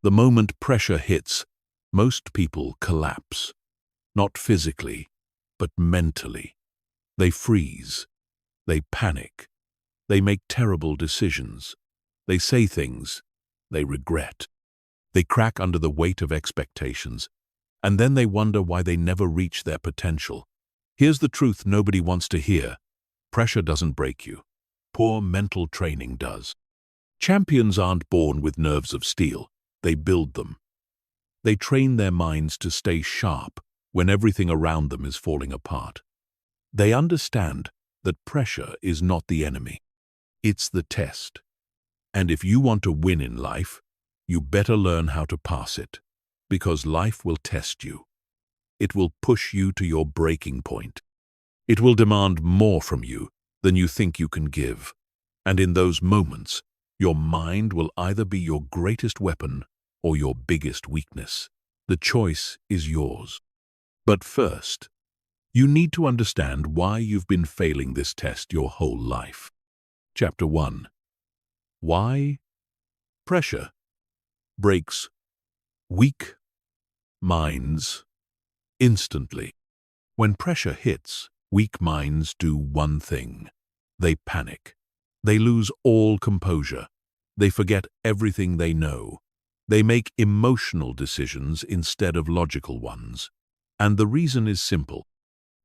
The moment pressure hits, most people collapse. Not physically, but mentally. They freeze. They panic. They make terrible decisions. They say things they regret. They crack under the weight of expectations, and then they wonder why they never reach their potential. Here's the truth nobody wants to hear. Pressure doesn't break you. Poor mental training does. Champions aren't born with nerves of steel. They build them. They train their minds to stay sharp when everything around them is falling apart. They understand that pressure is not the enemy. It's the test. And if you want to win in life, you better learn how to pass it, because life will test you. It will push you to your breaking point. It will demand more from you than you think you can give. And in those moments, your mind will either be your greatest weapon or your biggest weakness. The choice is yours. But first, you need to understand why you've been failing this test your whole life. Chapter 1. Why pressure breaks weak minds instantly. When pressure hits, weak minds do one thing. They panic. They lose all composure. They forget everything they know. They make emotional decisions instead of logical ones. And the reason is simple.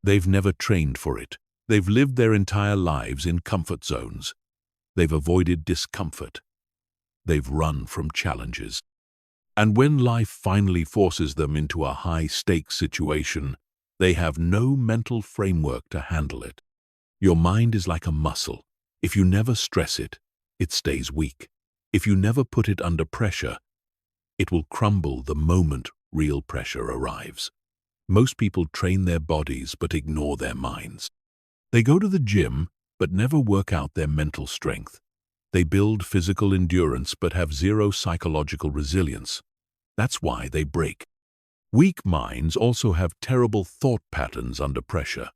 They've never trained for it. They've lived their entire lives in comfort zones. They've avoided discomfort. They've run from challenges. And when life finally forces them into a high-stakes situation, they have no mental framework to handle it. Your mind is like a muscle. If you never stress it, it stays weak. If you never put it under pressure, it will crumble the moment real pressure arrives. Most people train their bodies but ignore their minds. They go to the gym but never work out their mental strength. They build physical endurance but have zero psychological resilience. That's why they break. Weak minds also have terrible thought patterns under pressure.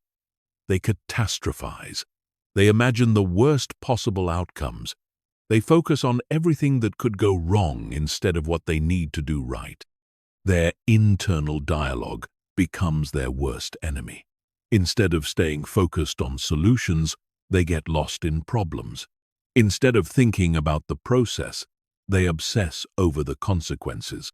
They catastrophize. They imagine the worst possible outcomes. They focus on everything that could go wrong instead of what they need to do right. Their internal dialogue becomes their worst enemy. Instead of staying focused on solutions, they get lost in problems. Instead of thinking about the process, they obsess over the consequences.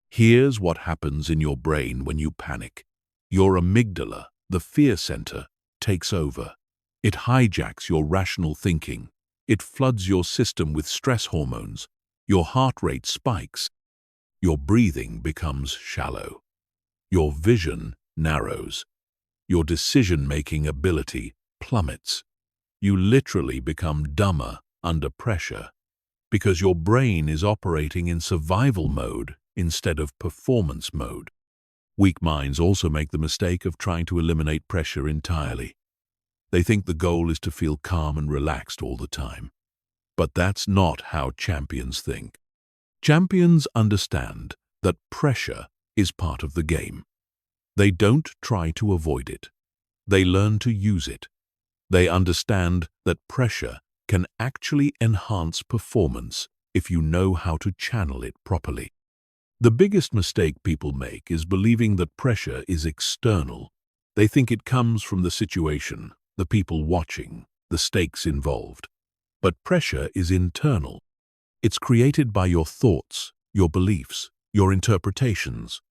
Here's what happens in your brain when you panic. Your amygdala, the fear center, takes over. It hijacks your rational thinking. It floods your system with stress hormones. Your heart rate spikes. Your breathing becomes shallow. Your vision narrows. Your decision-making ability plummets. You literally become dumber under pressure because your brain is operating in survival mode instead of performance mode. Weak minds also make the mistake of trying to eliminate pressure entirely. They think the goal is to feel calm and relaxed all the time. But that's not how champions think. Champions understand that pressure is part of the game. They don't try to avoid it. They learn to use it. They understand that pressure can actually enhance performance if you know how to channel it properly. The biggest mistake people make is believing that pressure is external. They think it comes from the situation, the people watching, the stakes involved. But pressure is internal. It's created by your thoughts, your beliefs, your interpretations.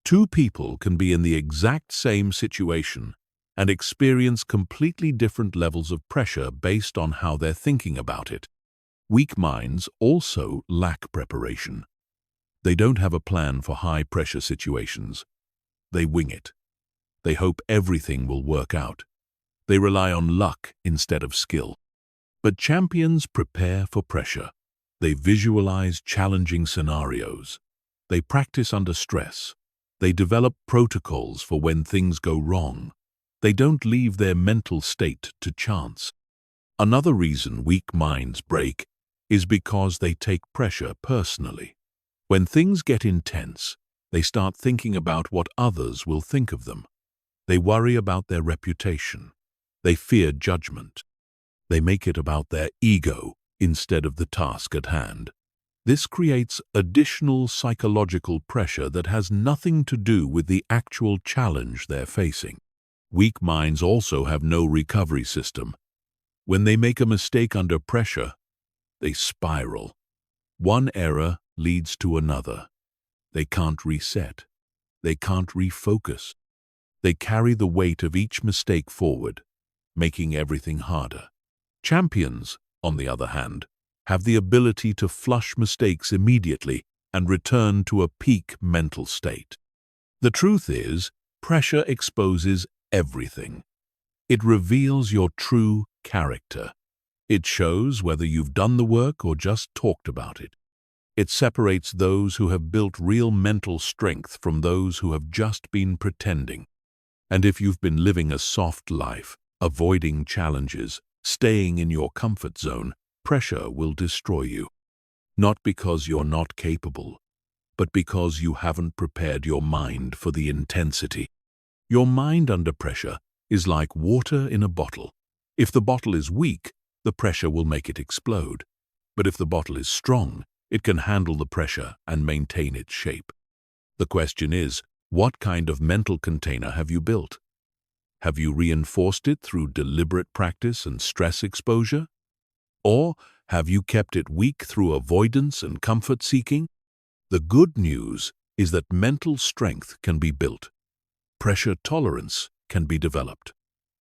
Two people can be in the exact same situation and experience completely different levels of pressure based on how they're thinking about it. Weak minds also lack preparation. They don't have a plan for high-pressure situations. They wing it. They hope everything will work out. They rely on luck instead of skill. But champions prepare for pressure. They visualize challenging scenarios. They practice under stress. They develop protocols for when things go wrong. They don't leave their mental state to chance. Another reason weak minds break is because they take pressure personally. When things get intense, they start thinking about what others will think of them. They worry about their reputation. They fear judgment. They make it about their ego instead of the task at hand. This creates additional psychological pressure that has nothing to do with the actual challenge they're facing. Weak minds also have no recovery system. When they make a mistake under pressure, they spiral. One error leads to another. They can't reset. They can't refocus. They carry the weight of each mistake forward, making everything harder. Champions, on the other hand, have the ability to flush mistakes immediately and return to a peak mental state. The truth is, pressure exposes everything. It reveals your true character. It shows whether you've done the work or just talked about it. It separates those who have built real mental strength from those who have just been pretending. And if you've been living a soft life, avoiding challenges, staying in your comfort zone, pressure will destroy you. Not because you're not capable, but because you haven't prepared your mind for the intensity. Your mind under pressure is like water in a bottle. If the bottle is weak, the pressure will make it explode. But if the bottle is strong, it can handle the pressure and maintain its shape. The question is, what kind of mental container have you built? Have you reinforced it through deliberate practice and stress exposure? Or have you kept it weak through avoidance and comfort seeking? The good news is that mental strength can be built. Pressure tolerance can be developed.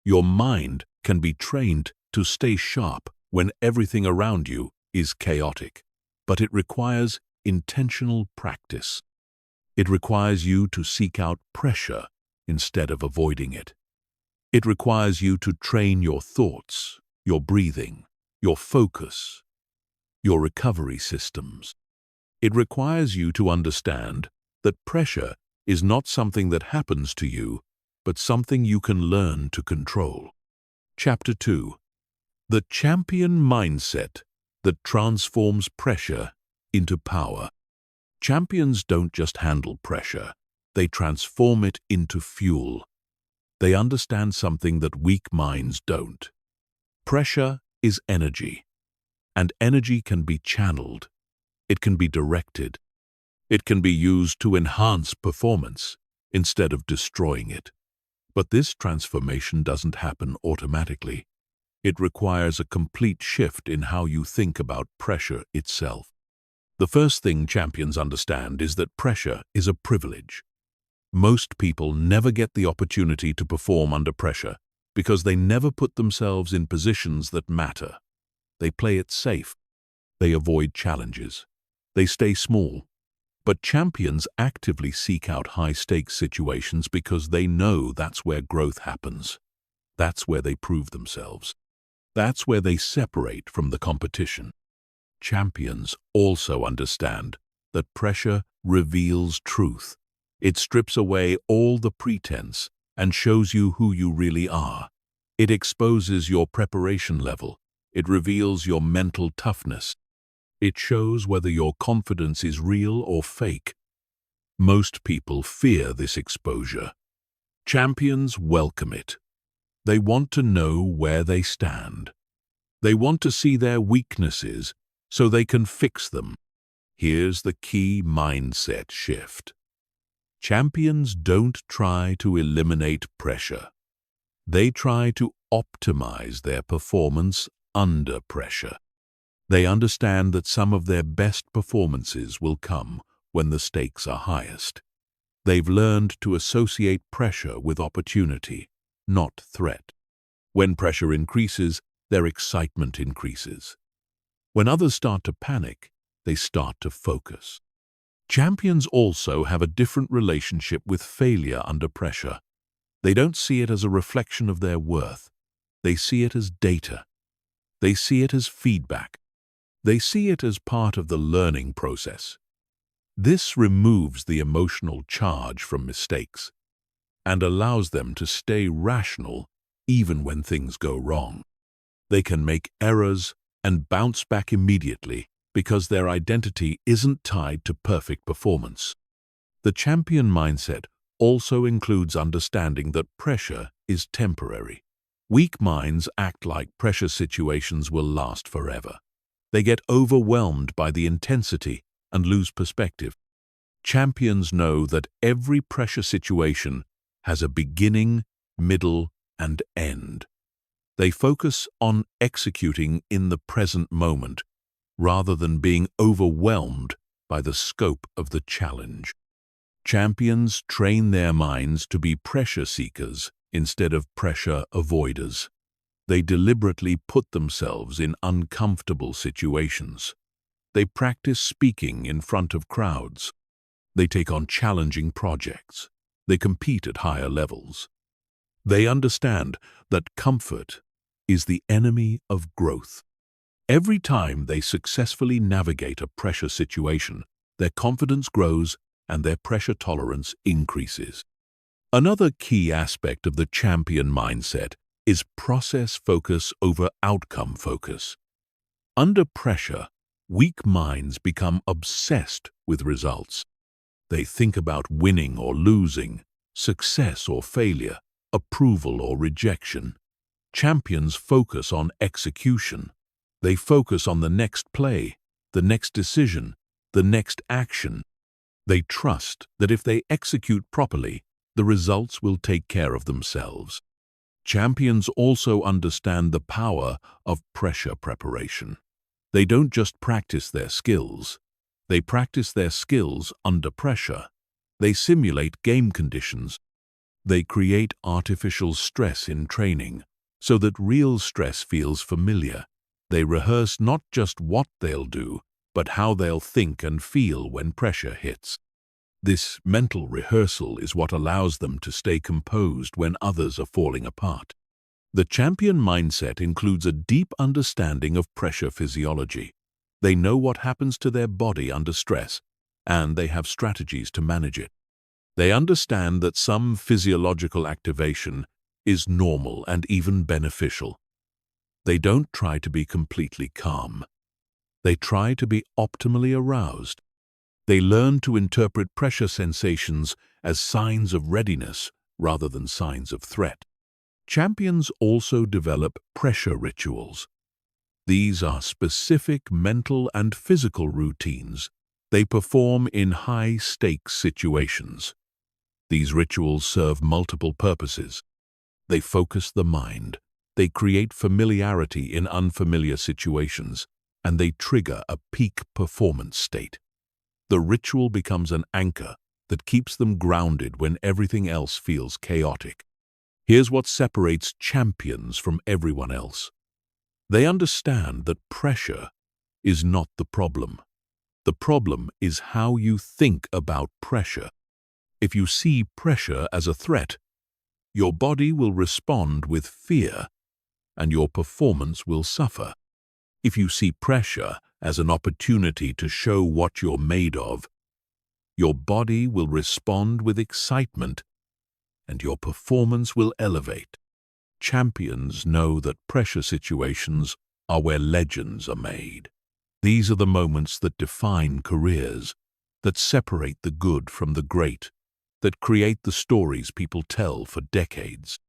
Your mind can be trained to stay sharp when everything around you is chaotic. But it requires intentional practice. It requires you to seek out pressure instead of avoiding it. It requires you to train your thoughts, your breathing, your focus, your recovery systems. It requires you to understand that pressure is not something that happens to you, but something you can learn to control. Chapter 2. The champion mindset that transforms pressure into power. Champions don't just handle pressure, they transform it into fuel. They understand something that weak minds don't. Pressure is energy, and energy can be channeled. It can be directed. It can be used to enhance performance instead of destroying it. But this transformation doesn't happen automatically. It requires a complete shift in how you think about pressure itself. The first thing champions understand is that pressure is a privilege. Most people never get the opportunity to perform under pressure because they never put themselves in positions that matter. They play it safe. They avoid challenges. They stay small. But champions actively seek out high-stakes situations because they know that's where growth happens. That's where they prove themselves. That's where they separate from the competition. Champions also understand that pressure reveals truth. It strips away all the pretense and shows you who you really are. It exposes your preparation level. It reveals your mental toughness. It shows whether your confidence is real or fake. Most people fear this exposure. Champions welcome it. They want to know where they stand. They want to see their weaknesses so they can fix them. Here's the key mindset shift. Champions don't try to eliminate pressure. They try to optimize their performance under pressure. They understand that some of their best performances will come when the stakes are highest. They've learned to associate pressure with opportunity, not threat. When pressure increases, their excitement increases. When others start to panic, they start to focus. Champions also have a different relationship with failure under pressure. They don't see it as a reflection of their worth. They see it as data. They see it as feedback. They see it as part of the learning process. This removes the emotional charge from mistakes and allows them to stay rational even when things go wrong. They can make errors and bounce back immediately because their identity isn't tied to perfect performance. The champion mindset also includes understanding that pressure is temporary. Weak minds act like pressure situations will last forever. They get overwhelmed by the intensity and lose perspective. Champions know that every pressure situation has a beginning, middle, and end. They focus on executing in the present moment rather than being overwhelmed by the scope of the challenge. Champions train their minds to be pressure seekers instead of pressure avoiders. They deliberately put themselves in uncomfortable situations. They practice speaking in front of crowds. They take on challenging projects. They compete at higher levels. They understand that comfort is the enemy of growth. Every time they successfully navigate a pressure situation, their confidence grows and their pressure tolerance increases. Another key aspect of the champion mindset is process focus over outcome focus. Under pressure, weak minds become obsessed with results. They think about winning or losing, success or failure, approval or rejection. Champions focus on execution. They focus on the next play, the next decision, the next action. They trust that if they execute properly, the results will take care of themselves. Champions also understand the power of pressure preparation. They don't just practice their skills. They practice their skills under pressure. They simulate game conditions. They create artificial stress in training so that real stress feels familiar. They rehearse not just what they'll do, but how they'll think and feel when pressure hits. This mental rehearsal is what allows them to stay composed when others are falling apart. The champion mindset includes a deep understanding of pressure physiology. They know what happens to their body under stress, and they have strategies to manage it. They understand that some physiological activation is normal and even beneficial. They don't try to be completely calm. They try to be optimally aroused. They learn to interpret pressure sensations as signs of readiness rather than signs of threat. Champions also develop pressure rituals. These are specific mental and physical routines they perform in high-stakes situations. These rituals serve multiple purposes. They focus the mind. They create familiarity in unfamiliar situations, and they trigger a peak performance state. The ritual becomes an anchor that keeps them grounded when everything else feels chaotic. Here's what separates champions from everyone else. They understand that pressure is not the problem. The problem is how you think about pressure. If you see pressure as a threat, your body will respond with fear, and your performance will suffer. If you see pressure as an opportunity to show what you're made of, your body will respond with excitement, and your performance will elevate. Champions know that pressure situations are where legends are made. These are the moments that define careers, that separate the good from the great, that create the stories people tell for decades.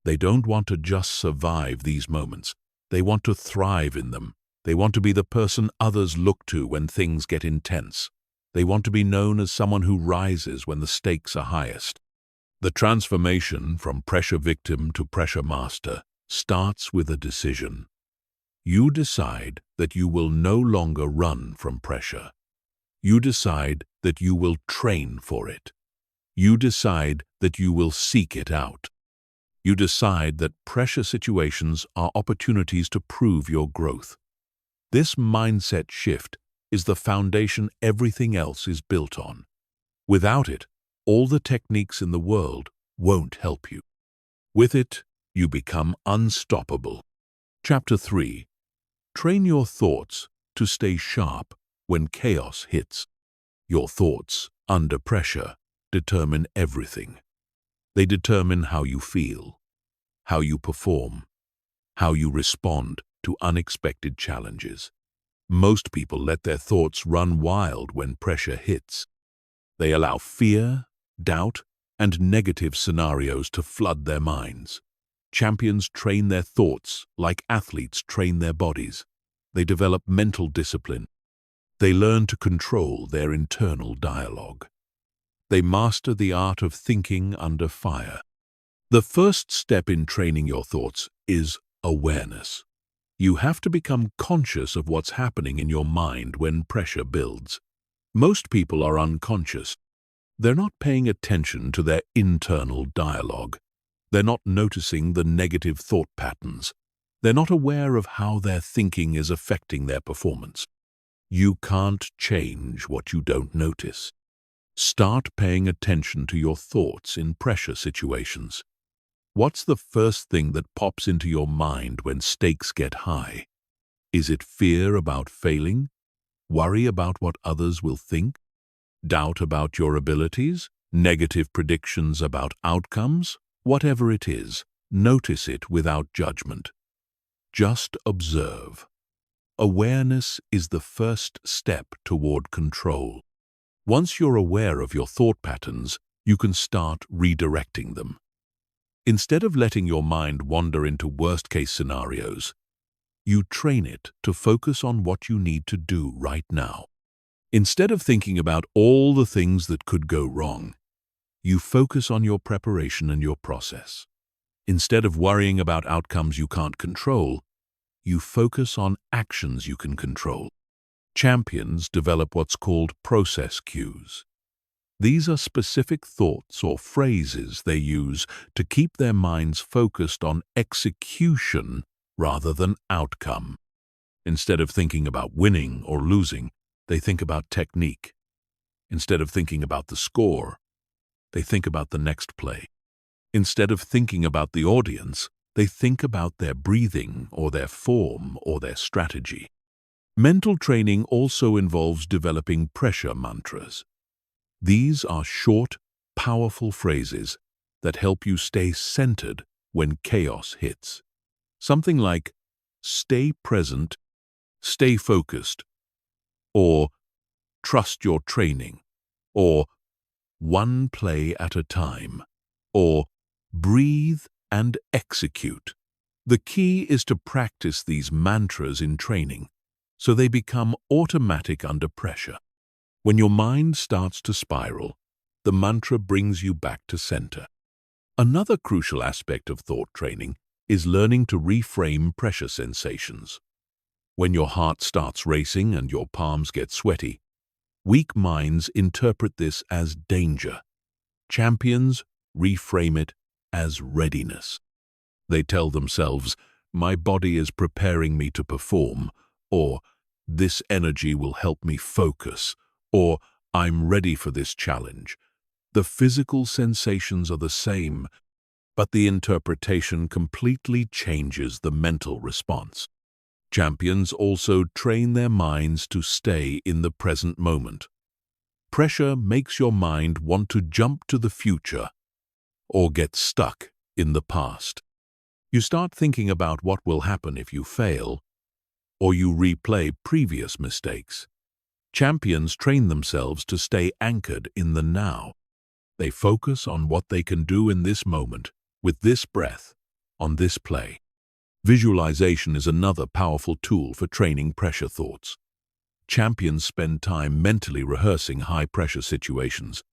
They don't want to just survive these moments. They want to thrive in them. They want to be the person others look to when things get intense. They want to be known as someone who rises when the stakes are highest. The transformation from pressure victim to pressure master starts with a decision. You decide that you will no longer run from pressure. You decide that you will train for it. You decide that you will seek it out. You decide that pressure situations are opportunities to prove your growth. This mindset shift is the foundation everything else is built on. Without it, all the techniques in the world won't help you. With it, you become unstoppable. Chapter 3. Train your thoughts to stay sharp when chaos hits. Your thoughts, under pressure, determine everything. They determine how you feel, how you perform, how you respond to unexpected challenges. Most people let their thoughts run wild when pressure hits. They allow fear, doubt, and negative scenarios to flood their minds. Champions train their thoughts like athletes train their bodies. They develop mental discipline. They learn to control their internal dialogue. They master the art of thinking under fire. The first step in training your thoughts is awareness. You have to become conscious of what's happening in your mind when pressure builds. Most people are unconscious. They're not paying attention to their internal dialogue. They're not noticing the negative thought patterns. They're not aware of how their thinking is affecting their performance. You can't change what you don't notice. Start paying attention to your thoughts in pressure situations. What's the first thing that pops into your mind when stakes get high? Is it fear about failing? Worry about what others will think? Doubt about your abilities? Negative predictions about outcomes? Whatever it is, notice it without judgment. Just observe. Awareness is the first step toward control. Once you're aware of your thought patterns, you can start redirecting them. Instead of letting your mind wander into worst-case scenarios, you train it to focus on what you need to do right now. Instead of thinking about all the things that could go wrong, you focus on your preparation and your process. Instead of worrying about outcomes you can't control, you focus on actions you can control. Champions develop what's called process cues. These are specific thoughts or phrases they use to keep their minds focused on execution rather than outcome. Instead of thinking about winning or losing, they think about technique. Instead of thinking about the score, they think about the next play. Instead of thinking about the audience, they think about their breathing or their form or their strategy. Mental training also involves developing pressure mantras. These are short, powerful phrases that help you stay centered when chaos hits. Something like, stay present, stay focused, or trust your training, or one play at a time, or breathe and execute. The key is to practice these mantras in training so they become automatic under pressure. When your mind starts to spiral, the mantra brings you back to center. Another crucial aspect of thought training is learning to reframe pressure sensations. When your heart starts racing and your palms get sweaty, weak minds interpret this as danger. Champions reframe it as readiness. They tell themselves, my body is preparing me to perform, or this energy will help me focus, or I'm ready for this challenge. The physical sensations are the same, but the interpretation completely changes the mental response. Champions also train their minds to stay in the present moment. Pressure makes your mind want to jump to the future or get stuck in the past. You start thinking about what will happen if you fail, or you replay previous mistakes. Champions train themselves to stay anchored in the now. They focus on what they can do in this moment, with this breath, on this play. Visualization is another powerful tool for training pressure thoughts. Champions spend time mentally rehearsing high-pressure situations,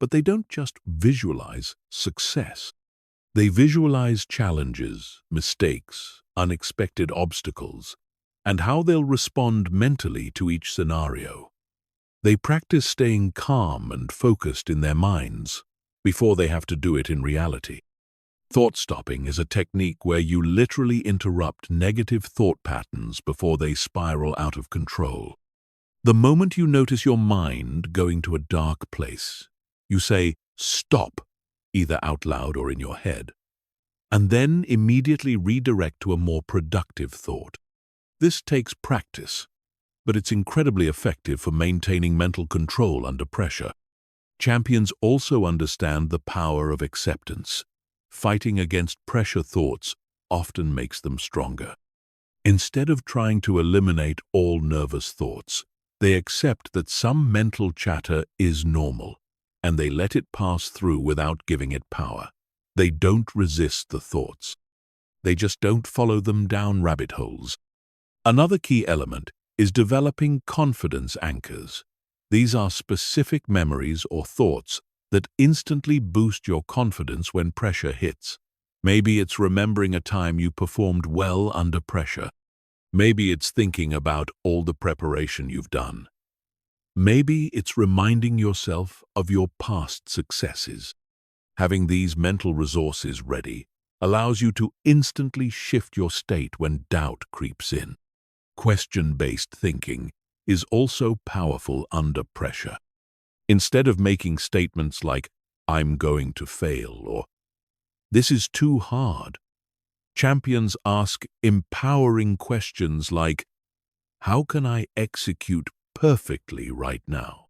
but they don't just visualize success. They visualize challenges, mistakes, unexpected obstacles, and how they'll respond mentally to each scenario. They practice staying calm and focused in their minds before they have to do it in reality. Thought stopping is a technique where you literally interrupt negative thought patterns before they spiral out of control. The moment you notice your mind going to a dark place, you say, "Stop," either out loud or in your head, and then immediately redirect to a more productive thought. This takes practice, but it's incredibly effective for maintaining mental control under pressure. Champions also understand the power of acceptance. Fighting against pressure thoughts often makes them stronger. Instead of trying to eliminate all nervous thoughts, they accept that some mental chatter is normal, and they let it pass through without giving it power. They don't resist the thoughts. They just don't follow them down rabbit holes. Another key element is developing confidence anchors. These are specific memories or thoughts that instantly boost your confidence when pressure hits. Maybe it's remembering a time you performed well under pressure. Maybe it's thinking about all the preparation you've done. Maybe it's reminding yourself of your past successes. Having these mental resources ready allows you to instantly shift your state when doubt creeps in. Question-based thinking is also powerful under pressure. Instead of making statements like, "I'm going to fail," or "This is too hard," champions ask empowering questions like, "How can I execute perfectly right now?"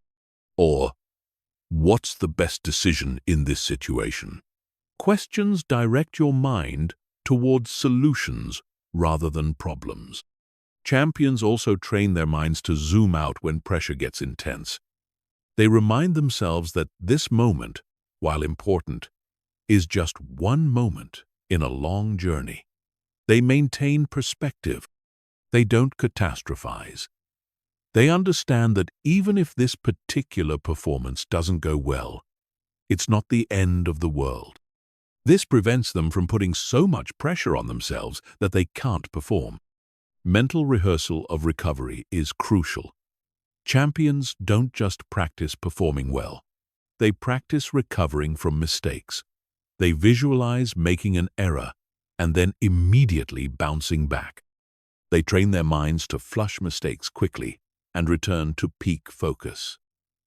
Or, "What's the best decision in this situation?" Questions direct your mind towards solutions rather than problems. Champions also train their minds to zoom out when pressure gets intense. They remind themselves that this moment, while important, is just one moment in a long journey. They maintain perspective. They don't catastrophize. They understand that even if this particular performance doesn't go well, it's not the end of the world. This prevents them from putting so much pressure on themselves that they can't perform. Mental rehearsal of recovery is crucial. Champions don't just practice performing well. They practice recovering from mistakes. They visualize making an error and then immediately bouncing back. They train their minds to flush mistakes quickly and return to peak focus.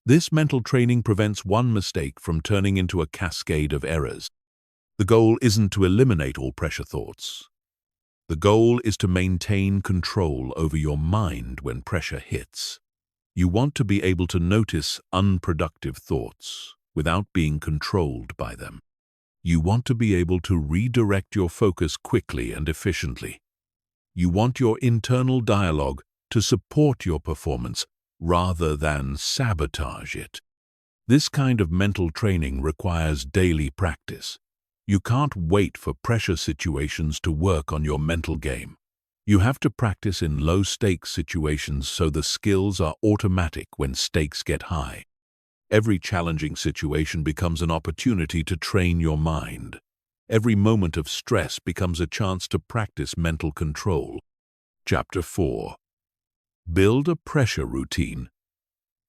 This mental training prevents one mistake from turning into a cascade of errors. The goal isn't to eliminate all pressure thoughts. The goal is to maintain control over your mind when pressure hits. You want to be able to notice unproductive thoughts without being controlled by them. You want to be able to redirect your focus quickly and efficiently. You want your internal dialogue to support your performance rather than sabotage it. This kind of mental training requires daily practice. You can't wait for pressure situations to work on your mental game. You have to practice in low-stakes situations so the skills are automatic when stakes get high. Every challenging situation becomes an opportunity to train your mind. Every moment of stress becomes a chance to practice mental control. Chapter 4. Build a pressure routine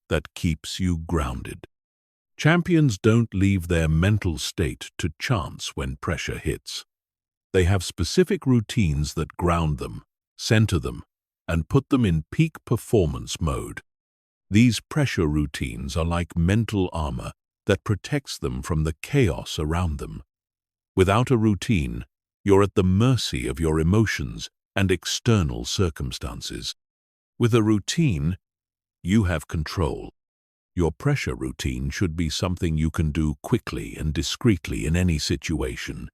that keeps you grounded. Champions don't leave their mental state to chance when pressure hits. They have specific routines that ground them, center them, and put them in peak performance mode. These pressure routines are like mental armor that protects them from the chaos around them. Without a routine, you're at the mercy of your emotions and external circumstances. With a routine, you have control. Your pressure routine should be something you can do quickly and discreetly in any situation.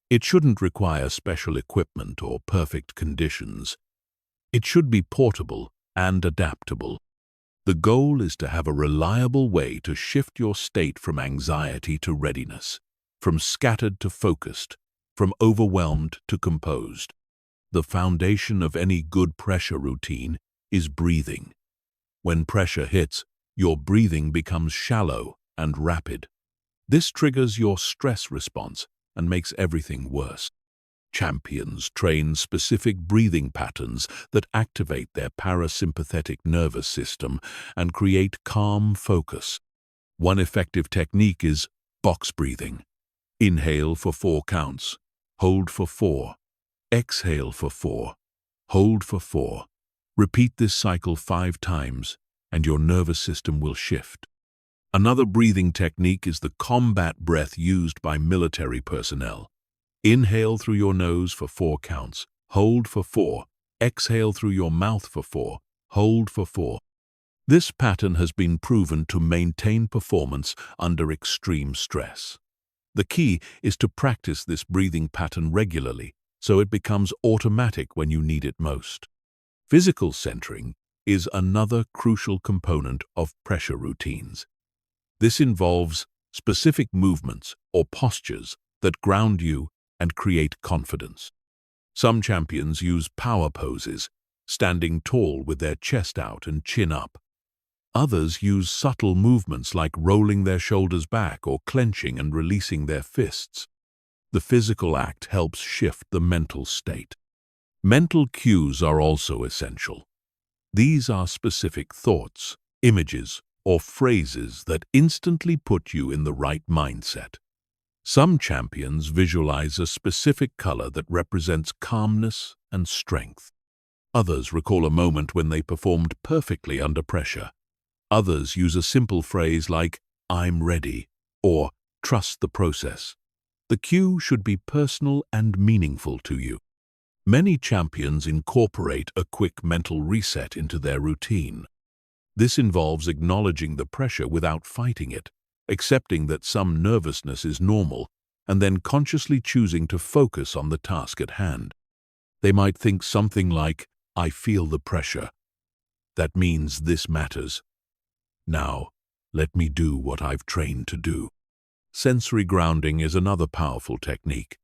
It shouldn't require special equipment or perfect conditions. It should be portable and adaptable. The goal is to have a reliable way to shift your state from anxiety to readiness, from scattered to focused, from overwhelmed to composed. The foundation of any good pressure routine is breathing. When pressure hits, your breathing becomes shallow and rapid. This triggers your stress response and makes everything worse. Champions train specific breathing patterns that activate their parasympathetic nervous system and create calm focus. One effective technique is box breathing. Inhale for 4 counts, hold for 4, exhale for 4, hold for 4. Repeat this cycle 5 times, and your nervous system will shift. Another breathing technique is the combat breath used by military personnel. Inhale through your nose for 4 counts, hold for 4, exhale through your mouth for 4, hold for 4. This pattern has been proven to maintain performance under extreme stress. The key is to practice this breathing pattern regularly so it becomes automatic when you need it most. Physical centering is another crucial component of pressure routines. This involves specific movements or postures that ground you and create confidence. Some champions use power poses, standing tall with their chest out and chin up. Others use subtle movements like rolling their shoulders back or clenching and releasing their fists. The physical act helps shift the mental state. Mental cues are also essential. These are specific thoughts, images, or phrases that instantly put you in the right mindset. Some champions visualize a specific color that represents calmness and strength. Others recall a moment when they performed perfectly under pressure. Others use a simple phrase like, "I'm ready," or "trust the process." The cue should be personal and meaningful to you. Many champions incorporate a quick mental reset into their routine. This involves acknowledging the pressure without fighting it, accepting that some nervousness is normal, and then consciously choosing to focus on the task at hand. They might think something like, "I feel the pressure. That means this matters. Now, let me do what I've trained to do." Sensory grounding is another powerful technique.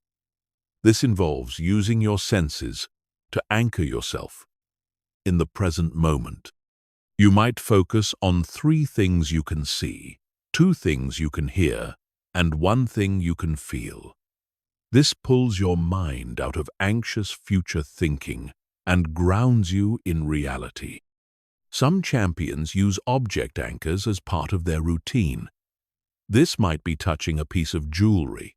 This involves using your senses to anchor yourself in the present moment. You might focus on 3 things you can see, 2 things you can hear, and 1 thing you can feel. This pulls your mind out of anxious future thinking and grounds you in reality. Some champions use object anchors as part of their routine. This might be touching a piece of jewelry,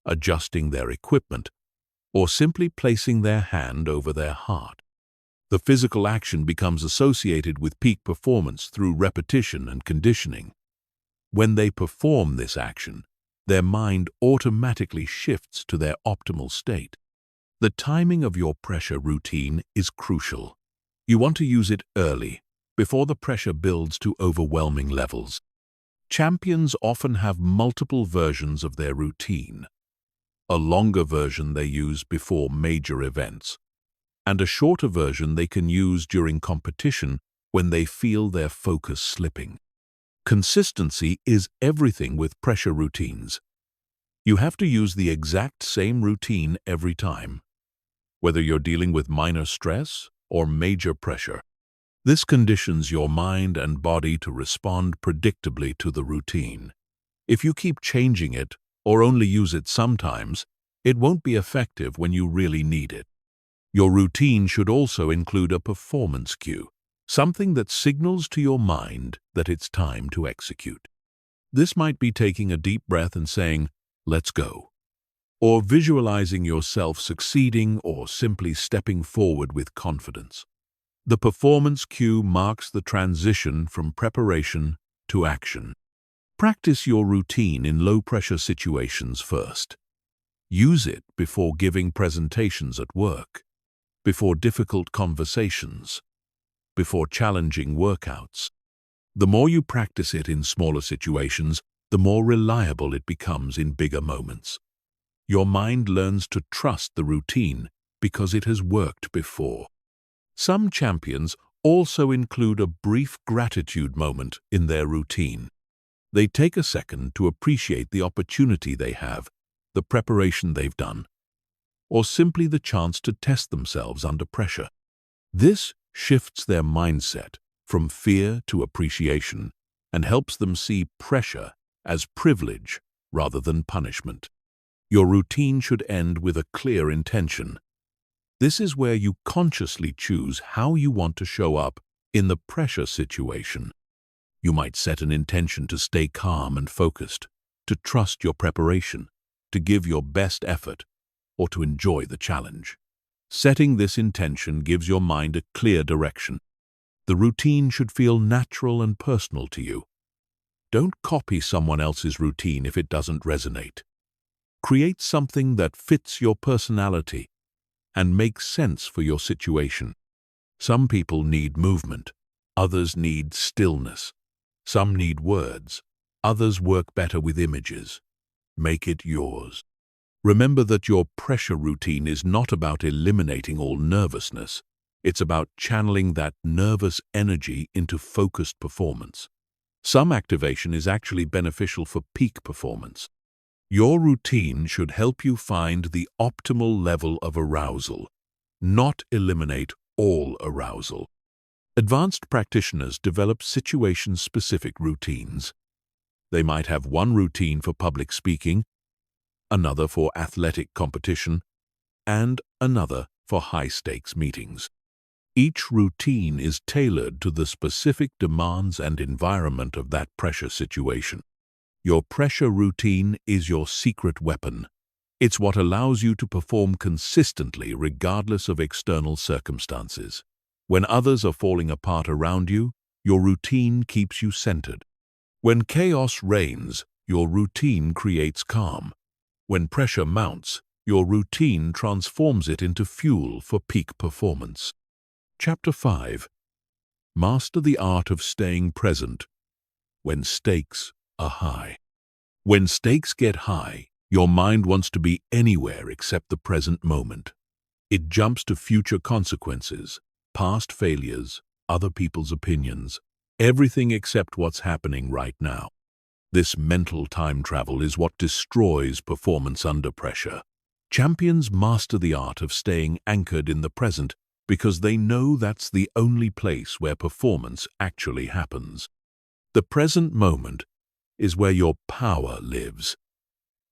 adjusting their equipment, or simply placing their hand over their heart. The physical action becomes associated with peak performance through repetition and conditioning. When they perform this action, their mind automatically shifts to their optimal state. The timing of your pressure routine is crucial. You want to use it early, before the pressure builds to overwhelming levels. Champions often have multiple versions of their routine. A longer version they use before major events, and a shorter version they can use during competition when they feel their focus slipping. Consistency is everything with pressure routines. You have to use the exact same routine every time, whether you're dealing with minor stress or major pressure. This conditions your mind and body to respond predictably to the routine. If you keep changing it or only use it sometimes, it won't be effective when you really need it. Your routine should also include a performance cue, something that signals to your mind that it's time to execute. This might be taking a deep breath and saying, "Let's go," or visualizing yourself succeeding, or simply stepping forward with confidence. The performance cue marks the transition from preparation to action. Practice your routine in low-pressure situations first. Use it before giving presentations at work, before difficult conversations, before challenging workouts. The more you practice it in smaller situations, the more reliable it becomes in bigger moments. Your mind learns to trust the routine because it has worked before. Some champions also include a brief gratitude moment in their routine. They take a second to appreciate the opportunity they have, the preparation they've done, or simply the chance to test themselves under pressure. This shifts their mindset from fear to appreciation and helps them see pressure as privilege rather than punishment. Your routine should end with a clear intention. This is where you consciously choose how you want to show up in the pressure situation. You might set an intention to stay calm and focused, to trust your preparation, to give your best effort, or to enjoy the challenge. Setting this intention gives your mind a clear direction. The routine should feel natural and personal to you. Don't copy someone else's routine if it doesn't resonate. Create something that fits your personality and makes sense for your situation. Some people need movement, others need stillness. Some need words, others work better with images. Make it yours. Remember that your pressure routine is not about eliminating all nervousness. It's about channeling that nervous energy into focused performance. Some activation is actually beneficial for peak performance. Your routine should help you find the optimal level of arousal, not eliminate all arousal. Advanced practitioners develop situation-specific routines. They might have one routine for public speaking, another for athletic competition, and another for high-stakes meetings. Each routine is tailored to the specific demands and environment of that pressure situation. Your pressure routine is your secret weapon. It's what allows you to perform consistently regardless of external circumstances. When others are falling apart around you, your routine keeps you centered. When chaos reigns, your routine creates calm. When pressure mounts, your routine transforms it into fuel for peak performance. Chapter 5. Master the art of staying present when stakes are high. When stakes get high, your mind wants to be anywhere except the present moment. It jumps to future consequences, past failures, other people's opinions, everything except what's happening right now. This mental time travel is what destroys performance under pressure. Champions master the art of staying anchored in the present because they know that's the only place where performance actually happens. The present moment is where your power lives.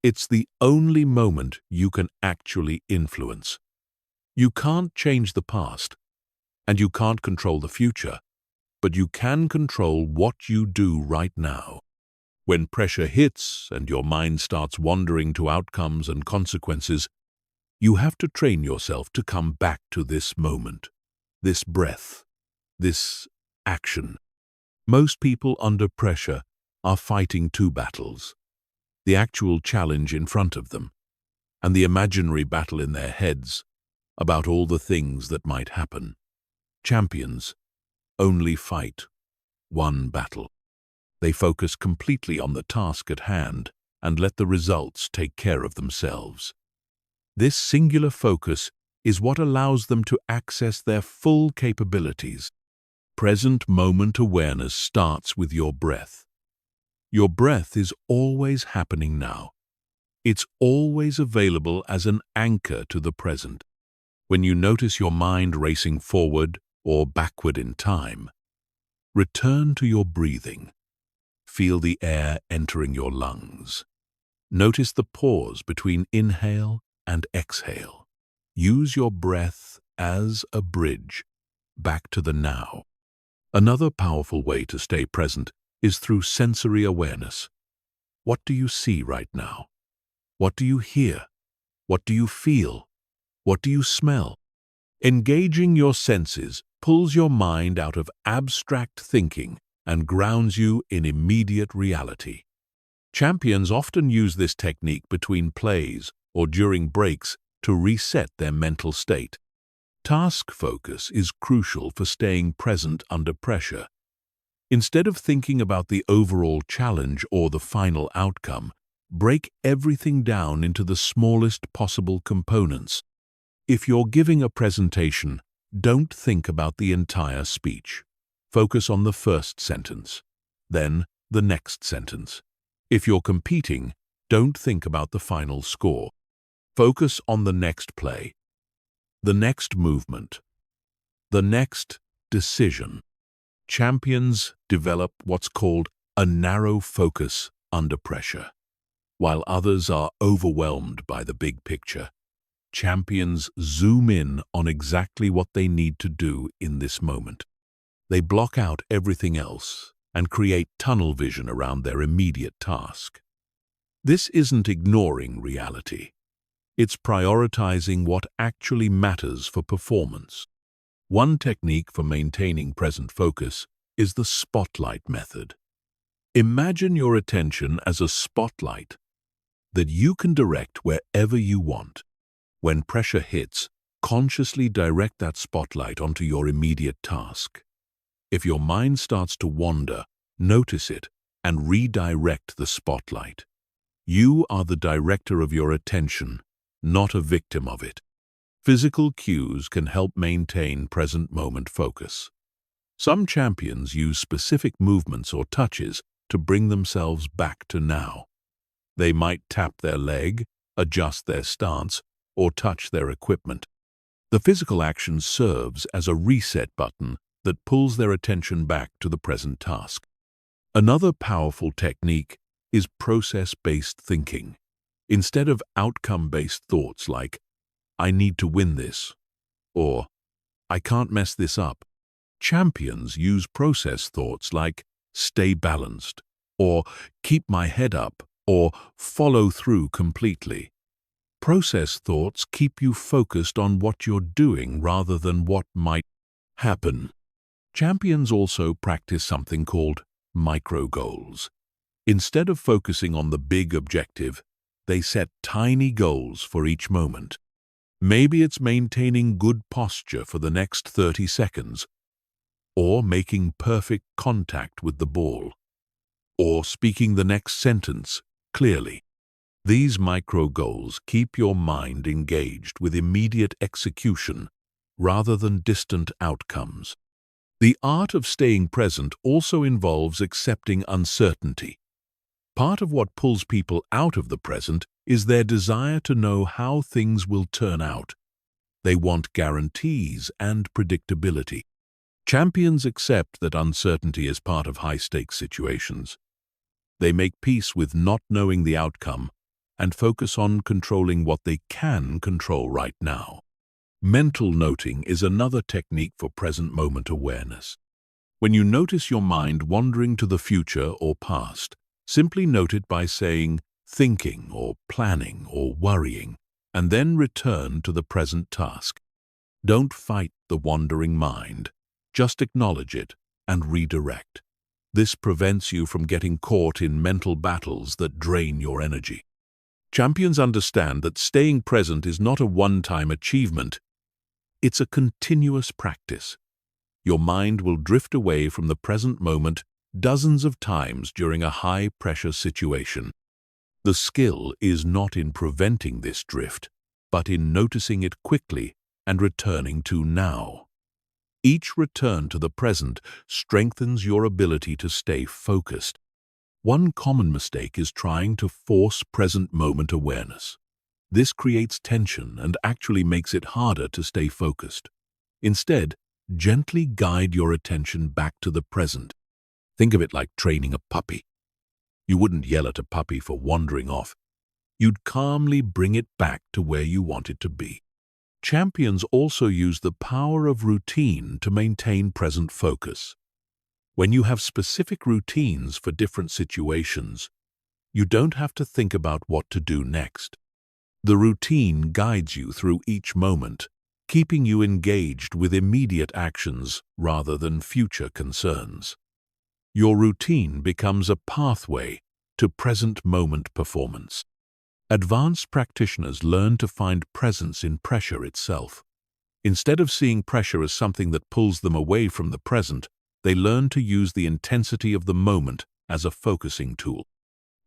It's the only moment you can actually influence. You can't change the past, and you can't control the future, but you can control what you do right now. When pressure hits and your mind starts wandering to outcomes and consequences, you have to train yourself to come back to this moment, this breath, this action. Most people under pressure are fighting two battles: the actual challenge in front of them and the imaginary battle in their heads about all the things that might happen. Champions only fight one battle. They focus completely on the task at hand and let the results take care of themselves. This singular focus is what allows them to access their full capabilities. Present moment awareness starts with your breath. Your breath is always happening now. It's always available as an anchor to the present. When you notice your mind racing forward or backward in time, return to your breathing. Feel the air entering your lungs. Notice the pause between inhale and exhale. Use your breath as a bridge back to the now. Another powerful way to stay present is through sensory awareness. What do you see right now? What do you hear? What do you feel? What do you smell? Engaging your senses pulls your mind out of abstract thinking and grounds you in immediate reality. Champions often use this technique between plays or during breaks to reset their mental state. Task focus is crucial for staying present under pressure. Instead of thinking about the overall challenge or the final outcome, break everything down into the smallest possible components. If you're giving a presentation, don't think about the entire speech. Focus on the first sentence, then the next sentence. If you're competing, don't think about the final score. Focus on the next play, the next movement, the next decision. Champions develop what's called a narrow focus under pressure. While others are overwhelmed by the big picture, champions zoom in on exactly what they need to do in this moment. They block out everything else and create tunnel vision around their immediate task. This isn't ignoring reality. It's prioritizing what actually matters for performance. One technique for maintaining present focus is the spotlight method. Imagine your attention as a spotlight that you can direct wherever you want. When pressure hits, consciously direct that spotlight onto your immediate task. If your mind starts to wander, notice it and redirect the spotlight. You are the director of your attention, not a victim of it. Physical cues can help maintain present moment focus. Some champions use specific movements or touches to bring themselves back to now. They might tap their leg, adjust their stance, or touch their equipment. The physical action serves as a reset button that pulls their attention back to the present task. Another powerful technique is process-based thinking. Instead of outcome-based thoughts like, "I need to win this," or "I can't mess this up," champions use process thoughts like, "Stay balanced," or "Keep my head up," or "Follow through completely." Process thoughts keep you focused on what you're doing rather than what might happen. Champions also practice something called micro goals. Instead of focusing on the big objective, they set tiny goals for each moment. Maybe it's maintaining good posture for the next 30 seconds, or making perfect contact with the ball, or speaking the next sentence clearly. These micro goals keep your mind engaged with immediate execution rather than distant outcomes. The art of staying present also involves accepting uncertainty. Part of what pulls people out of the present is their desire to know how things will turn out. They want guarantees and predictability. Champions accept that uncertainty is part of high-stakes situations. They make peace with not knowing the outcome and focus on controlling what they can control right now. Mental noting is another technique for present moment awareness. When you notice your mind wandering to the future or past, simply note it by saying, thinking or planning or worrying, and then return to the present task. Don't fight the wandering mind. Just acknowledge it and redirect. This prevents you from getting caught in mental battles that drain your energy. Champions understand that staying present is not a one-time achievement. It's a continuous practice. Your mind will drift away from the present moment dozens of times during a high-pressure situation. The skill is not in preventing this drift, but in noticing it quickly and returning to now. Each return to the present strengthens your ability to stay focused. One common mistake is trying to force present moment awareness. This creates tension and actually makes it harder to stay focused. Instead, gently guide your attention back to the present. Think of it like training a puppy. You wouldn't yell at a puppy for wandering off. You'd calmly bring it back to where you want it to be. Champions also use the power of routine to maintain present focus. When you have specific routines for different situations, you don't have to think about what to do next. The routine guides you through each moment, keeping you engaged with immediate actions rather than future concerns. Your routine becomes a pathway to present moment performance. Advanced practitioners learn to find presence in pressure itself. Instead of seeing pressure as something that pulls them away from the present, they learn to use the intensity of the moment as a focusing tool.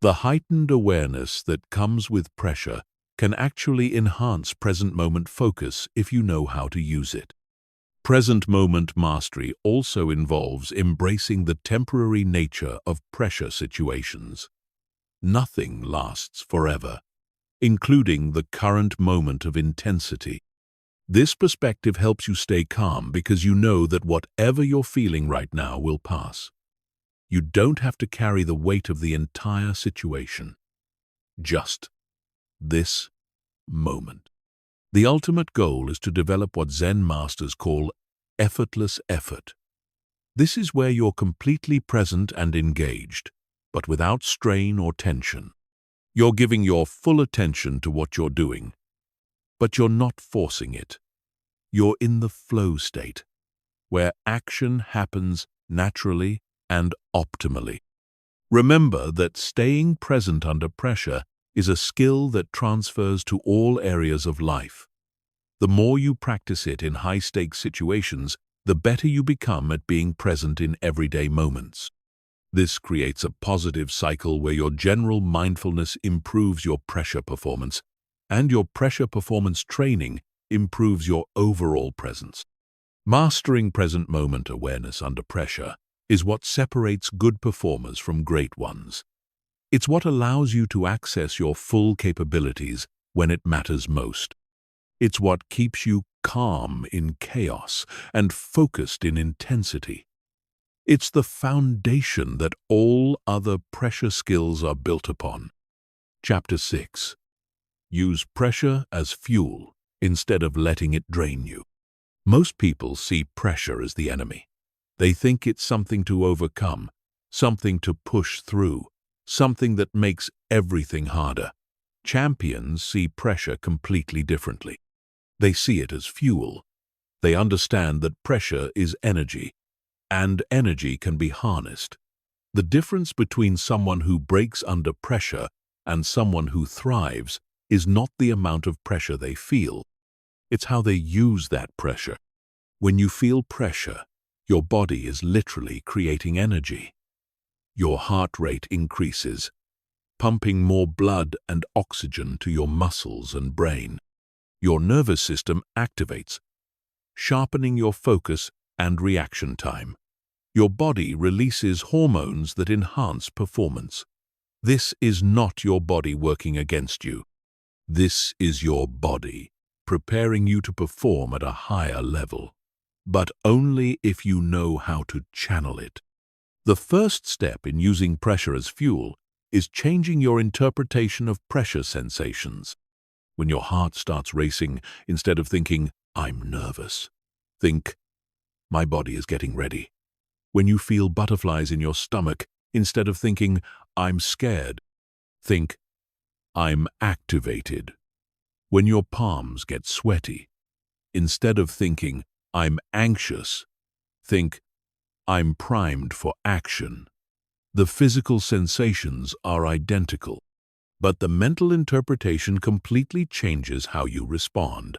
The heightened awareness that comes with pressure can actually enhance present moment focus if you know how to use it. Present moment mastery also involves embracing the temporary nature of pressure situations. Nothing lasts forever, including the current moment of intensity. This perspective helps you stay calm because you know that whatever you're feeling right now will pass. You don't have to carry the weight of the entire situation. Just this moment. The ultimate goal is to develop what Zen masters call effortless effort. This is where you're completely present and engaged, but without strain or tension. You're giving your full attention to what you're doing, but you're not forcing it. You're in the flow state, where action happens naturally and optimally. Remember that staying present under pressure is a skill that transfers to all areas of life. The more you practice it in high-stakes situations, the better you become at being present in everyday moments. This creates a positive cycle where your general mindfulness improves your pressure performance, and your pressure performance training improves your overall presence. Mastering present moment awareness under pressure is what separates good performers from great ones. It's what allows you to access your full capabilities when it matters most. It's what keeps you calm in chaos and focused in intensity. It's the foundation that all other pressure skills are built upon. Chapter 6. Use pressure as fuel instead of letting it drain you. Most people see pressure as the enemy. They think it's something to overcome, something to push through, something that makes everything harder. Champions see pressure completely differently. They see it as fuel. They understand that pressure is energy, and energy can be harnessed. The difference between someone who breaks under pressure and someone who thrives is not the amount of pressure they feel. It's how they use that pressure. When you feel pressure, your body is literally creating energy. Your heart rate increases, pumping more blood and oxygen to your muscles and brain. Your nervous system activates, sharpening your focus and reaction time. Your body releases hormones that enhance performance. This is not your body working against you. This is your body preparing you to perform at a higher level, but only if you know how to channel it. The first step in using pressure as fuel is changing your interpretation of pressure sensations. When your heart starts racing, instead of thinking, "I'm nervous," think, "My body is getting ready." When you feel butterflies in your stomach, instead of thinking, "I'm scared," think, "I'm activated." When your palms get sweaty, instead of thinking, "I'm anxious," think, "I'm primed for action." The physical sensations are identical, but the mental interpretation completely changes how you respond.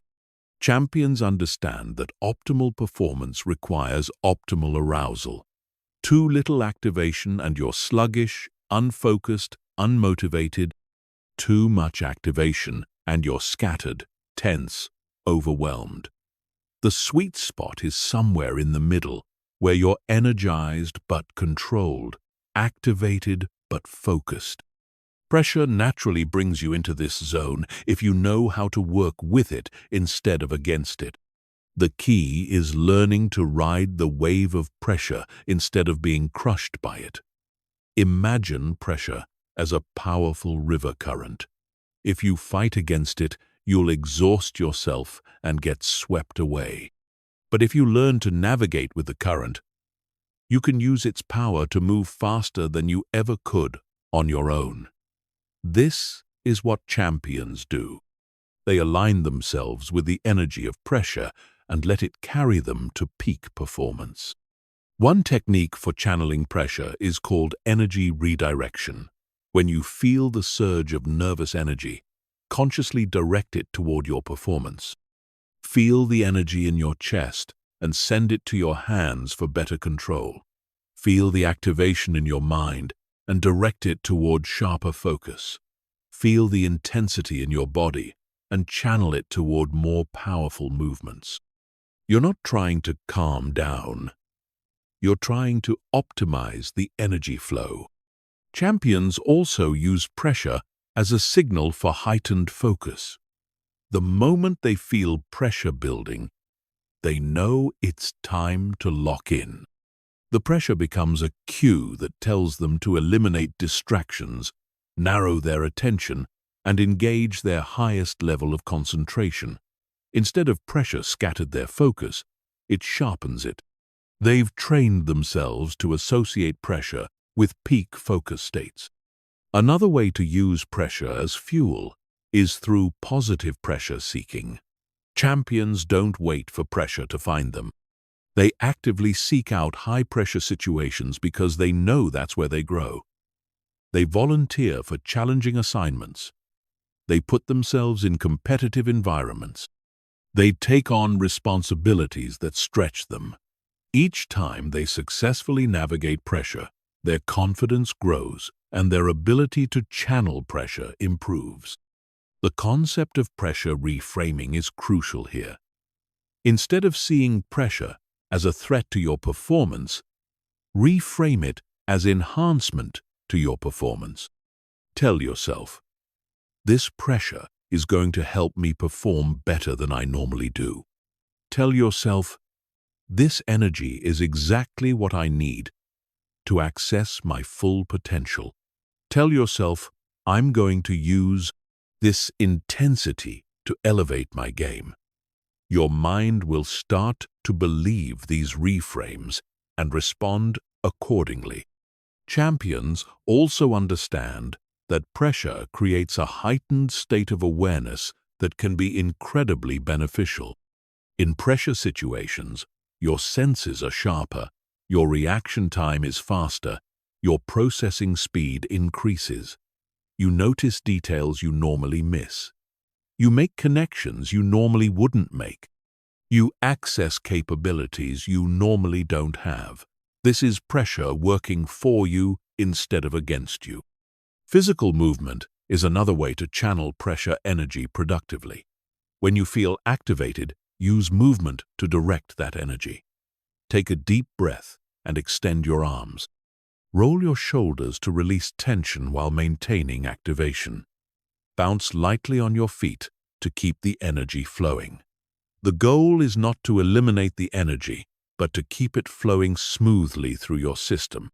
Champions understand that optimal performance requires optimal arousal. Too little activation and you're sluggish, unfocused, unmotivated. Too much activation and you're scattered, tense, overwhelmed. The sweet spot is somewhere in the middle, where you're energized but controlled, activated but focused. Pressure naturally brings you into this zone if you know how to work with it instead of against it. The key is learning to ride the wave of pressure instead of being crushed by it. Imagine pressure as a powerful river current. If you fight against it, you'll exhaust yourself and get swept away. But if you learn to navigate with the current, you can use its power to move faster than you ever could on your own. This is what champions do. They align themselves with the energy of pressure and let it carry them to peak performance. One technique for channeling pressure is called energy redirection. When you feel the surge of nervous energy, consciously direct it toward your performance. Feel the energy in your chest and send it to your hands for better control. Feel the activation in your mind and direct it toward sharper focus. Feel the intensity in your body and channel it toward more powerful movements. You're not trying to calm down. You're trying to optimize the energy flow. Champions also use pressure as a signal for heightened focus. The moment they feel pressure building, they know it's time to lock in. The pressure becomes a cue that tells them to eliminate distractions, narrow their attention, and engage their highest level of concentration. Instead of pressure scattered their focus, it sharpens it. They've trained themselves to associate pressure with peak focus states. Another way to use pressure as fuel is through positive pressure seeking. Champions don't wait for pressure to find them. They actively seek out high-pressure situations because they know that's where they grow. They volunteer for challenging assignments. They put themselves in competitive environments. They take on responsibilities that stretch them. Each time they successfully navigate pressure, their confidence grows and their ability to channel pressure improves. The concept of pressure reframing is crucial here. Instead of seeing pressure as a threat to your performance, reframe it as enhancement to your performance. Tell yourself, "This pressure is going to help me perform better than I normally do." Tell yourself, this energy is exactly what I need to access my full potential. Tell yourself, I'm going to use this intensity to elevate my game. Your mind will start to believe these reframes and respond accordingly. Champions also understand that pressure creates a heightened state of awareness that can be incredibly beneficial. In pressure situations, your senses are sharper, your reaction time is faster, your processing speed increases. You notice details you normally miss. You make connections you normally wouldn't make. You access capabilities you normally don't have. This is pressure working for you instead of against you. Physical movement is another way to channel pressure energy productively. When you feel activated, use movement to direct that energy. Take a deep breath and extend your arms. Roll your shoulders to release tension while maintaining activation. Bounce lightly on your feet to keep the energy flowing. The goal is not to eliminate the energy, but to keep it flowing smoothly through your system.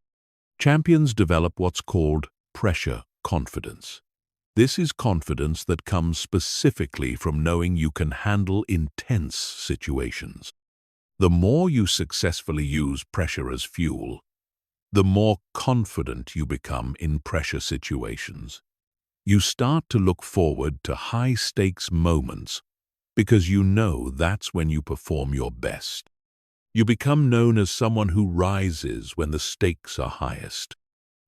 Champions develop what's called pressure confidence. This is confidence that comes specifically from knowing you can handle intense situations. The more you successfully use pressure as fuel, the more confident you become in pressure situations. You start to look forward to high-stakes moments because you know that's when you perform your best. You become known as someone who rises when the stakes are highest.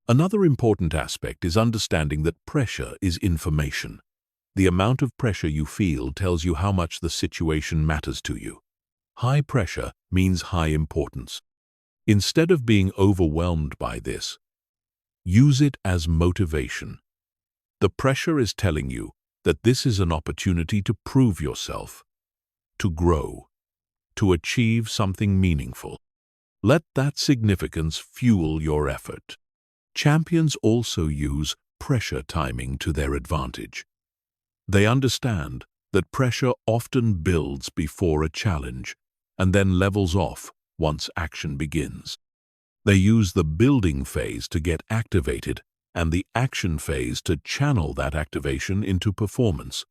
Another important aspect is understanding that pressure is information. The amount of pressure you feel tells you how much the situation matters to you. High pressure means high importance. Instead of being overwhelmed by this, use it as motivation. The pressure is telling you that this is an opportunity to prove yourself, to grow, to achieve something meaningful. Let that significance fuel your effort. Champions also use pressure timing to their advantage. They understand that pressure often builds before a challenge and then levels off once action begins. They use the building phase to get activated and the action phase to channel that activation into performance.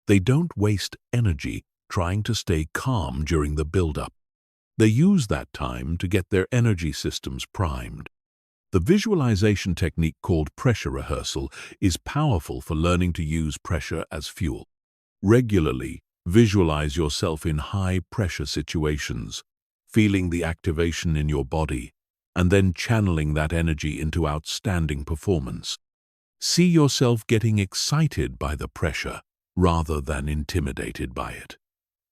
They don't waste energy trying to stay calm during the build-up. They use that time to get their energy systems primed. The visualization technique called pressure rehearsal is powerful for learning to use pressure as fuel. Regularly, visualize yourself in high-pressure situations, feeling the activation in your body, and then channeling that energy into outstanding performance. See yourself getting excited by the pressure rather than intimidated by it.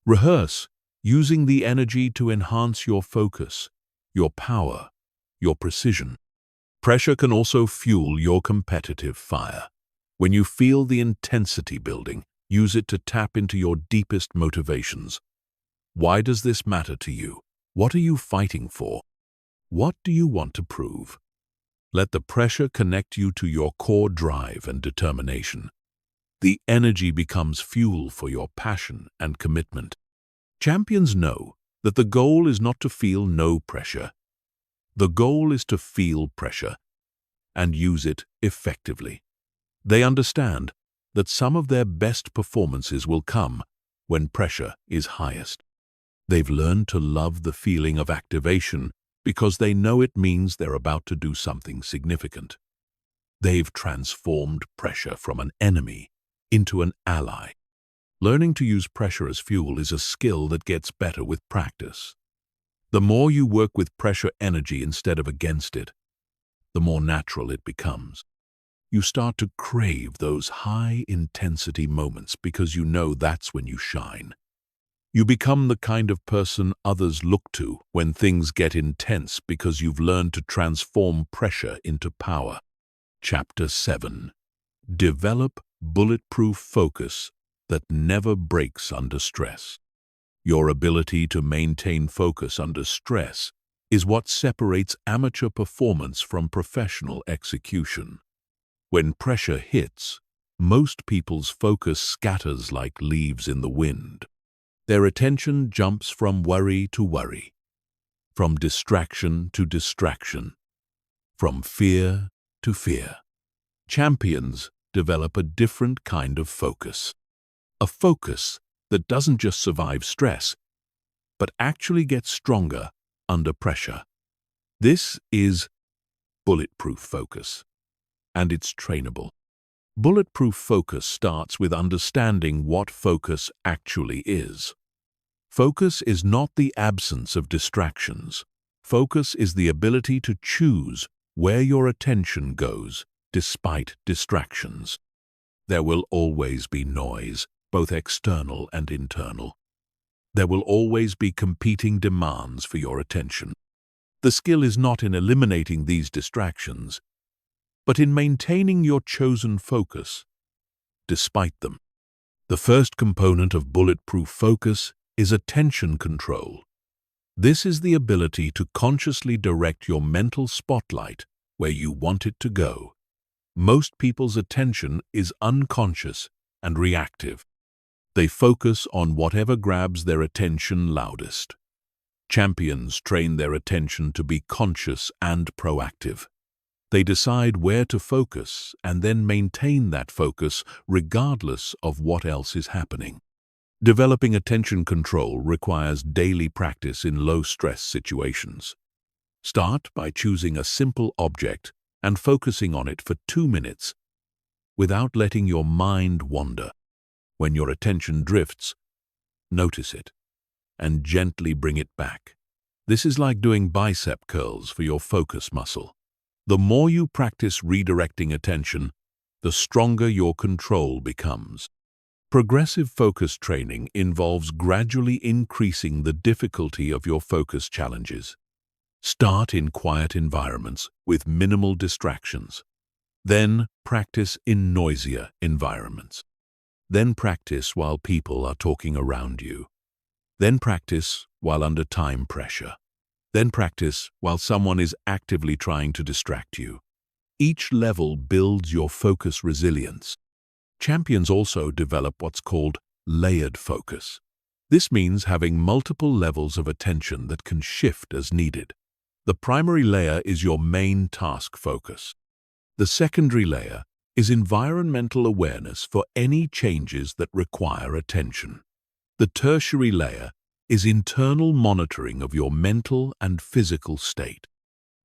Rehearse, using the energy to enhance your focus, your power, your precision. Pressure can also fuel your competitive fire. When you feel the intensity building, use it to tap into your deepest motivations. Why does this matter to you? What are you fighting for? What do you want to prove? Let the pressure connect you to your core drive and determination. The energy becomes fuel for your passion and commitment. Champions know that the goal is not to feel no pressure. The goal is to feel pressure and use it effectively. They understand that some of their best performances will come when pressure is highest. They've learned to love the feeling of activation because they know it means they're about to do something significant. They've transformed pressure from an enemy into an ally. Learning to use pressure as fuel is a skill that gets better with practice. The more you work with pressure energy instead of against it, the more natural it becomes. You start to crave those high-intensity moments because you know that's when you shine. You become the kind of person others look to when things get intense because you've learned to transform pressure into power. Chapter 7. Develop bulletproof focus that never breaks under stress. Your ability to maintain focus under stress is what separates amateur performance from professional execution. When pressure hits, most people's focus scatters like leaves in the wind. Their attention jumps from worry to worry, from distraction to distraction, from fear to fear. Champions develop a different kind of focus. A focus that doesn't just survive stress, but actually gets stronger under pressure. This is bulletproof focus, and it's trainable. Bulletproof focus starts with understanding what focus actually is. Focus is not the absence of distractions. Focus is the ability to choose where your attention goes despite distractions. There will always be noise, both external and internal. There will always be competing demands for your attention. The skill is not in eliminating these distractions, but in maintaining your chosen focus despite them. The first component of bulletproof focus is attention control. This is the ability to consciously direct your mental spotlight where you want it to go. Most people's attention is unconscious and reactive. They focus on whatever grabs their attention loudest. Champions train their attention to be conscious and proactive. They decide where to focus and then maintain that focus regardless of what else is happening. Developing attention control requires daily practice in low-stress situations. Start by choosing a simple object and focusing on it for 2 minutes without letting your mind wander. When your attention drifts, notice it and gently bring it back. This is like doing bicep curls for your focus muscle. The more you practice redirecting attention, the stronger your control becomes. Progressive focus training involves gradually increasing the difficulty of your focus challenges. Start in quiet environments with minimal distractions. Then practice in noisier environments. Then practice while people are talking around you. Then practice while under time pressure. Then practice while someone is actively trying to distract you. Each level builds your focus resilience. Champions also develop what's called layered focus. This means having multiple levels of attention that can shift as needed. The primary layer is your main task focus. The secondary layer is environmental awareness for any changes that require attention. The tertiary layer is internal monitoring of your mental and physical state.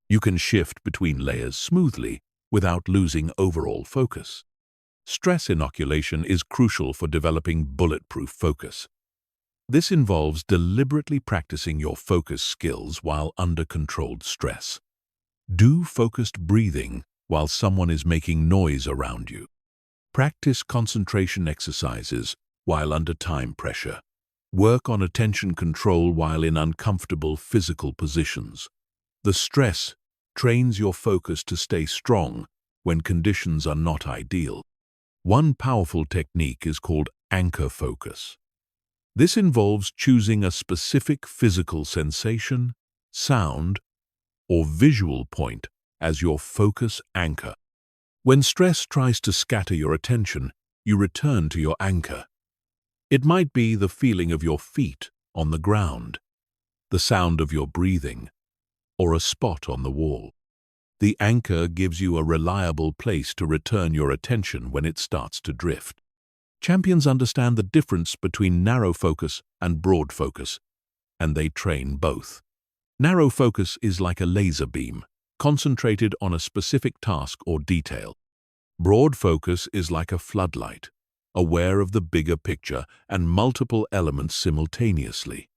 You can shift between layers smoothly without losing overall focus. Stress inoculation is crucial for developing bulletproof focus. This involves deliberately practicing your focus skills while under controlled stress. Do focused breathing while someone is making noise around you. Practice concentration exercises while under time pressure. Work on attention control while in uncomfortable physical positions. The stress trains your focus to stay strong when conditions are not ideal. One powerful technique is called anchor focus. This involves choosing a specific physical sensation, sound, or visual point as your focus anchor. When stress tries to scatter your attention, you return to your anchor. It might be the feeling of your feet on the ground, the sound of your breathing, or a spot on the wall. The anchor gives you a reliable place to return your attention when it starts to drift. Champions understand the difference between narrow focus and broad focus, and they train both. Narrow focus is like a laser beam, concentrated on a specific task or detail. Broad focus is like a floodlight, aware of the bigger picture and multiple elements simultaneously.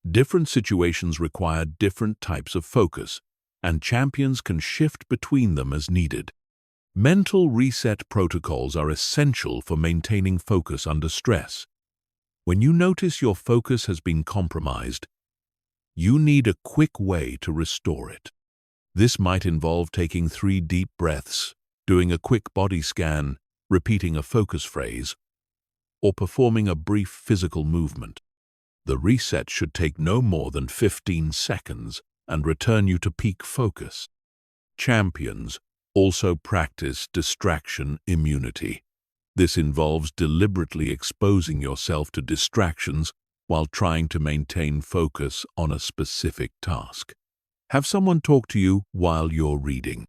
Different situations require different types of focus, and champions can shift between them as needed. Mental reset protocols are essential for maintaining focus under stress. When you notice your focus has been compromised, you need a quick way to restore it. This might involve taking 3 deep breaths, doing a quick body scan, repeating a focus phrase, or performing a brief physical movement. The reset should take no more than 15 seconds and return you to peak focus. Champions also practice distraction immunity. This involves deliberately exposing yourself to distractions while trying to maintain focus on a specific task. Have someone talk to you while you're reading.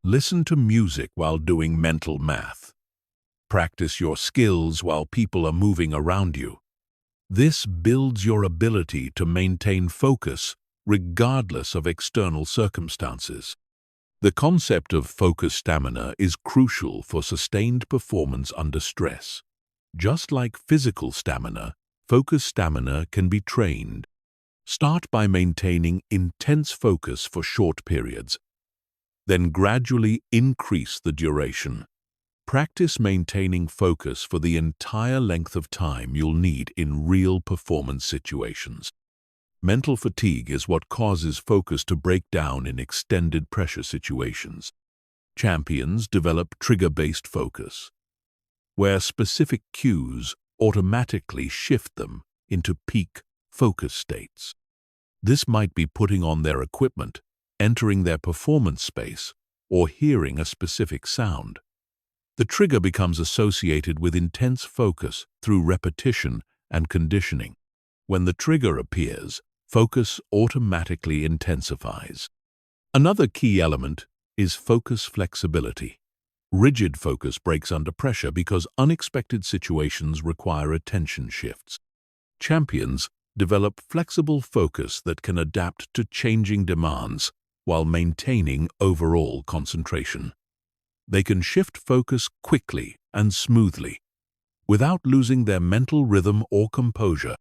Listen to music while doing mental math. Practice your skills while people are moving around you. This builds your ability to maintain focus regardless of external circumstances. The concept of focus stamina is crucial for sustained performance under stress. Just like physical stamina, focus stamina can be trained. Start by maintaining intense focus for short periods, then gradually increase the duration. Practice maintaining focus for the entire length of time you'll need in real performance situations. Mental fatigue is what causes focus to break down in extended pressure situations. Champions develop trigger-based focus, where specific cues automatically shift them into peak focus states. This might be putting on their equipment, entering their performance space, or hearing a specific sound. The trigger becomes associated with intense focus through repetition and conditioning. When the trigger appears, focus automatically intensifies. Another key element is focus flexibility. Rigid focus breaks under pressure because unexpected situations require attention shifts. Champions develop flexible focus that can adapt to changing demands while maintaining overall concentration. They can shift focus quickly and smoothly, without losing their mental rhythm or composure.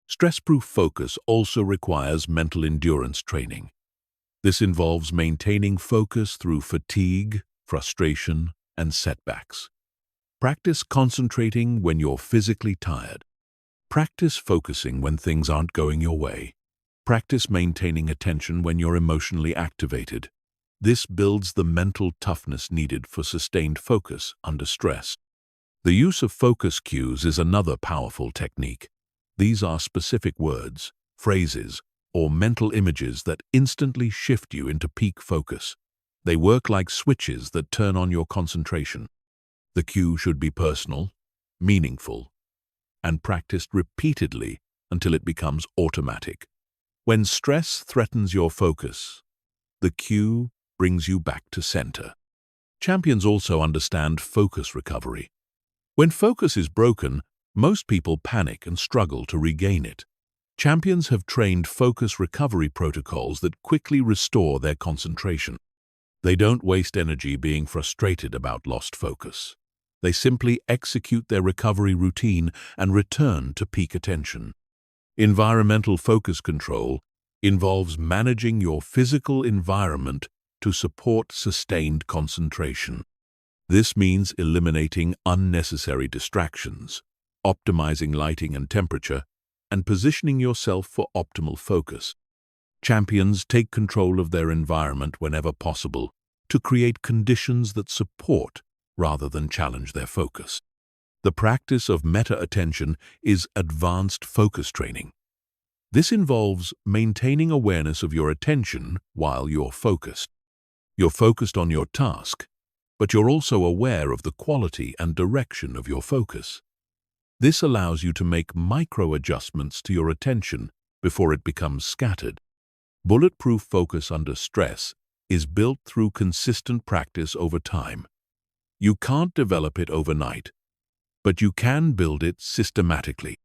Stress-proof focus also requires mental endurance training. This involves maintaining focus through fatigue, frustration, and setbacks. Practice concentrating when you're physically tired. Practice focusing when things aren't going your way. Practice maintaining attention when you're emotionally activated. This builds the mental toughness needed for sustained focus under stress. The use of focus cues is another powerful technique. These are specific words, phrases, or mental images that instantly shift you into peak focus. They work like switches that turn on your concentration. The cue should be personal, meaningful, and practiced repeatedly until it becomes automatic. When stress threatens your focus, the cue brings you back to center. Champions also understand focus recovery. When focus is broken, most people panic and struggle to regain it. Champions have trained focus recovery protocols that quickly restore their concentration. They don't waste energy being frustrated about lost focus. They simply execute their recovery routine and return to peak attention. Environmental focus control involves managing your physical environment to support sustained concentration. This means eliminating unnecessary distractions, optimizing lighting and temperature, and positioning yourself for optimal focus. Champions take control of their environment whenever possible to create conditions that support rather than challenge their focus. The practice of meta-attention is advanced focus training. This involves maintaining awareness of your attention while you're focused. You're focused on your task, but you're also aware of the quality and direction of your focus. This allows you to make micro-adjustments to your attention before it becomes scattered. Bulletproof focus under stress is built through consistent practice over time. You can't develop it overnight, but you can build it systematically.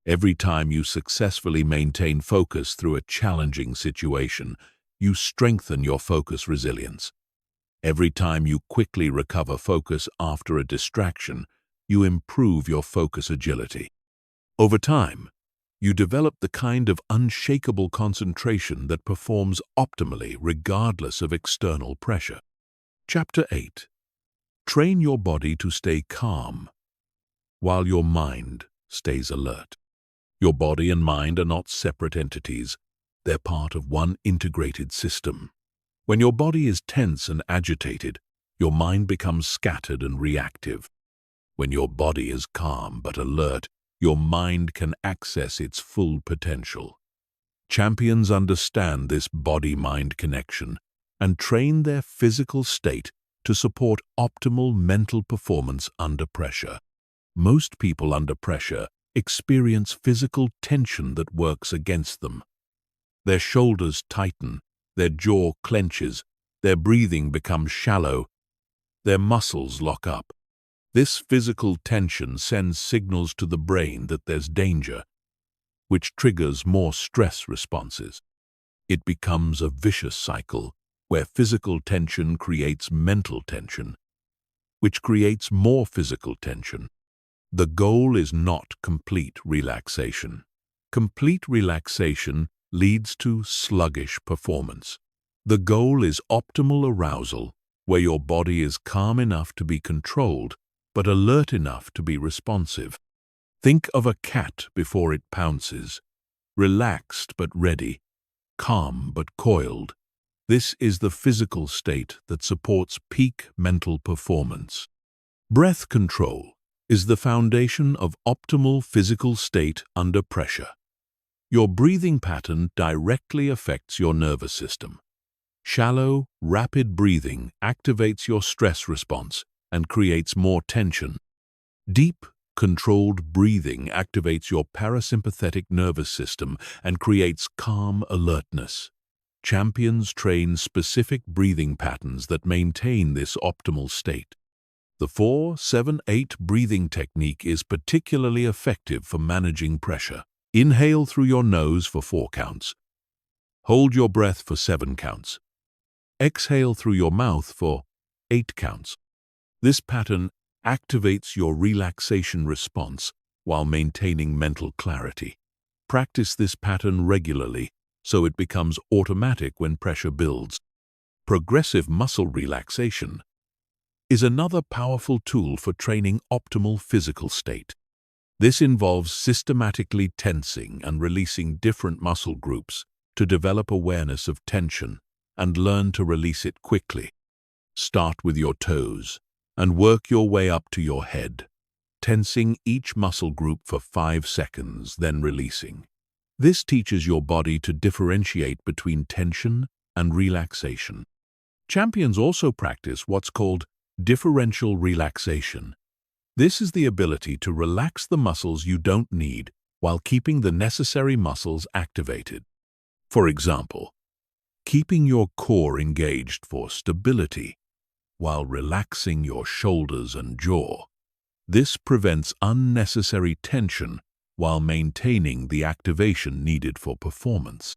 Every time you successfully maintain focus through a challenging situation, you strengthen your focus resilience. Every time you quickly recover focus after a distraction, you improve your focus agility. Over time, you develop the kind of unshakable concentration that performs optimally regardless of external pressure. Chapter 8. Train your body to stay calm while your mind stays alert. Your body and mind are not separate entities. They're part of one integrated system. When your body is tense and agitated, your mind becomes scattered and reactive. When your body is calm but alert, your mind can access its full potential. Champions understand this body-mind connection and train their physical state to support optimal mental performance under pressure. Most people under pressure experience physical tension that works against them. Their shoulders tighten, their jaw clenches, their breathing becomes shallow, their muscles lock up. This physical tension sends signals to the brain that there's danger, which triggers more stress responses. It becomes a vicious cycle where physical tension creates mental tension, which creates more physical tension. The goal is not complete relaxation. Complete relaxation leads to sluggish performance. The goal is optimal arousal, where your body is calm enough to be controlled, but alert enough to be responsive. Think of a cat before it pounces, relaxed but ready, calm but coiled. This is the physical state that supports peak mental performance. Breath control is the foundation of optimal physical state under pressure. Your breathing pattern directly affects your nervous system. Shallow, rapid breathing activates your stress response and creates more tension. Deep, controlled breathing activates your parasympathetic nervous system and creates calm alertness. Champions train specific breathing patterns that maintain this optimal state. The 4-7-8 breathing technique is particularly effective for managing pressure. Inhale through your nose for 4 counts. Hold your breath for 7 counts. Exhale through your mouth for 8 counts. This pattern activates your relaxation response while maintaining mental clarity. Practice this pattern regularly so it becomes automatic when pressure builds. Progressive muscle relaxation is another powerful tool for training optimal physical state. This involves systematically tensing and releasing different muscle groups to develop awareness of tension and learn to release it quickly. Start with your toes and work your way up to your head, tensing each muscle group for 5 seconds, then releasing. This teaches your body to differentiate between tension and relaxation. Champions also practice what's called differential relaxation. This is the ability to relax the muscles you don't need while keeping the necessary muscles activated. For example, keeping your core engaged for stability while relaxing your shoulders and jaw. This prevents unnecessary tension while maintaining the activation needed for performance.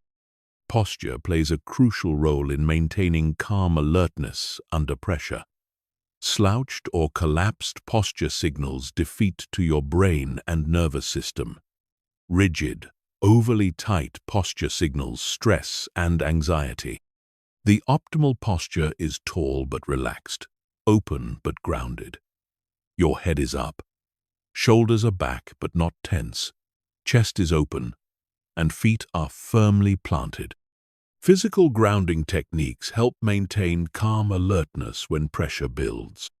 Posture plays a crucial role in maintaining calm alertness under pressure. Slouched or collapsed posture signals defeat to your brain and nervous system. Rigid, overly tight posture signals stress and anxiety. The optimal posture is tall but relaxed, open but grounded. Your head is up, shoulders are back but not tense, chest is open, and feet are firmly planted. Physical grounding techniques help maintain calm alertness when pressure builds.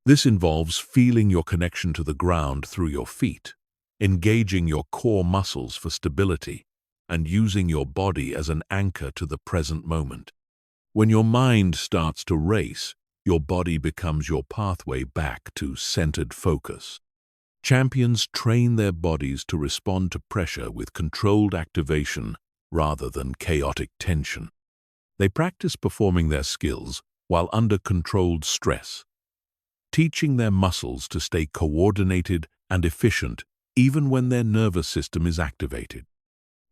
This involves feeling your connection to the ground through your feet, engaging your core muscles for stability, and using your body as an anchor to the present moment. When your mind starts to race, your body becomes your pathway back to centered focus. Champions train their bodies to respond to pressure with controlled activation rather than chaotic tension. They practice performing their skills while under controlled stress, teaching their muscles to stay coordinated and efficient even when their nervous system is activated.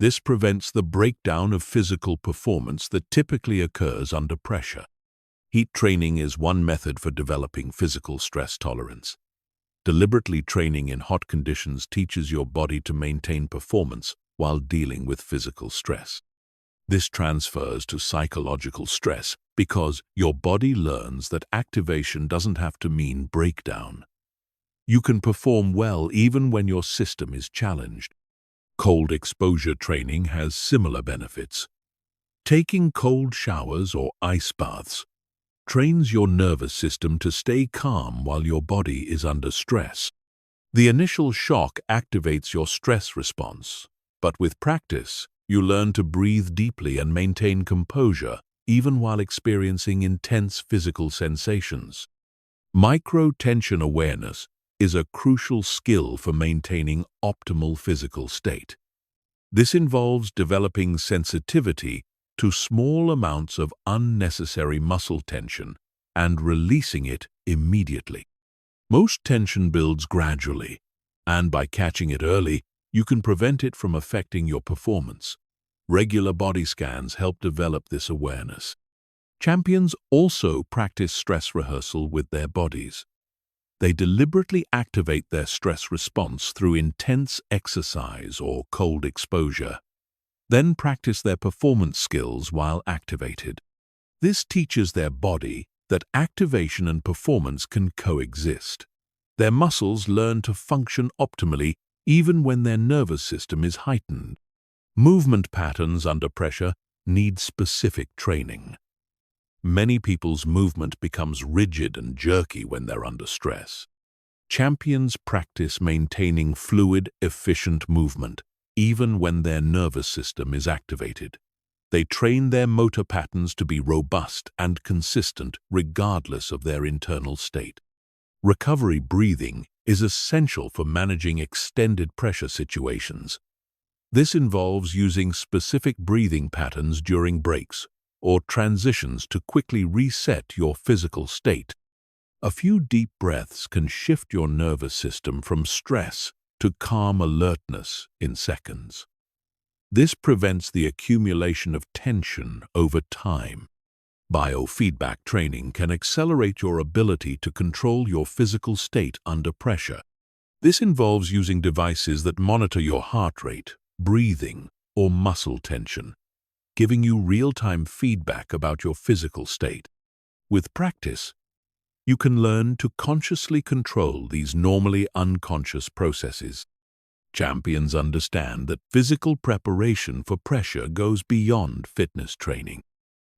This prevents the breakdown of physical performance that typically occurs under pressure. Heat training is one method for developing physical stress tolerance. Deliberately training in hot conditions teaches your body to maintain performance while dealing with physical stress. This transfers to psychological stress because your body learns that activation doesn't have to mean breakdown. You can perform well even when your system is challenged. Cold exposure training has similar benefits. Taking cold showers or ice baths trains your nervous system to stay calm while your body is under stress. The initial shock activates your stress response, but with practice, you learn to breathe deeply and maintain composure even while experiencing intense physical sensations. Micro-tension awareness is a crucial skill for maintaining optimal physical state. This involves developing sensitivity to small amounts of unnecessary muscle tension and releasing it immediately. Most tension builds gradually, and by catching it early, you can prevent it from affecting your performance. Regular body scans help develop this awareness. Champions also practice stress rehearsal with their bodies. They deliberately activate their stress response through intense exercise or cold exposure, then practice their performance skills while activated. This teaches their body that activation and performance can coexist. Their muscles learn to function optimally even when their nervous system is heightened. Movement patterns under pressure need specific training. Many people's movement becomes rigid and jerky when they're under stress. Champions practice maintaining fluid, efficient movement, even when their nervous system is activated. They train their motor patterns to be robust and consistent regardless of their internal state. Recovery breathing is essential for managing extended pressure situations. This involves using specific breathing patterns during breaks or transitions to quickly reset your physical state. A few deep breaths can shift your nervous system from stress to calm alertness in seconds. This prevents the accumulation of tension over time. Biofeedback training can accelerate your ability to control your physical state under pressure. This involves using devices that monitor your heart rate, breathing, or muscle tension, giving you real-time feedback about your physical state. With practice, you can learn to consciously control these normally unconscious processes. Champions understand that physical preparation for pressure goes beyond fitness training.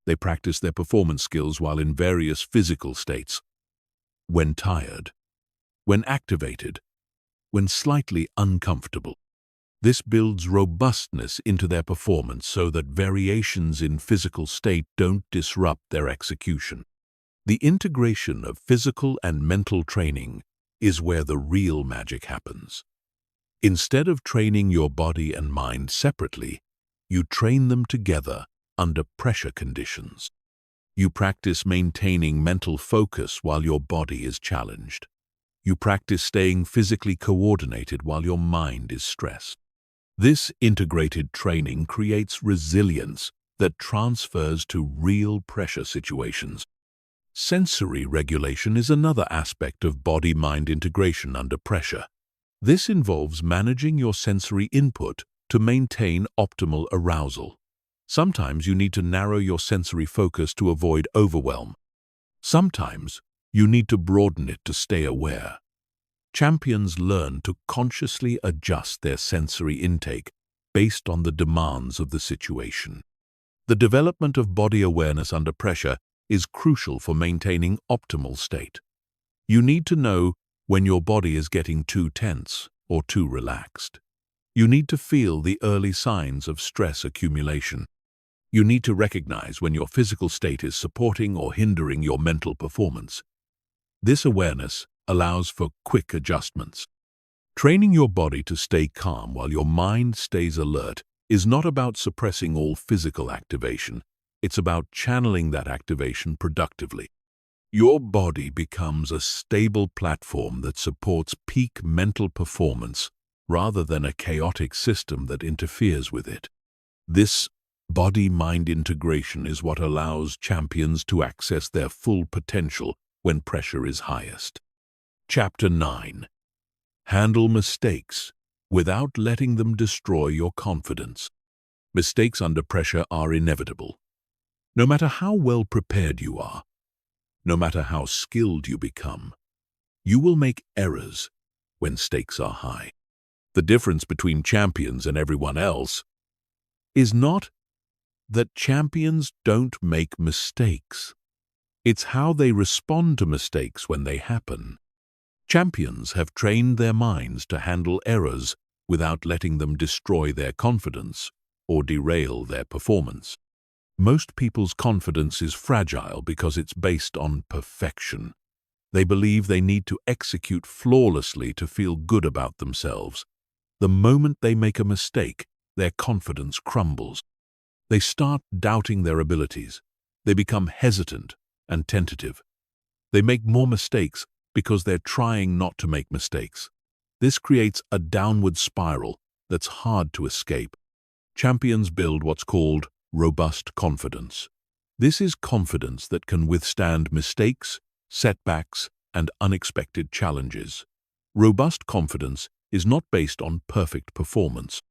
They practice their performance skills while in various physical states. When tired, when activated, when slightly uncomfortable. This builds robustness into their performance so that variations in physical state don't disrupt their execution. The integration of physical and mental training is where the real magic happens. Instead of training your body and mind separately, you train them together under pressure conditions. You practice maintaining mental focus while your body is challenged. You practice staying physically coordinated while your mind is stressed. This integrated training creates resilience that transfers to real pressure situations. Sensory regulation is another aspect of body-mind integration under pressure. This involves managing your sensory input to maintain optimal arousal. Sometimes you need to narrow your sensory focus to avoid overwhelm. Sometimes you need to broaden it to stay aware. Champions learn to consciously adjust their sensory intake based on the demands of the situation. The development of body awareness under pressure is crucial for maintaining optimal state. You need to know when your body is getting too tense or too relaxed. You need to feel the early signs of stress accumulation. You need to recognize when your physical state is supporting or hindering your mental performance. This awareness allows for quick adjustments. Training your body to stay calm while your mind stays alert is not about suppressing all physical activation. It's about channeling that activation productively. Your body becomes a stable platform that supports peak mental performance rather than a chaotic system that interferes with it. This body-mind integration is what allows champions to access their full potential when pressure is highest. Chapter 9. Handle mistakes without letting them destroy your confidence. Mistakes under pressure are inevitable. No matter how well prepared you are, no matter how skilled you become, you will make errors when stakes are high. The difference between champions and everyone else is not that champions don't make mistakes. It's how they respond to mistakes when they happen. Champions have trained their minds to handle errors without letting them destroy their confidence or derail their performance. Most people's confidence is fragile because it's based on perfection. They believe they need to execute flawlessly to feel good about themselves. The moment they make a mistake, their confidence crumbles. They start doubting their abilities. They become hesitant and tentative. They make more mistakes because they're trying not to make mistakes. This creates a downward spiral that's hard to escape. Champions build what's called robust confidence. This is confidence that can withstand mistakes, setbacks, and unexpected challenges. Robust confidence is not based on perfect performance.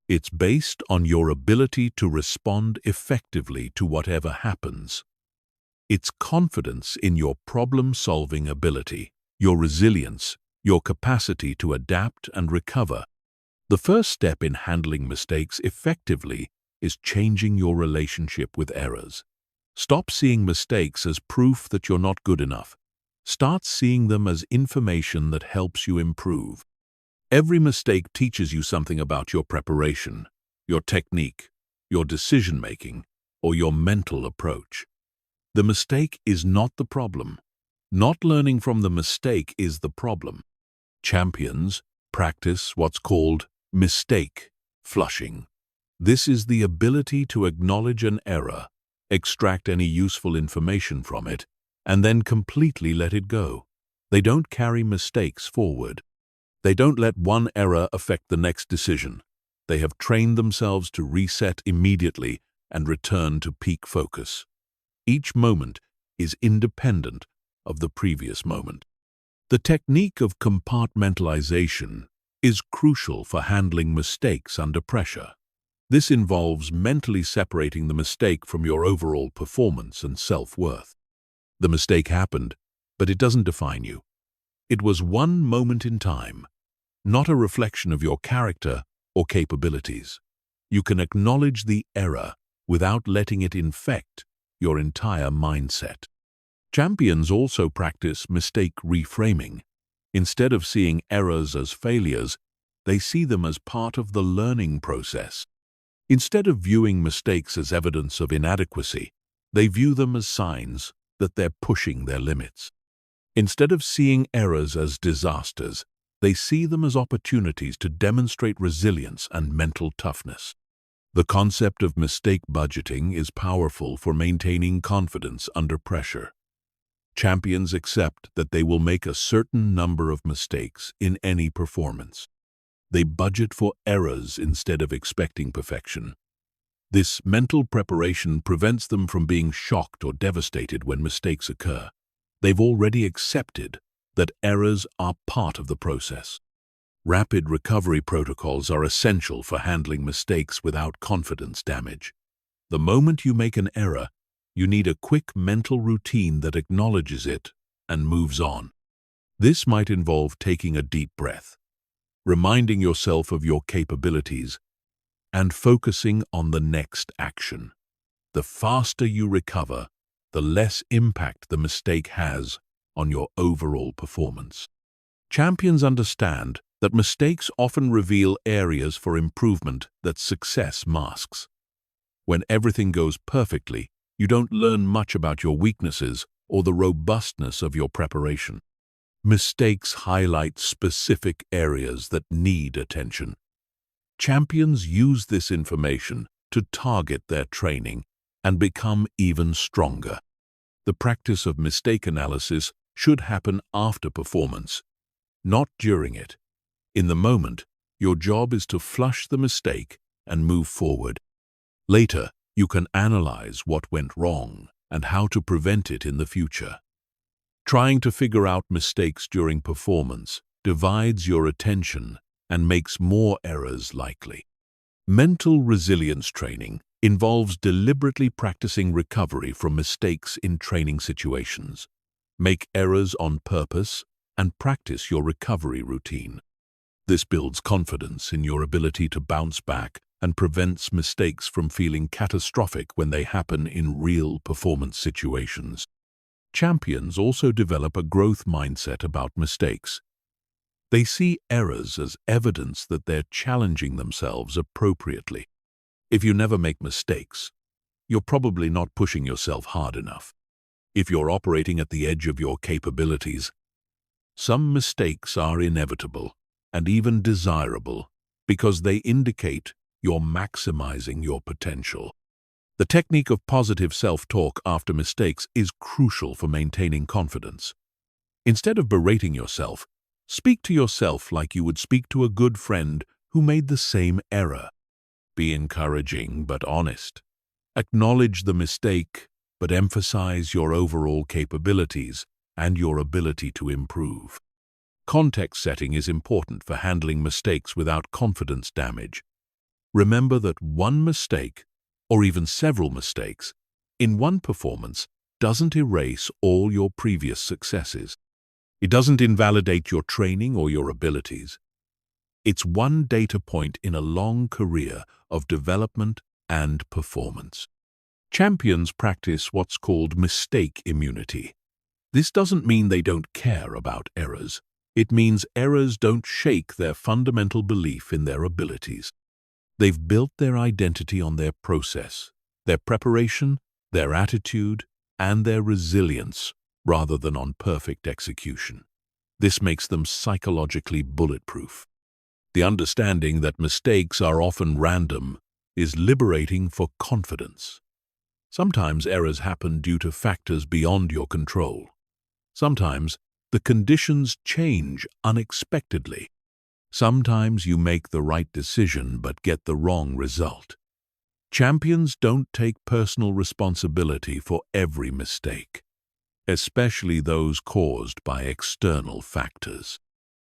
It's based on your ability to respond effectively to whatever happens. It's confidence in your problem-solving ability, your resilience, your capacity to adapt and recover. The first step in handling mistakes effectively is changing your relationship with errors. Stop seeing mistakes as proof that you're not good enough. Start seeing them as information that helps you improve. Every mistake teaches you something about your preparation, your technique, your decision-making, or your mental approach. The mistake is not the problem. Not learning from the mistake is the problem. Champions practice what's called mistake flushing. This is the ability to acknowledge an error, extract any useful information from it, and then completely let it go. They don't carry mistakes forward. They don't let one error affect the next decision. They have trained themselves to reset immediately and return to peak focus. Each moment is independent of the previous moment. The technique of compartmentalization is crucial for handling mistakes under pressure. This involves mentally separating the mistake from your overall performance and self-worth. The mistake happened, but it doesn't define you. It was one moment in time, not a reflection of your character or capabilities. You can acknowledge the error without letting it infect your entire mindset. Champions also practice mistake reframing. Instead of seeing errors as failures, they see them as part of the learning process. Instead of viewing mistakes as evidence of inadequacy, they view them as signs that they're pushing their limits. Instead of seeing errors as disasters, they see them as opportunities to demonstrate resilience and mental toughness. The concept of mistake budgeting is powerful for maintaining confidence under pressure. Champions accept that they will make a certain number of mistakes in any performance. They budget for errors instead of expecting perfection. This mental preparation prevents them from being shocked or devastated when mistakes occur. They've already accepted that errors are part of the process. Rapid recovery protocols are essential for handling mistakes without confidence damage. The moment you make an error, you need a quick mental routine that acknowledges it and moves on. This might involve taking a deep breath, reminding yourself of your capabilities, and focusing on the next action. The faster you recover, the less impact the mistake has on your overall performance. Champions understand that mistakes often reveal areas for improvement that success masks. When everything goes perfectly, you don't learn much about your weaknesses or the robustness of your preparation. Mistakes highlight specific areas that need attention. Champions use this information to target their training and become even stronger. The practice of mistake analysis should happen after performance, not during it. In the moment, your job is to flush the mistake and move forward. Later, you can analyze what went wrong and how to prevent it in the future. Trying to figure out mistakes during performance divides your attention and makes more errors likely. Mental resilience training involves deliberately practicing recovery from mistakes in training situations. Make errors on purpose and practice your recovery routine. This builds confidence in your ability to bounce back and prevents mistakes from feeling catastrophic when they happen in real performance situations. Champions also develop a growth mindset about mistakes. They see errors as evidence that they're challenging themselves appropriately. If you never make mistakes, you're probably not pushing yourself hard enough. If you're operating at the edge of your capabilities, some mistakes are inevitable and even desirable because they indicate you're maximizing your potential. The technique of positive self-talk after mistakes is crucial for maintaining confidence. Instead of berating yourself, speak to yourself like you would speak to a good friend who made the same error. Be encouraging but honest. Acknowledge the mistake, but emphasize your overall capabilities and your ability to improve. Context setting is important for handling mistakes without confidence damage. Remember that one mistake, or even several mistakes, in one performance doesn't erase all your previous successes. It doesn't invalidate your training or your abilities. It's one data point in a long career of development and performance. Champions practice what's called mistake immunity. This doesn't mean they don't care about errors. It means errors don't shake their fundamental belief in their abilities. They've built their identity on their process, their preparation, their attitude, and their resilience, rather than on perfect execution. This makes them psychologically bulletproof. The understanding that mistakes are often random is liberating for confidence. Sometimes errors happen due to factors beyond your control. Sometimes the conditions change unexpectedly. Sometimes you make the right decision but get the wrong result. Champions don't take personal responsibility for every mistake, especially those caused by external factors.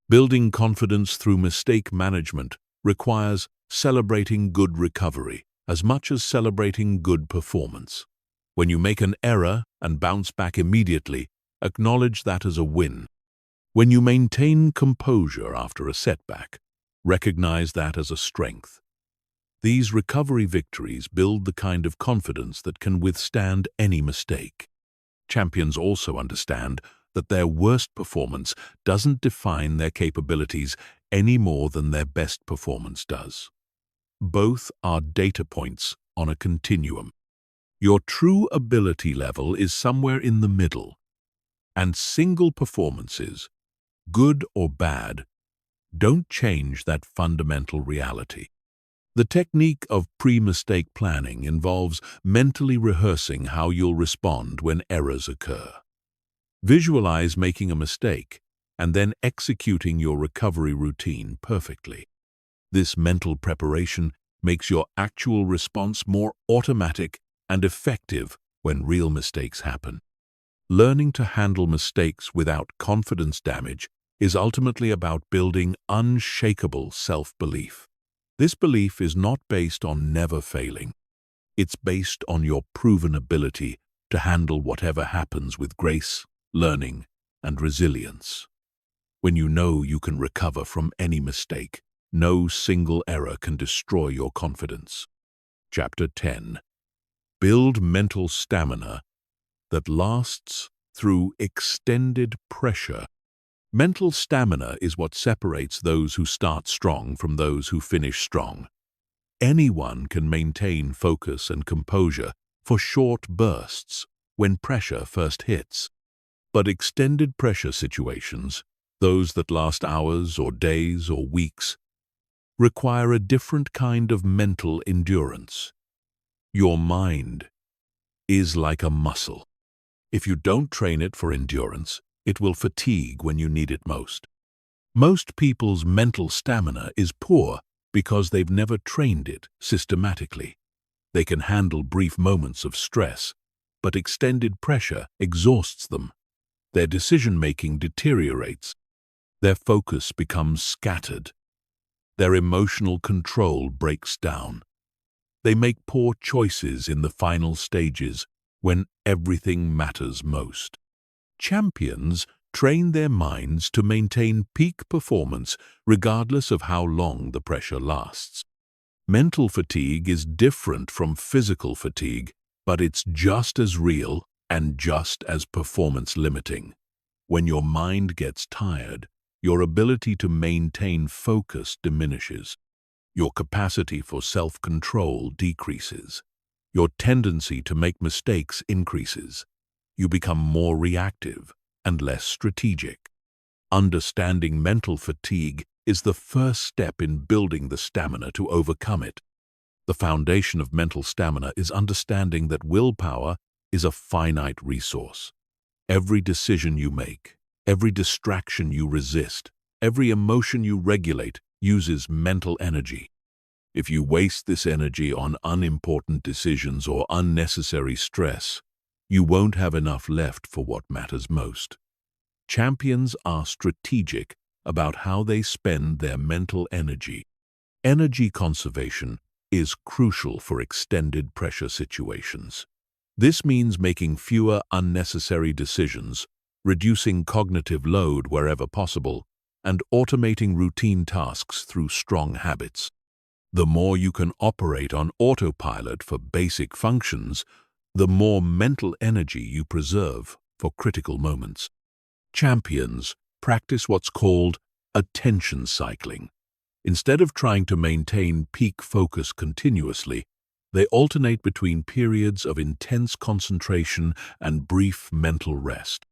Building confidence through mistake management requires celebrating good recovery as much as celebrating good performance. When you make an error and bounce back immediately, acknowledge that as a win. When you maintain composure after a setback, recognize that as a strength. These recovery victories build the kind of confidence that can withstand any mistake. Champions also understand that their worst performance doesn't define their capabilities any more than their best performance does. Both are data points on a continuum. Your true ability level is somewhere in the middle, and single performances, good or bad, don't change that fundamental reality. The technique of pre-mistake planning involves mentally rehearsing how you'll respond when errors occur. Visualize making a mistake and then executing your recovery routine perfectly. This mental preparation makes your actual response more automatic and effective when real mistakes happen. Learning to handle mistakes without confidence damage is ultimately about building unshakable self-belief. This belief is not based on never failing. It's based on your proven ability to handle whatever happens with grace, learning, and resilience. When you know you can recover from any mistake, no single error can destroy your confidence. Chapter 10. Build mental stamina that lasts through extended pressure. Mental stamina is what separates those who start strong from those who finish strong. Anyone can maintain focus and composure for short bursts when pressure first hits. But extended pressure situations, those that last hours or days or weeks, require a different kind of mental endurance. Your mind is like a muscle. If you don't train it for endurance, it will fatigue when you need it most. Most people's mental stamina is poor because they've never trained it systematically. They can handle brief moments of stress, but extended pressure exhausts them. Their decision-making deteriorates. Their focus becomes scattered. Their emotional control breaks down. They make poor choices in the final stages when everything matters most. Champions train their minds to maintain peak performance regardless of how long the pressure lasts. Mental fatigue is different from physical fatigue, but it's just as real and just as performance-limiting. When your mind gets tired, your ability to maintain focus diminishes. Your capacity for self-control decreases. Your tendency to make mistakes increases. you become more reactive and less strategic. Understanding mental fatigue is the first step in building the stamina to overcome it. The foundation of mental stamina is understanding that willpower is a finite resource. Every decision you make, every distraction you resist, every emotion you regulate uses mental energy. If you waste this energy on unimportant decisions or unnecessary stress, you won't have enough left for what matters most. Champions are strategic about how they spend their mental energy. Energy conservation is crucial for extended pressure situations. This means making fewer unnecessary decisions, reducing cognitive load wherever possible, and automating routine tasks through strong habits. The more you can operate on autopilot for basic functions, the more mental energy you preserve for critical moments. Champions practice what's called attention cycling. Instead of trying to maintain peak focus continuously, they alternate between periods of intense concentration and brief mental rest.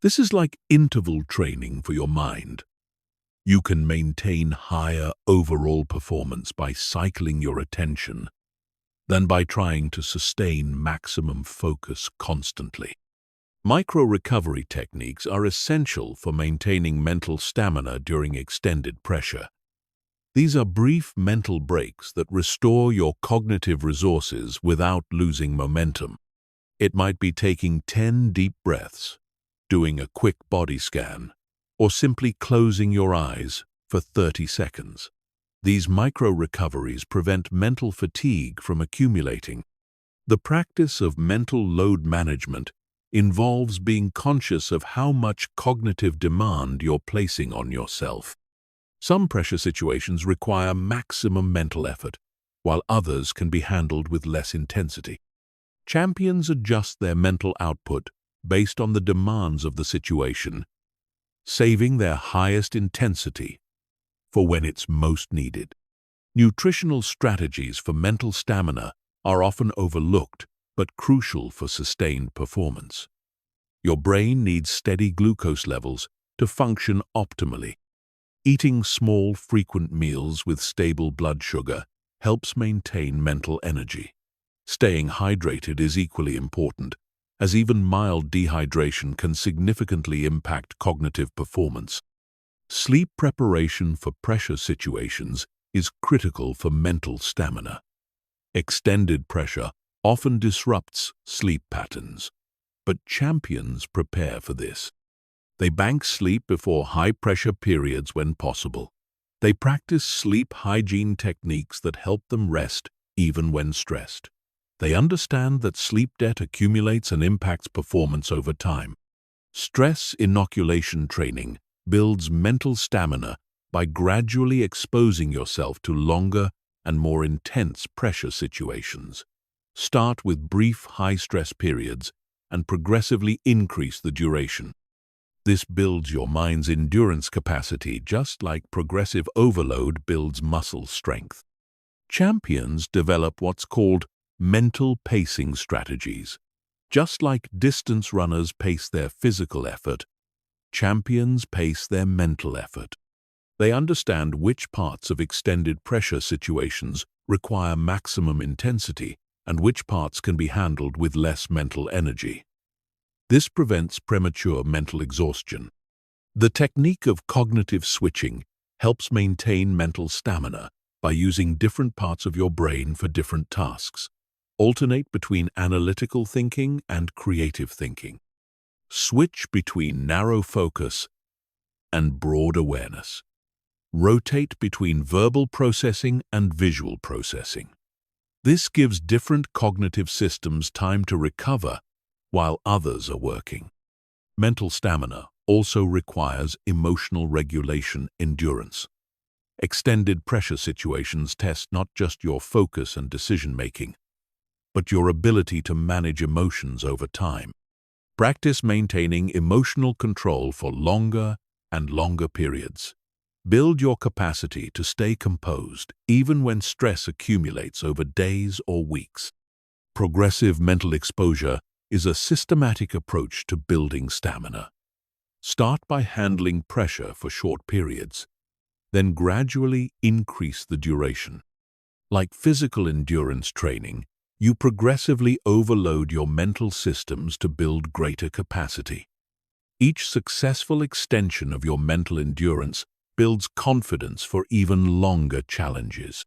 This is like interval training for your mind. You can maintain higher overall performance by cycling your attention than by trying to sustain maximum focus constantly. Micro-recovery techniques are essential for maintaining mental stamina during extended pressure. These are brief mental breaks that restore your cognitive resources without losing momentum. It might be taking 10 deep breaths, doing a quick body scan, or simply closing your eyes for 30 seconds. These micro-recoveries prevent mental fatigue from accumulating. The practice of mental load management involves being conscious of how much cognitive demand you're placing on yourself. Some pressure situations require maximum mental effort, while others can be handled with less intensity. Champions adjust their mental output based on the demands of the situation, saving their highest intensity for when it's most needed. Nutritional strategies for mental stamina are often overlooked but crucial for sustained performance. Your brain needs steady glucose levels to function optimally. Eating small, frequent meals with stable blood sugar helps maintain mental energy. Staying hydrated is equally important, as even mild dehydration can significantly impact cognitive performance. Sleep preparation for pressure situations is critical for mental stamina. Extended pressure often disrupts sleep patterns, but champions prepare for this. They bank sleep before high-pressure periods when possible. They practice sleep hygiene techniques that help them rest even when stressed. They understand that sleep debt accumulates and impacts performance over time. Stress inoculation training builds mental stamina by gradually exposing yourself to longer and more intense pressure situations. Start with brief high-stress periods and progressively increase the duration. This builds your mind's endurance capacity just like progressive overload builds muscle strength. Champions develop what's called mental pacing strategies. Just like distance runners pace their physical effort, champions pace their mental effort. They understand which parts of extended pressure situations require maximum intensity and which parts can be handled with less mental energy. This prevents premature mental exhaustion. The technique of cognitive switching helps maintain mental stamina by using different parts of your brain for different tasks. Alternate between analytical thinking and creative thinking. Switch between narrow focus and broad awareness. Rotate between verbal processing and visual processing. This gives different cognitive systems time to recover while others are working. Mental stamina also requires emotional regulation endurance. Extended pressure situations test not just your focus and decision-making, but your ability to manage emotions over time. Practice maintaining emotional control for longer and longer periods. Build your capacity to stay composed even when stress accumulates over days or weeks. Progressive mental exposure is a systematic approach to building stamina. Start by handling pressure for short periods, then gradually increase the duration. Like physical endurance training, you progressively overload your mental systems to build greater capacity. Each successful extension of your mental endurance builds confidence for even longer challenges.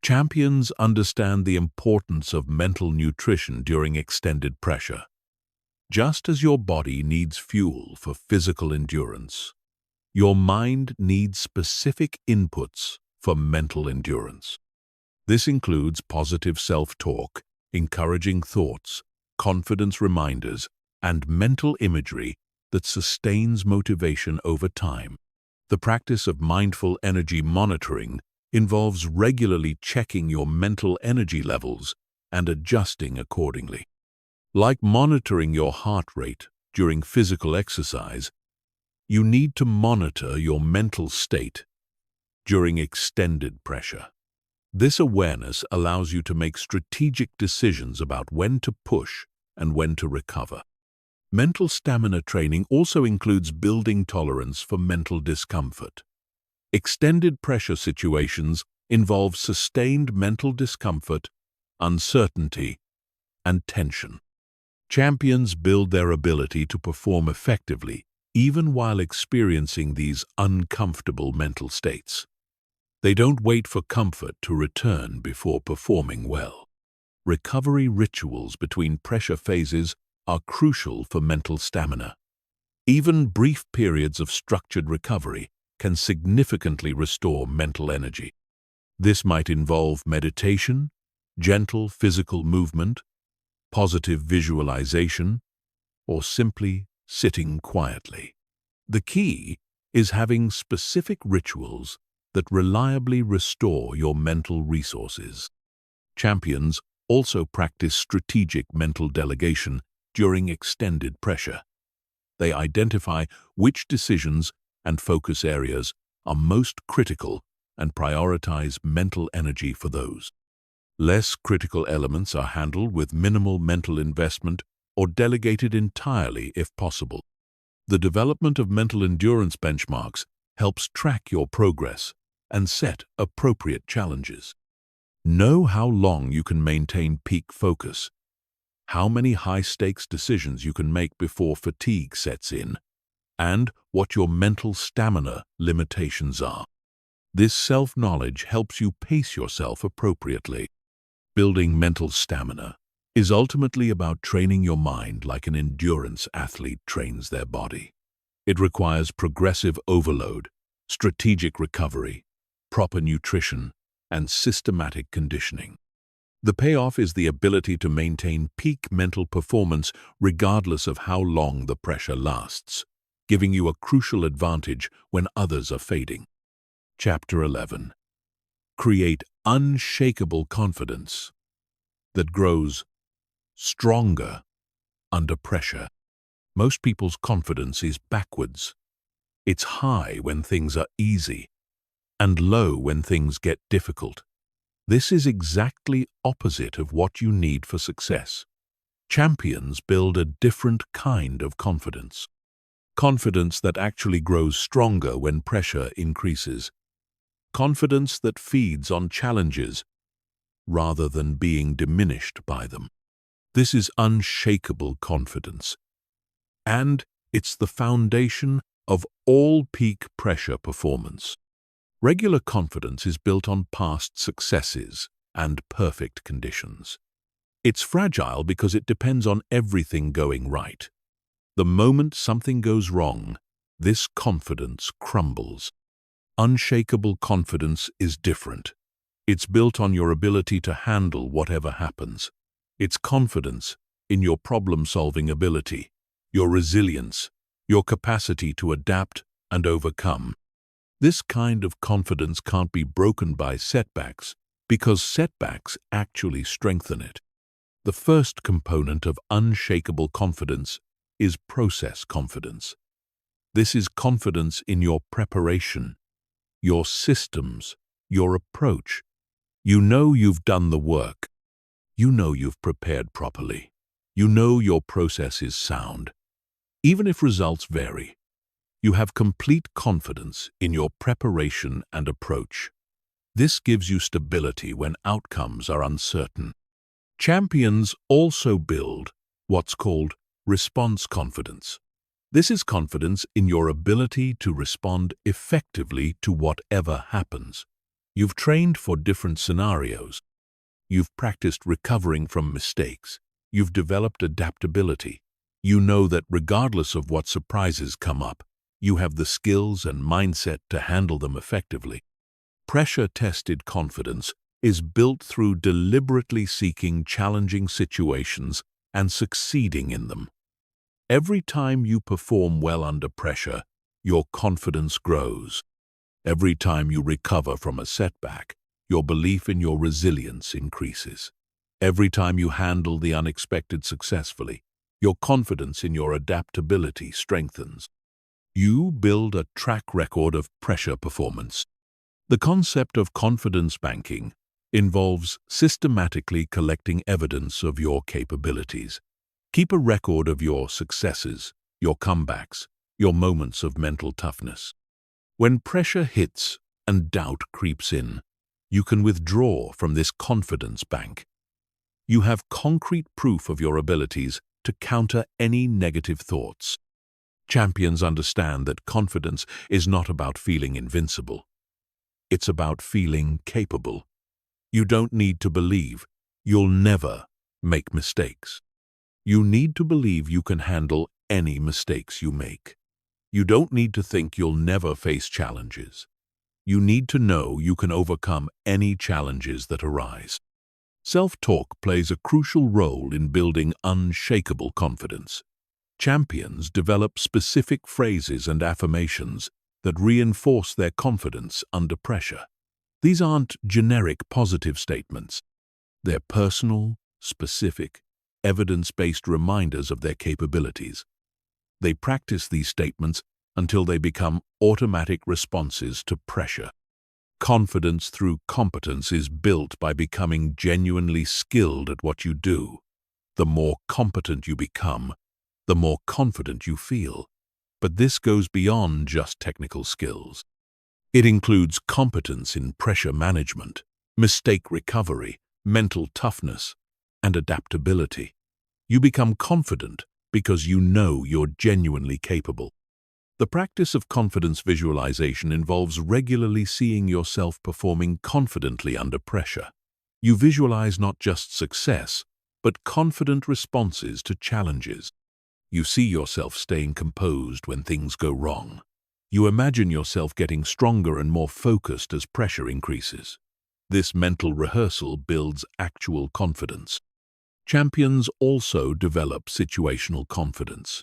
Champions understand the importance of mental nutrition during extended pressure. Just as your body needs fuel for physical endurance, your mind needs specific inputs for mental endurance. This includes positive self-talk, encouraging thoughts, confidence reminders, and mental imagery that sustains motivation over time. The practice of mindful energy monitoring involves regularly checking your mental energy levels and adjusting accordingly. Like monitoring your heart rate during physical exercise, you need to monitor your mental state during extended pressure. This awareness allows you to make strategic decisions about when to push and when to recover. Mental stamina training also includes building tolerance for mental discomfort. Extended pressure situations involve sustained mental discomfort, uncertainty, and tension. Champions build their ability to perform effectively even while experiencing these uncomfortable mental states. They don't wait for comfort to return before performing well. Recovery rituals between pressure phases are crucial for mental stamina. Even brief periods of structured recovery can significantly restore mental energy. This might involve meditation, gentle physical movement, positive visualization, or simply sitting quietly. The key is having specific rituals that reliably restore your mental resources. Champions also practice strategic mental delegation during extended pressure. They identify which decisions and focus areas are most critical and prioritize mental energy for those. Less critical elements are handled with minimal mental investment or delegated entirely if possible. The development of mental endurance benchmarks helps track your progress and set appropriate challenges. Know how long you can maintain peak focus, how many high-stakes decisions you can make before fatigue sets in, and what your mental stamina limitations are. This self-knowledge helps you pace yourself appropriately. Building mental stamina is ultimately about training your mind like an endurance athlete trains their body. It requires progressive overload, strategic recovery, proper nutrition, and systematic conditioning. The payoff is the ability to maintain peak mental performance regardless of how long the pressure lasts, giving you a crucial advantage when others are fading. Chapter 11. Create unshakable confidence that grows stronger under pressure. Most people's confidence is backwards. It's high when things are easy and low when things get difficult. This is exactly opposite of what you need for success. Champions build a different kind of confidence. Confidence that actually grows stronger when pressure increases. Confidence that feeds on challenges rather than being diminished by them. This is unshakable confidence, and it's the foundation of all peak pressure performance. Regular confidence is built on past successes and perfect conditions. It's fragile because it depends on everything going right. The moment something goes wrong, this confidence crumbles. Unshakable confidence is different. It's built on your ability to handle whatever happens. It's confidence in your problem-solving ability, your resilience, your capacity to adapt and overcome. This kind of confidence can't be broken by setbacks because setbacks actually strengthen it. The first component of unshakable confidence is process confidence. This is confidence in your preparation, your systems, your approach. You know you've done the work. You know you've prepared properly. You know your process is sound. Even if results vary, you have complete confidence in your preparation and approach. This gives you stability when outcomes are uncertain. Champions also build what's called response confidence. This is confidence in your ability to respond effectively to whatever happens. You've trained for different scenarios. You've practiced recovering from mistakes. You've developed adaptability. You know that regardless of what surprises come up, you have the skills and mindset to handle them effectively. Pressure-tested confidence is built through deliberately seeking challenging situations and succeeding in them. Every time you perform well under pressure, your confidence grows. Every time you recover from a setback, your belief in your resilience increases. Every time you handle the unexpected successfully, your confidence in your adaptability strengthens. You build a track record of pressure performance. The concept of confidence banking involves systematically collecting evidence of your capabilities. Keep a record of your successes, your comebacks, your moments of mental toughness. When pressure hits and doubt creeps in, you can withdraw from this confidence bank. You have concrete proof of your abilities to counter any negative thoughts. Champions understand that confidence is not about feeling invincible. It's about feeling capable. You don't need to believe you'll never make mistakes. You need to believe you can handle any mistakes you make. You don't need to think you'll never face challenges. You need to know you can overcome any challenges that arise. Self-talk plays a crucial role in building unshakable confidence. Champions develop specific phrases and affirmations that reinforce their confidence under pressure. These aren't generic positive statements. They're personal, specific, evidence-based reminders of their capabilities. They practice these statements until they become automatic responses to pressure. Confidence through competence is built by becoming genuinely skilled at what you do. The more competent you become, the more confident you feel. But this goes beyond just technical skills. It includes competence in pressure management, mistake recovery, mental toughness, and adaptability. You become confident because you know you're genuinely capable. The practice of confidence visualization involves regularly seeing yourself performing confidently under pressure. You visualize not just success, but confident responses to challenges. You see yourself staying composed when things go wrong. You imagine yourself getting stronger and more focused as pressure increases. This mental rehearsal builds actual confidence. Champions also develop situational confidence.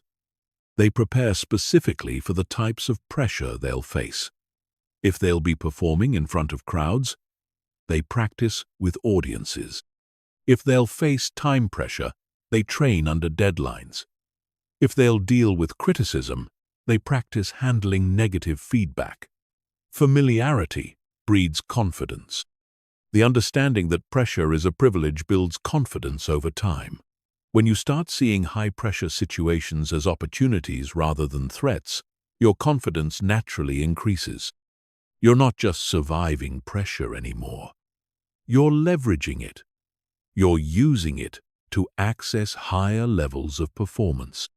They prepare specifically for the types of pressure they'll face. If they'll be performing in front of crowds, they practice with audiences. If they'll face time pressure, they train under deadlines. If they'll deal with criticism, they practice handling negative feedback. Familiarity breeds confidence. The understanding that pressure is a privilege builds confidence over time. When you start seeing high-pressure situations as opportunities rather than threats, your confidence naturally increases. You're not just surviving pressure anymore. You're leveraging it. You're using it to access higher levels of performance.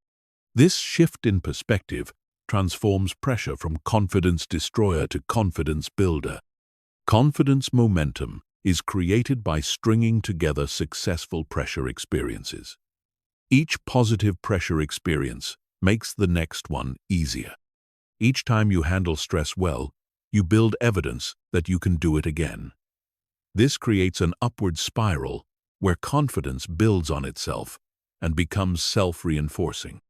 This shift in perspective transforms pressure from confidence destroyer to confidence builder. Confidence momentum is created by stringing together successful pressure experiences. Each positive pressure experience makes the next one easier. Each time you handle stress well, you build evidence that you can do it again. This creates an upward spiral where confidence builds on itself and becomes self-reinforcing.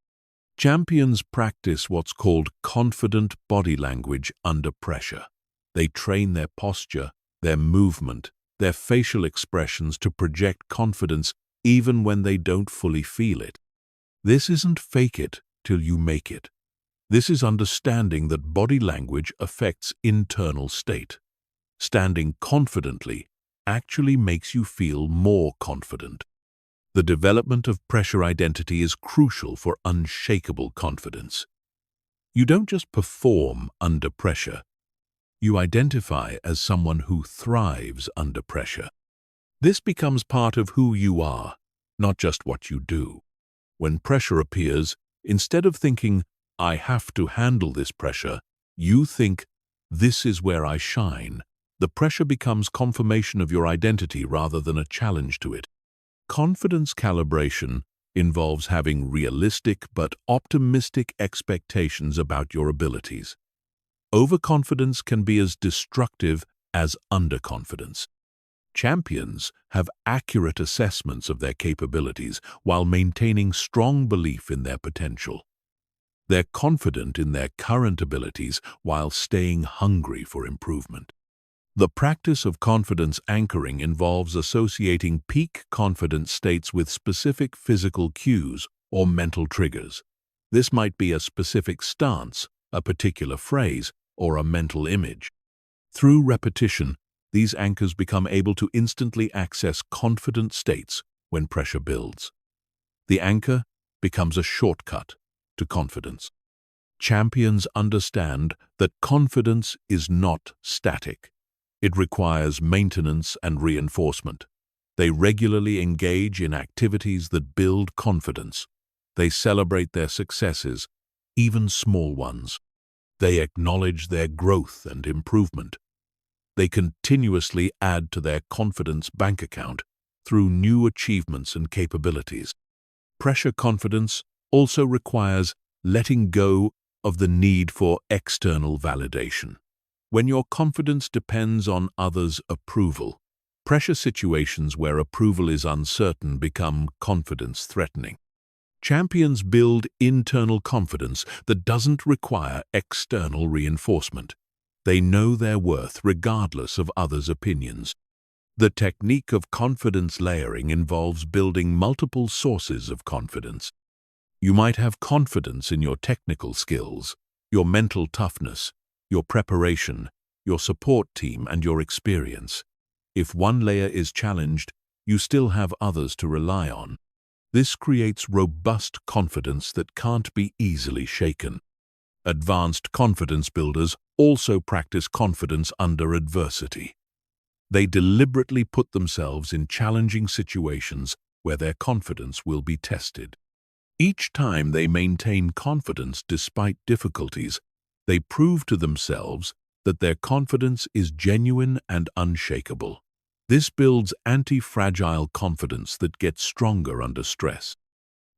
Champions practice what's called confident body language under pressure. They train their posture, their movement, their facial expressions to project confidence even when they don't fully feel it. This isn't fake it till you make it. This is understanding that body language affects internal state. Standing confidently actually makes you feel more confident. The development of pressure identity is crucial for unshakable confidence. You don't just perform under pressure. You identify as someone who thrives under pressure. This becomes part of who you are, not just what you do. When pressure appears, instead of thinking, "I have to handle this pressure," you think, "This is where I shine." The pressure becomes confirmation of your identity rather than a challenge to it. Confidence calibration involves having realistic but optimistic expectations about your abilities. Overconfidence can be as destructive as underconfidence. Champions have accurate assessments of their capabilities while maintaining strong belief in their potential. They're confident in their current abilities while staying hungry for improvement. The practice of confidence anchoring involves associating peak confidence states with specific physical cues or mental triggers. This might be a specific stance, a particular phrase, or a mental image. Through repetition, these anchors become able to instantly access confident states when pressure builds. The anchor becomes a shortcut to confidence. Champions understand that confidence is not static. It requires maintenance and reinforcement. They regularly engage in activities that build confidence. They celebrate their successes, even small ones. They acknowledge their growth and improvement. They continuously add to their confidence bank account through new achievements and capabilities. Pressure confidence also requires letting go of the need for external validation. When your confidence depends on others' approval, pressure situations where approval is uncertain become confidence-threatening. Champions build internal confidence that doesn't require external reinforcement. They know their worth regardless of others' opinions. The technique of confidence layering involves building multiple sources of confidence. You might have confidence in your technical skills, your mental toughness, your preparation, your support team, and your experience. If one layer is challenged, you still have others to rely on. This creates robust confidence that can't be easily shaken. Advanced confidence builders also practice confidence under adversity. They deliberately put themselves in challenging situations where their confidence will be tested. Each time they maintain confidence despite difficulties, they prove to themselves that their confidence is genuine and unshakable. This builds anti-fragile confidence that gets stronger under stress.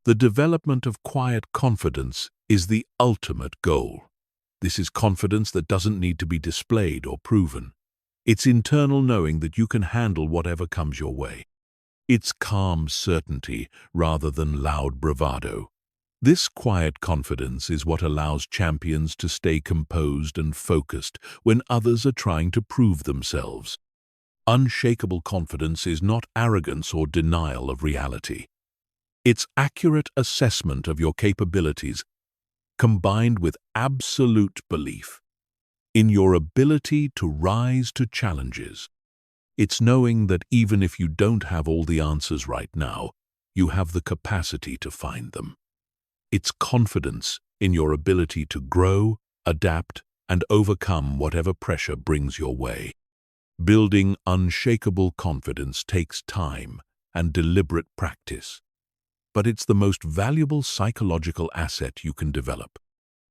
The development of quiet confidence is the ultimate goal. This is confidence that doesn't need to be displayed or proven. It's internal knowing that you can handle whatever comes your way. It's calm certainty rather than loud bravado. This quiet confidence is what allows champions to stay composed and focused when others are trying to prove themselves. Unshakable confidence is not arrogance or denial of reality. It's accurate assessment of your capabilities combined with absolute belief in your ability to rise to challenges. It's knowing that even if you don't have all the answers right now, you have the capacity to find them. It's confidence in your ability to grow, adapt, and overcome whatever pressure brings your way. Building unshakable confidence takes time and deliberate practice, but it's the most valuable psychological asset you can develop.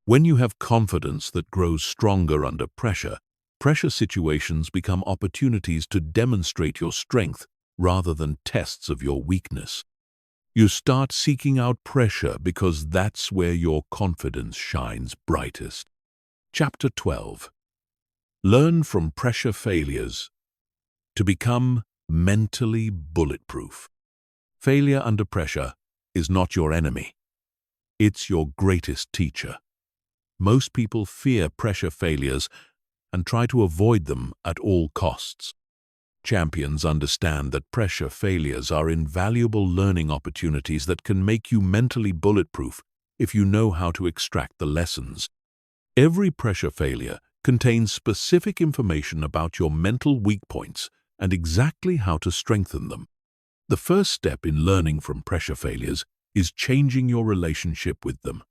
When you have confidence that grows stronger under pressure, pressure situations become opportunities to demonstrate your strength rather than tests of your weakness. You start seeking out pressure because that's where your confidence shines brightest. Chapter 12. Learn from pressure failures to become mentally bulletproof. Failure under pressure is not your enemy. It's your greatest teacher. Most people fear pressure failures and try to avoid them at all costs. Champions understand that pressure failures are invaluable learning opportunities that can make you mentally bulletproof if you know how to extract the lessons. Every pressure failure contains specific information about your mental weak points and exactly how to strengthen them. The first step in learning from pressure failures is changing your relationship with them.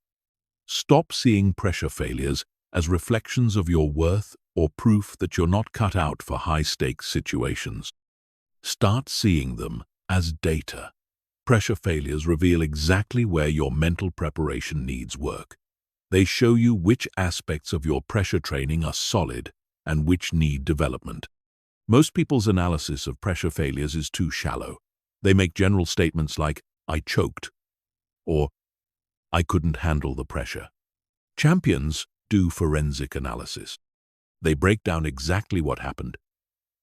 Stop seeing pressure failures as reflections of your worth or proof that you're not cut out for high-stakes situations. Start seeing them as data. Pressure failures reveal exactly where your mental preparation needs work. They show you which aspects of your pressure training are solid and which need development. Most people's analysis of pressure failures is too shallow. They make general statements like, "I choked," or "I couldn't handle the pressure." Champions do forensic analysis. They break down exactly what happened,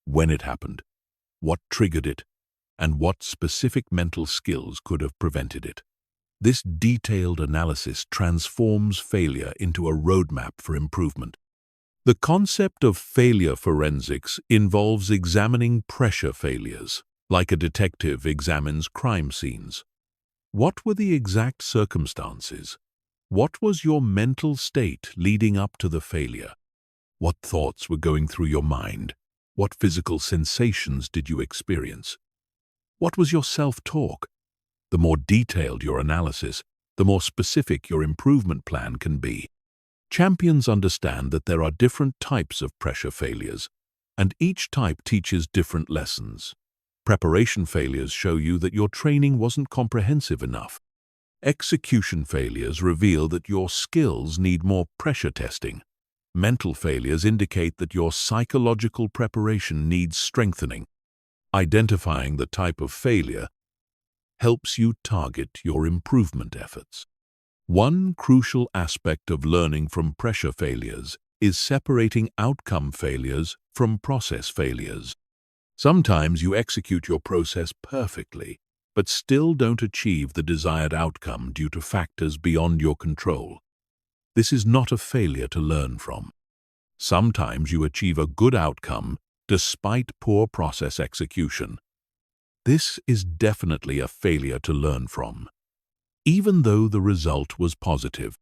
when it happened, what triggered it, and what specific mental skills could have prevented it. This detailed analysis transforms failure into a roadmap for improvement. The concept of failure forensics involves examining pressure failures, like a detective examines crime scenes. What were the exact circumstances? What was your mental state leading up to the failure? What thoughts were going through your mind? What physical sensations did you experience? What was your self-talk? The more detailed your analysis, the more specific your improvement plan can be. Champions understand that there are different types of pressure failures, and each type teaches different lessons. Preparation failures show you that your training wasn't comprehensive enough. Execution failures reveal that your skills need more pressure testing. Mental failures indicate that your psychological preparation needs strengthening. Identifying the type of failure helps you target your improvement efforts. One crucial aspect of learning from pressure failures is separating outcome failures from process failures. Sometimes you execute your process perfectly, but still don't achieve the desired outcome due to factors beyond your control. This is not a failure to learn from. Sometimes you achieve a good outcome despite poor process execution. This is definitely a failure to learn from, even though the result was positive.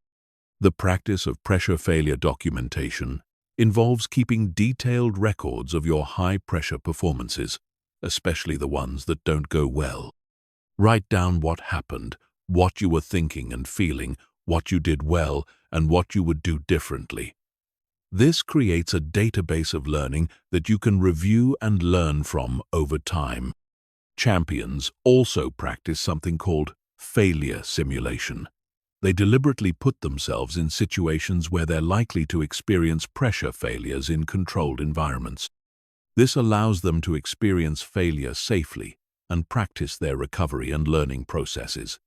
The practice of pressure failure documentation involves keeping detailed records of your high-pressure performances, especially the ones that don't go well. Write down what happened, what you were thinking and feeling, what you did well, and what you would do differently. This creates a database of learning that you can review and learn from over time. Champions also practice something called failure simulation. They deliberately put themselves in situations where they're likely to experience pressure failures in controlled environments. This allows them to experience failure safely and practice their recovery and learning processes.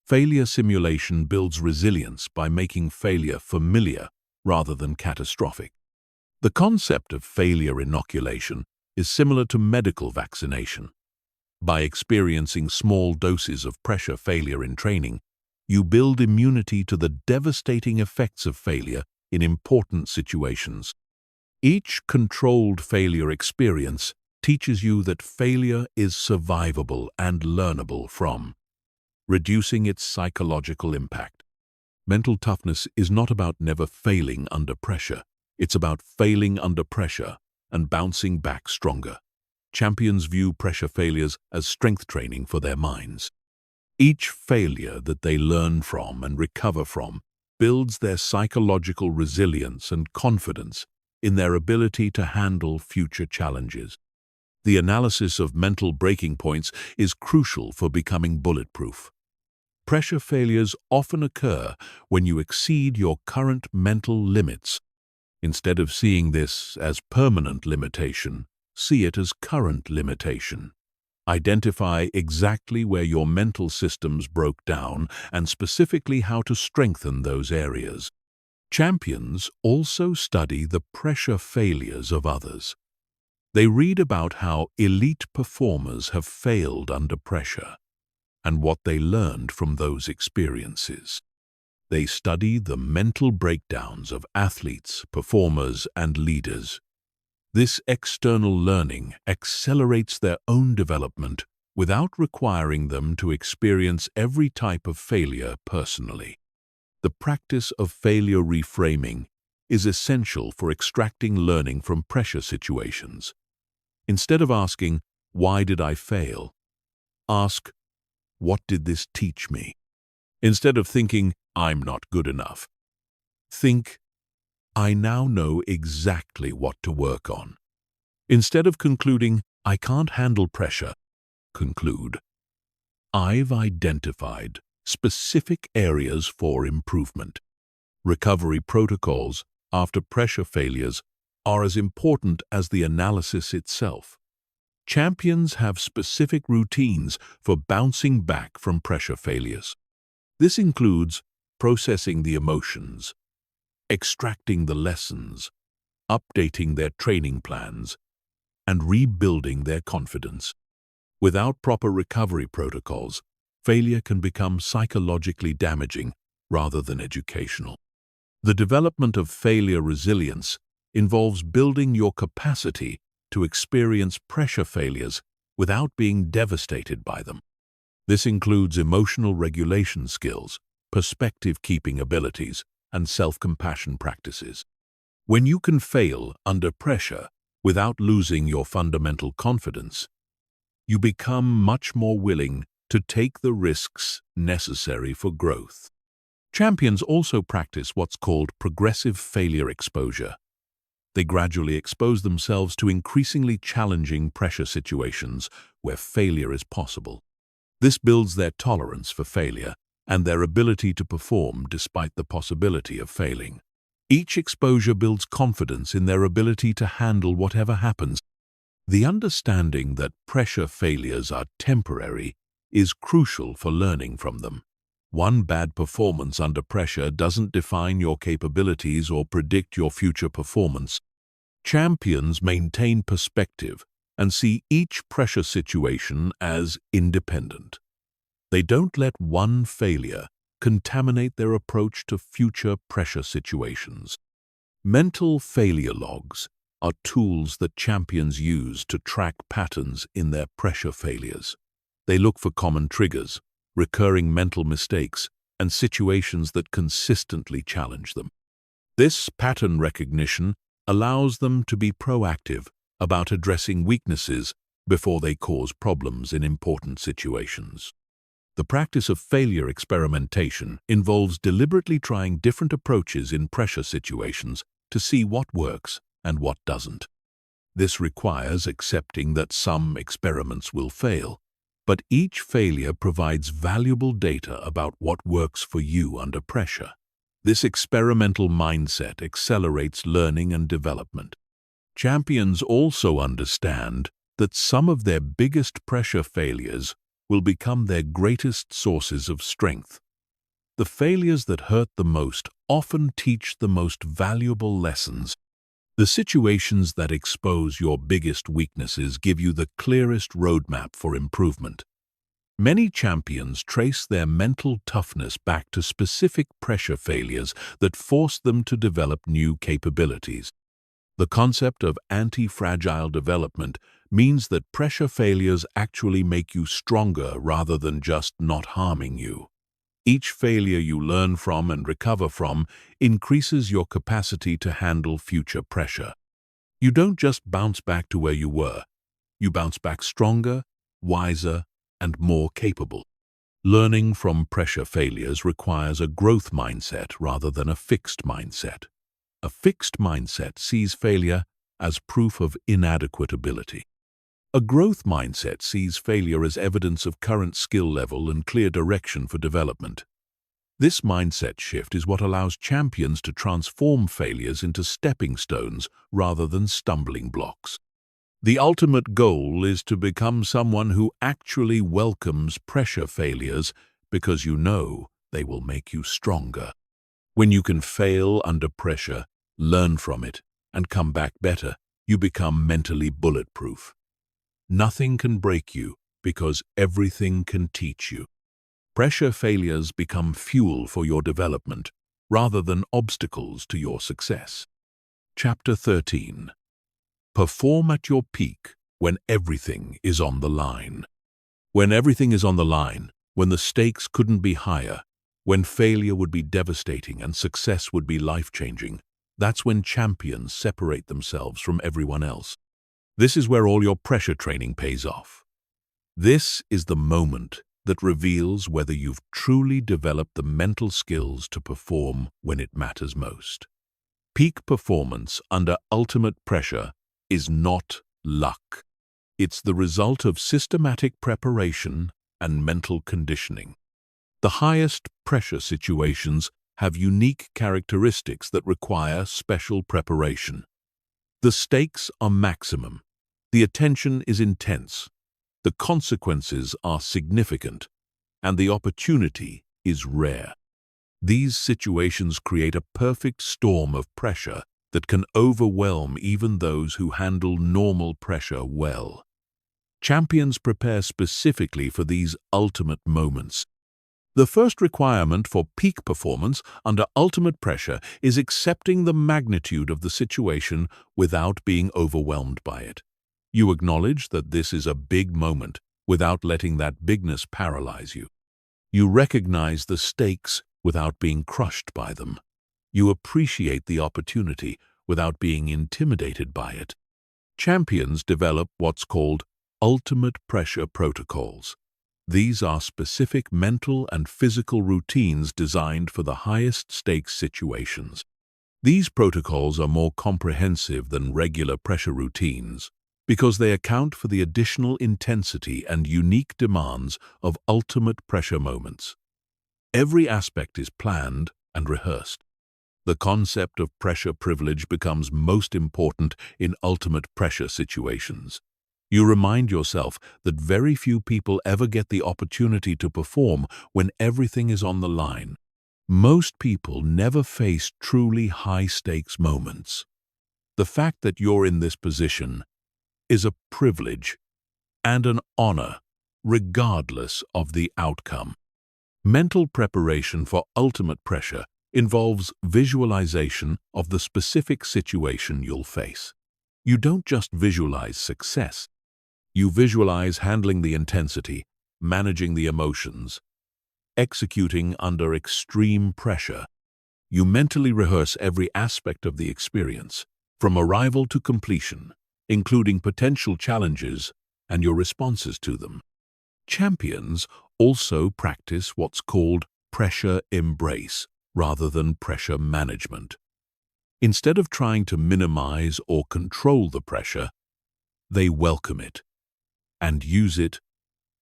Failure simulation builds resilience by making failure familiar rather than catastrophic. The concept of failure inoculation is similar to medical vaccination. By experiencing small doses of pressure failure in training, you build immunity to the devastating effects of failure in important situations. Each controlled failure experience teaches you that failure is survivable and learnable from, reducing its psychological impact. Mental toughness is not about never failing under pressure. It's about failing under pressure and bouncing back stronger. Champions view pressure failures as strength training for their minds. Each failure that they learn from and recover from builds their psychological resilience and confidence in their ability to handle future challenges. The analysis of mental breaking points is crucial for becoming bulletproof. Pressure failures often occur when you exceed your current mental limits. Instead of seeing this as permanent limitation, see it as current limitation. Identify exactly where your mental systems broke down and specifically how to strengthen those areas. Champions also study the pressure failures of others. They read about how elite performers have failed under pressure and what they learned from those experiences. They study the mental breakdowns of athletes, performers, and leaders. This external learning accelerates their own development without requiring them to experience every type of failure personally. The practice of failure reframing is essential for extracting learning from pressure situations. Instead of asking, "Why did I fail?" ask, what did this teach me? Instead of thinking, I'm not good enough, think, I now know exactly what to work on. Instead of concluding, I can't handle pressure, conclude, I've identified specific areas for improvement. Recovery protocols after pressure failures are as important as the analysis itself. Champions have specific routines for bouncing back from pressure failures. This includes processing the emotions, extracting the lessons, updating their training plans, and rebuilding their confidence. Without proper recovery protocols, failure can become psychologically damaging rather than educational. The development of failure resilience involves building your capacity to experience pressure failures without being devastated by them. This includes emotional regulation skills, perspective-keeping abilities, and self-compassion practices. When you can fail under pressure without losing your fundamental confidence, you become much more willing to take the risks necessary for growth. Champions also practice what's called progressive failure exposure. They gradually expose themselves to increasingly challenging pressure situations where failure is possible. This builds their tolerance for failure and their ability to perform despite the possibility of failing. Each exposure builds confidence in their ability to handle whatever happens. The understanding that pressure failures are temporary is crucial for learning from them. One bad performance under pressure doesn't define your capabilities or predict your future performance. Champions maintain perspective and see each pressure situation as independent. They don't let one failure contaminate their approach to future pressure situations. Mental failure logs are tools that champions use to track patterns in their pressure failures. They look for common triggers, recurring mental mistakes, and situations that consistently challenge them. This pattern recognition allows them to be proactive about addressing weaknesses before they cause problems in important situations. The practice of failure experimentation involves deliberately trying different approaches in pressure situations to see what works and what doesn't. This requires accepting that some experiments will fail, but each failure provides valuable data about what works for you under pressure. This experimental mindset accelerates learning and development. Champions also understand that some of their biggest pressure failures will become their greatest sources of strength. The failures that hurt the most often teach the most valuable lessons. The situations that expose your biggest weaknesses give you the clearest roadmap for improvement. Many champions trace their mental toughness back to specific pressure failures that forced them to develop new capabilities. The concept of anti-fragile development means that pressure failures actually make you stronger rather than just not harming you. Each failure you learn from and recover from increases your capacity to handle future pressure. You don't just bounce back to where you were. You bounce back stronger, wiser, and more capable. Learning from pressure failures requires a growth mindset rather than a fixed mindset. A fixed mindset sees failure as proof of inadequate ability. A growth mindset sees failure as evidence of current skill level and clear direction for development. This mindset shift is what allows champions to transform failures into stepping stones rather than stumbling blocks. The ultimate goal is to become someone who actually welcomes pressure failures because you know they will make you stronger. When you can fail under pressure, learn from it, and come back better, you become mentally bulletproof. Nothing can break you because everything can teach you. Pressure failures become fuel for your development rather than obstacles to your success. Chapter 13. Perform at your peak when everything is on the line. When everything is on the line, when the stakes couldn't be higher, when failure would be devastating and success would be life-changing, that's when champions separate themselves from everyone else. This is where all your pressure training pays off. This is the moment that reveals whether you've truly developed the mental skills to perform when it matters most. Peak performance under ultimate pressure is not luck. It's the result of systematic preparation and mental conditioning. The highest pressure situations have unique characteristics that require special preparation. The stakes are maximum. The attention is intense. The consequences are significant, and the opportunity is rare. These situations create a perfect storm of pressure that can overwhelm even those who handle normal pressure well. Champions prepare specifically for these ultimate moments. The first requirement for peak performance under ultimate pressure is accepting the magnitude of the situation without being overwhelmed by it. You acknowledge that this is a big moment without letting that bigness paralyze you. You recognize the stakes without being crushed by them. You appreciate the opportunity without being intimidated by it. Champions develop what's called ultimate pressure protocols. These are specific mental and physical routines designed for the highest stakes situations. These protocols are more comprehensive than regular pressure routines because they account for the additional intensity and unique demands of ultimate pressure moments. Every aspect is planned and rehearsed. The concept of pressure privilege becomes most important in ultimate pressure situations. You remind yourself that very few people ever get the opportunity to perform when everything is on the line. Most people never face truly high-stakes moments. The fact that you're in this position is a privilege and an honor, regardless of the outcome. Mental preparation for ultimate pressure involves visualization of the specific situation you'll face. You don't just visualize success. You visualize handling the intensity, managing the emotions, executing under extreme pressure. You mentally rehearse every aspect of the experience, from arrival to completion, including potential challenges and your responses to them. Champions also practice what's called pressure embrace rather than pressure management. Instead of trying to minimize or control the pressure, they welcome it and use it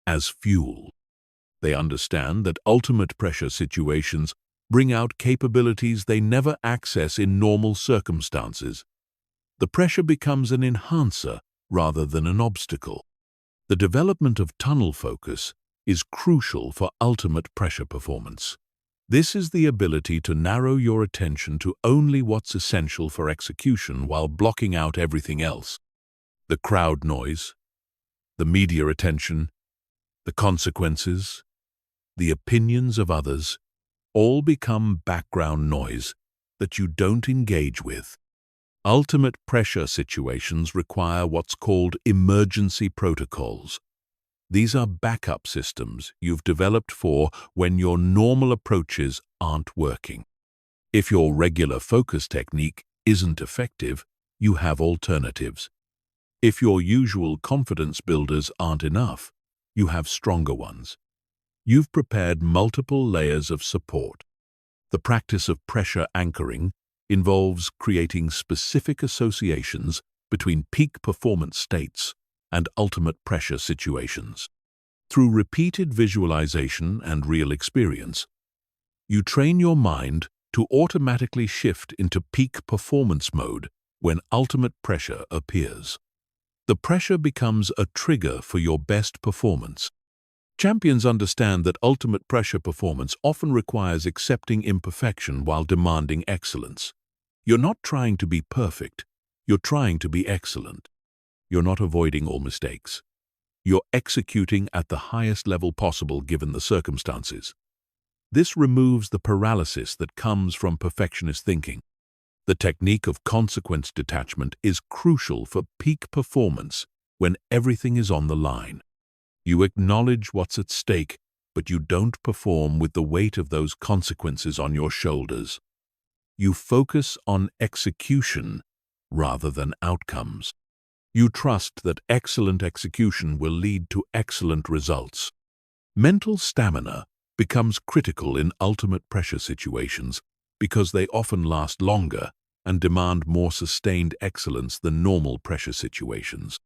as fuel. They understand that ultimate pressure situations bring out capabilities they never access in normal circumstances. The pressure becomes an enhancer rather than an obstacle. The development of tunnel focus is crucial for ultimate pressure performance. This is the ability to narrow your attention to only what's essential for execution while blocking out everything else. The crowd noise, the media attention, the consequences, the opinions of others, all become background noise that you don't engage with. Ultimate pressure situations require what's called emergency protocols. These are backup systems you've developed for when your normal approaches aren't working. If your regular focus technique isn't effective, you have alternatives. If your usual confidence builders aren't enough, you have stronger ones. You've prepared multiple layers of support. The practice of pressure anchoring involves creating specific associations between peak performance states and ultimate pressure situations. Through repeated visualization and real experience, you train your mind to automatically shift into peak performance mode when ultimate pressure appears. The pressure becomes a trigger for your best performance. Champions understand that ultimate pressure performance often requires accepting imperfection while demanding excellence. You're not trying to be perfect, you're trying to be excellent. You're not avoiding all mistakes. You're executing at the highest level possible given the circumstances. This removes the paralysis that comes from perfectionist thinking. The technique of consequence detachment is crucial for peak performance when everything is on the line. You acknowledge what's at stake, but you don't perform with the weight of those consequences on your shoulders. You focus on execution rather than outcomes. You trust that excellent execution will lead to excellent results. Mental stamina becomes critical in ultimate pressure situations because they often last longer and demand more sustained excellence than normal pressure situations.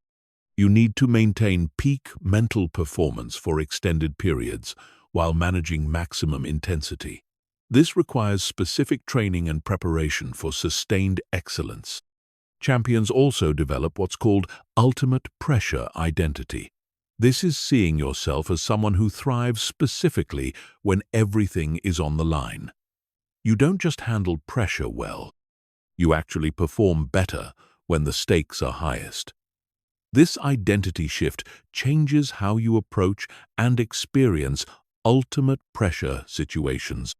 You need to maintain peak mental performance for extended periods while managing maximum intensity. This requires specific training and preparation for sustained excellence. Champions also develop what's called ultimate pressure identity. This is seeing yourself as someone who thrives specifically when everything is on the line. You don't just handle pressure well, you actually perform better when the stakes are highest. This identity shift changes how you approach and experience ultimate pressure situations.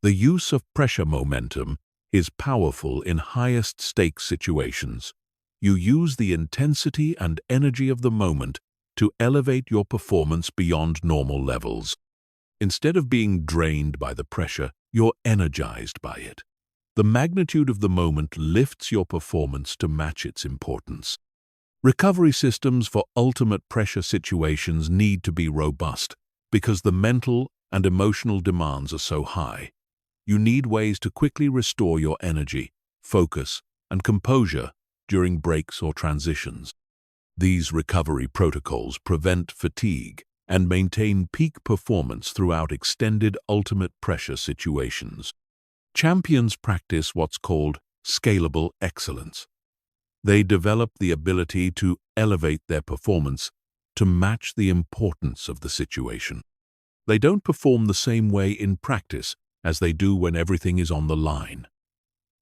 The use of pressure momentum is powerful in highest stakes situations. You use the intensity and energy of the moment to elevate your performance beyond normal levels. Instead of being drained by the pressure, you're energized by it. The magnitude of the moment lifts your performance to match its importance. Recovery systems for ultimate pressure situations need to be robust because the mental and emotional demands are so high. You need ways to quickly restore your energy, focus, and composure during breaks or transitions. These recovery protocols prevent fatigue and maintain peak performance throughout extended ultimate pressure situations. Champions practice what's called scalable excellence. They develop the ability to elevate their performance to match the importance of the situation. They don't perform the same way in practice as they do when everything is on the line.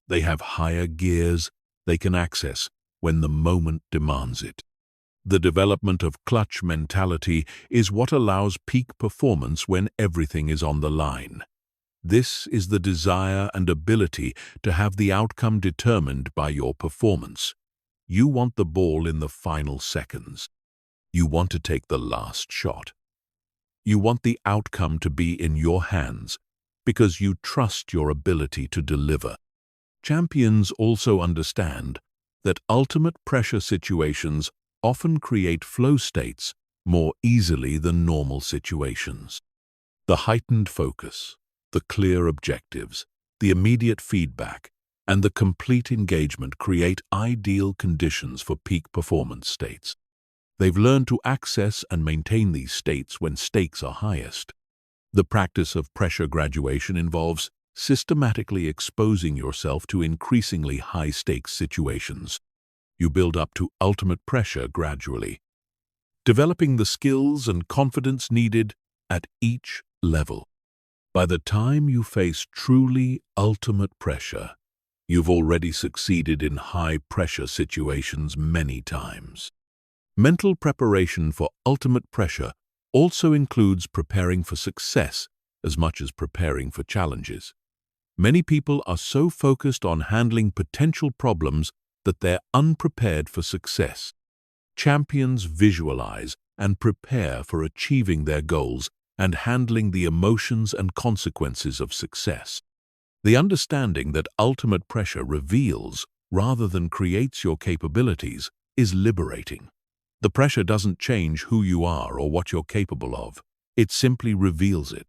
They have higher gears they can access when the moment demands it. The development of clutch mentality is what allows peak performance when everything is on the line. This is the desire and ability to have the outcome determined by your performance. You want the ball in the final seconds. You want to take the last shot. You want the outcome to be in your hands because you trust your ability to deliver. Champions also understand that ultimate pressure situations often create flow states more easily than normal situations. The heightened focus, the clear objectives, the immediate feedback, and the complete engagement create ideal conditions for peak performance states. They've learned to access and maintain these states when stakes are highest. The practice of pressure graduation involves systematically exposing yourself to increasingly high-stakes situations. You build up to ultimate pressure gradually, developing the skills and confidence needed at each level. By the time you face truly ultimate pressure, you've already succeeded in high-pressure situations many times. Mental preparation for ultimate pressure also includes preparing for success as much as preparing for challenges. Many people are so focused on handling potential problems that they're unprepared for success. Champions visualize and prepare for achieving their goals and handling the emotions and consequences of success. The understanding that ultimate pressure reveals rather than creates your capabilities is liberating. The pressure doesn't change who you are or what you're capable of. It simply reveals it.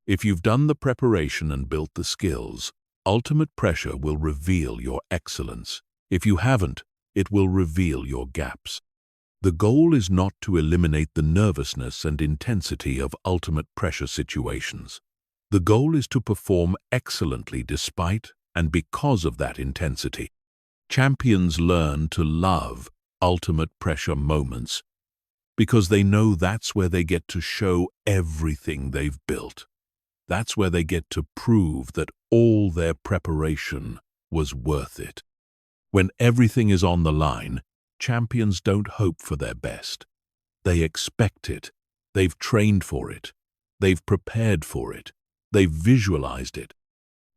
If you've done the preparation and built the skills, ultimate pressure will reveal your excellence. If you haven't, it will reveal your gaps. The goal is not to eliminate the nervousness and intensity of ultimate pressure situations. The goal is to perform excellently despite and because of that intensity. Champions learn to love ultimate pressure moments because they know that's where they get to show everything they've built. That's where they get to prove that all their preparation was worth it. When everything is on the line, champions don't hope for their best. They expect it. They've trained for it. They've prepared for it. They've visualized it.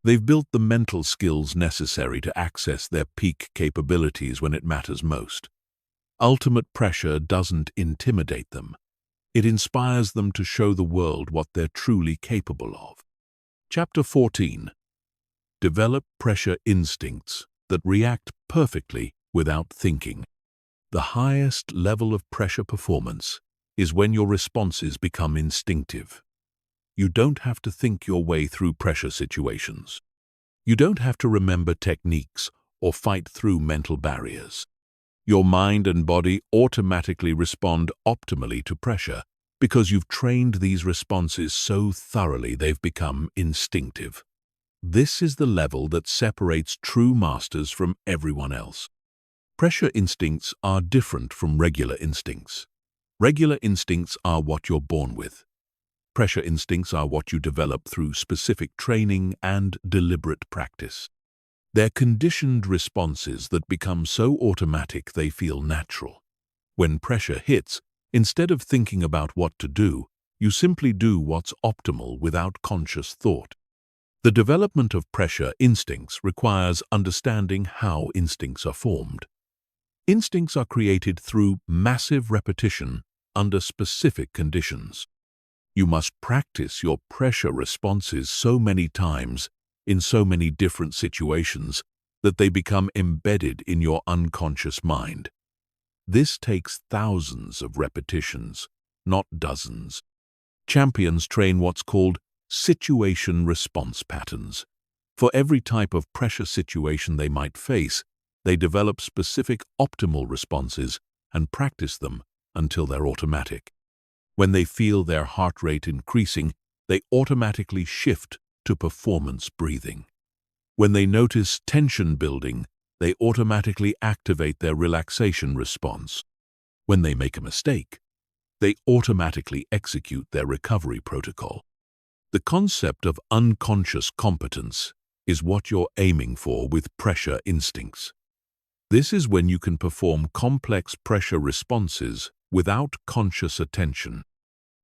They've built the mental skills necessary to access their peak capabilities when it matters most. Ultimate pressure doesn't intimidate them. It inspires them to show the world what they're truly capable of. Chapter 14. Develop pressure instincts that react perfectly without thinking. The highest level of pressure performance is when your responses become instinctive. You don't have to think your way through pressure situations. You don't have to remember techniques or fight through mental barriers. Your mind and body automatically respond optimally to pressure because you've trained these responses so thoroughly they've become instinctive. This is the level that separates true masters from everyone else. Pressure instincts are different from regular instincts. Regular instincts are what you're born with. Pressure instincts are what you develop through specific training and deliberate practice. They're conditioned responses that become so automatic they feel natural. When pressure hits, instead of thinking about what to do, you simply do what's optimal without conscious thought. The development of pressure instincts requires understanding how instincts are formed. Instincts are created through massive repetition under specific conditions. You must practice your pressure responses so many times in so many different situations that they become embedded in your unconscious mind. This takes thousands of repetitions, not dozens. Champions train what's called situation response patterns. For every type of pressure situation they might face, they develop specific optimal responses and practice them until they're automatic. When they feel their heart rate increasing, they automatically shift to performance breathing. When they notice tension building, they automatically activate their relaxation response. When they make a mistake, they automatically execute their recovery protocol. The concept of unconscious competence is what you're aiming for with pressure instincts. This is when you can perform complex pressure responses without conscious attention.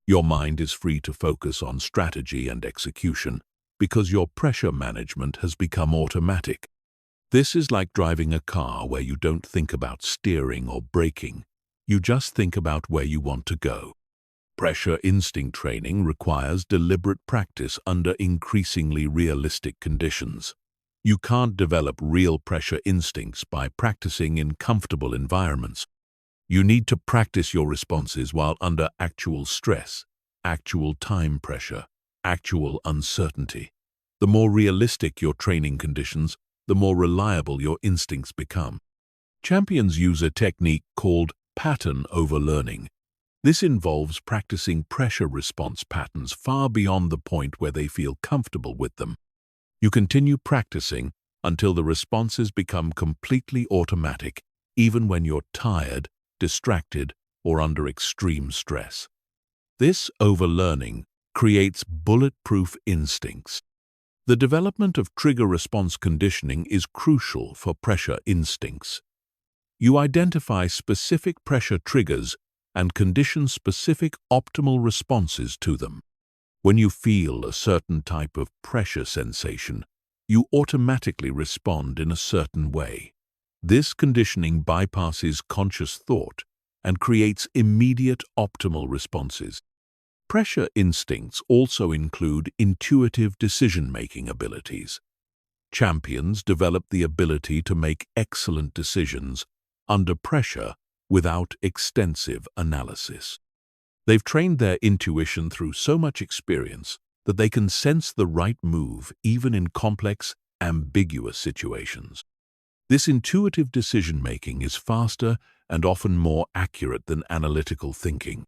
Your mind is free to focus on strategy and execution because your pressure management has become automatic. This is like driving a car where you don't think about steering or braking. You just think about where you want to go. Pressure instinct training requires deliberate practice under increasingly realistic conditions. You can't develop real pressure instincts by practicing in comfortable environments. You need to practice your responses while under actual stress, actual time pressure, actual uncertainty. The more realistic your training conditions, the more reliable your instincts become. Champions use a technique called pattern overlearning. This involves practicing pressure response patterns far beyond the point where they feel comfortable with them. You continue practicing until the responses become completely automatic, even when you're tired, distracted, or under extreme stress. This overlearning creates bulletproof instincts. The development of trigger response conditioning is crucial for pressure instincts. You identify specific pressure triggers and condition specific optimal responses to them. When you feel a certain type of pressure sensation, you automatically respond in a certain way. This conditioning bypasses conscious thought and creates immediate optimal responses. Pressure instincts also include intuitive decision-making abilities. Champions develop the ability to make excellent decisions under pressure without extensive analysis. They've trained their intuition through so much experience that they can sense the right move even in complex, ambiguous situations. This intuitive decision-making is faster and often more accurate than analytical thinking.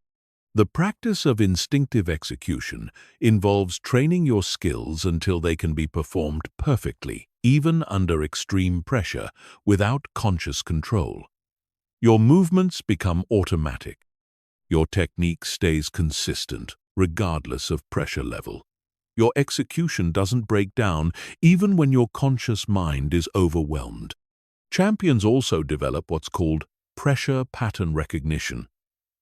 The practice of instinctive execution involves training your skills until they can be performed perfectly, even under extreme pressure, without conscious control. Your movements become automatic. Your technique stays consistent, regardless of pressure level. Your execution doesn't break down, even when your conscious mind is overwhelmed. Champions also develop what's called pressure pattern recognition.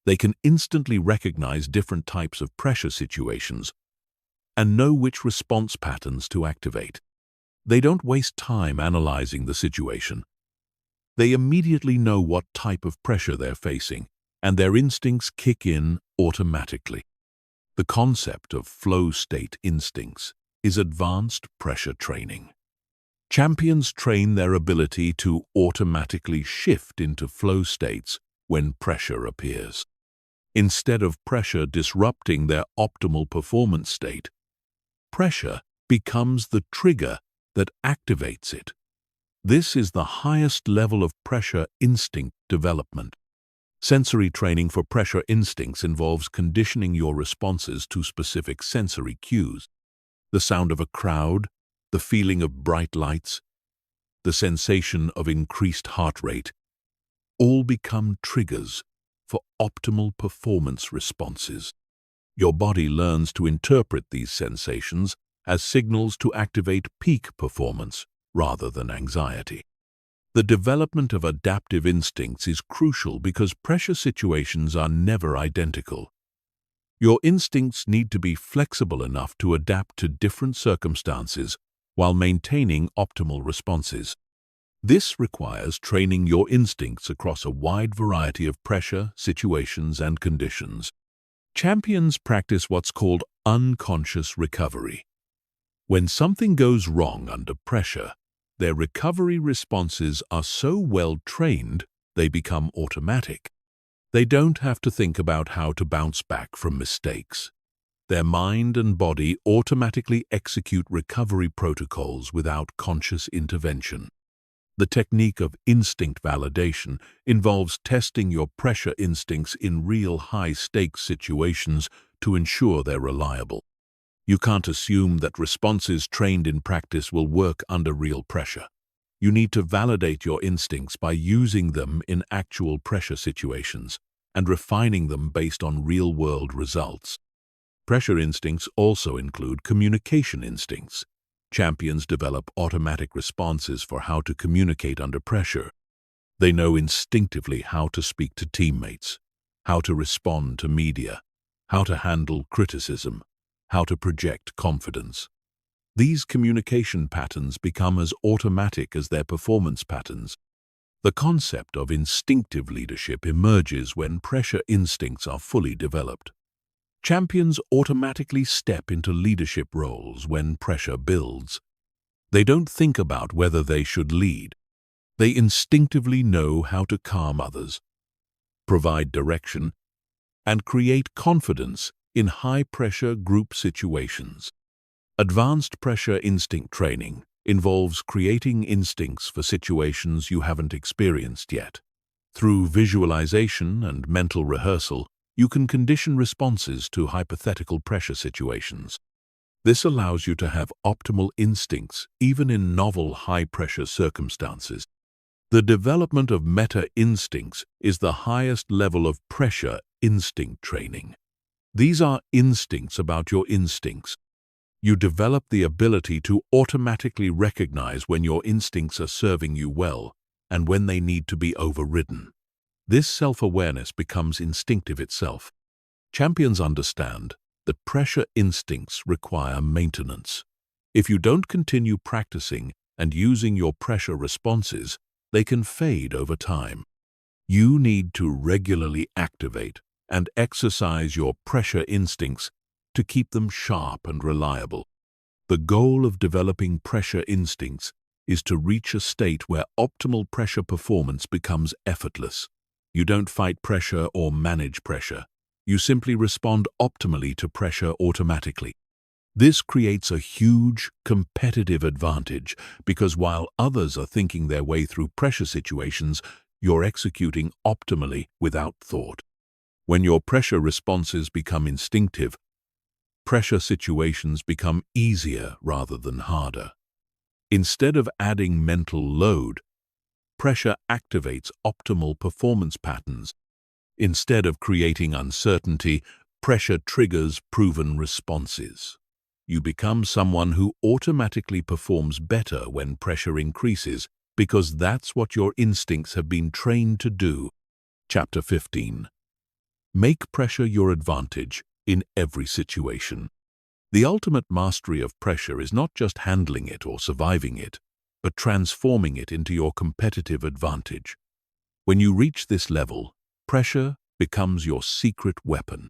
They can instantly recognize different types of pressure situations and know which response patterns to activate. They don't waste time analyzing the situation. They immediately know what type of pressure they're facing, and their instincts kick in automatically. The concept of flow state instincts is advanced pressure training. Champions train their ability to automatically shift into flow states when pressure appears. Instead of pressure disrupting their optimal performance state, pressure becomes the trigger that activates it. This is the highest level of pressure instinct development. Sensory training for pressure instincts involves conditioning your responses to specific sensory cues. The sound of a crowd, the feeling of bright lights, the sensation of increased heart rate, all become triggers for optimal performance responses. Your body learns to interpret these sensations as signals to activate peak performance rather than anxiety. The development of adaptive instincts is crucial because pressure situations are never identical. Your instincts need to be flexible enough to adapt to different circumstances while maintaining optimal responses. This requires training your instincts across a wide variety of pressure, situations, and conditions. Champions practice what's called unconscious recovery. When something goes wrong under pressure, their recovery responses are so well trained they become automatic. They don't have to think about how to bounce back from mistakes. Their mind and body automatically execute recovery protocols without conscious intervention. The technique of instinct validation involves testing your pressure instincts in real high-stakes situations to ensure they're reliable. You can't assume that responses trained in practice will work under real pressure. You need to validate your instincts by using them in actual pressure situations and refining them based on real-world results. Pressure instincts also include communication instincts. Champions develop automatic responses for how to communicate under pressure. They know instinctively how to speak to teammates, how to respond to media, how to handle criticism, how to project confidence. These communication patterns become as automatic as their performance patterns. The concept of instinctive leadership emerges when pressure instincts are fully developed. Champions automatically step into leadership roles when pressure builds. They don't think about whether they should lead. They instinctively know how to calm others, provide direction, and create confidence in high-pressure group situations. Advanced pressure instinct training involves creating instincts for situations you haven't experienced yet. Through visualization and mental rehearsal, you can condition responses to hypothetical pressure situations. This allows you to have optimal instincts even in novel high-pressure circumstances. The development of meta-instincts is the highest level of pressure instinct training. These are instincts about your instincts. You develop the ability to automatically recognize when your instincts are serving you well and when they need to be overridden. This self-awareness becomes instinctive itself. Champions understand that pressure instincts require maintenance. If you don't continue practicing and using your pressure responses, they can fade over time. You need to regularly activate and exercise your pressure instincts to keep them sharp and reliable. The goal of developing pressure instincts is to reach a state where optimal pressure performance becomes effortless. You don't fight pressure or manage pressure. You simply respond optimally to pressure automatically. This creates a huge competitive advantage because while others are thinking their way through pressure situations, you're executing optimally without thought. When your pressure responses become instinctive, pressure situations become easier rather than harder. Instead of adding mental load, pressure activates optimal performance patterns. Instead of creating uncertainty, pressure triggers proven responses. You become someone who automatically performs better when pressure increases because that's what your instincts have been trained to do. Chapter 15. Make pressure your advantage in every situation. The ultimate mastery of pressure is not just handling it or surviving it, but transforming it into your competitive advantage. When you reach this level, pressure becomes your secret weapon.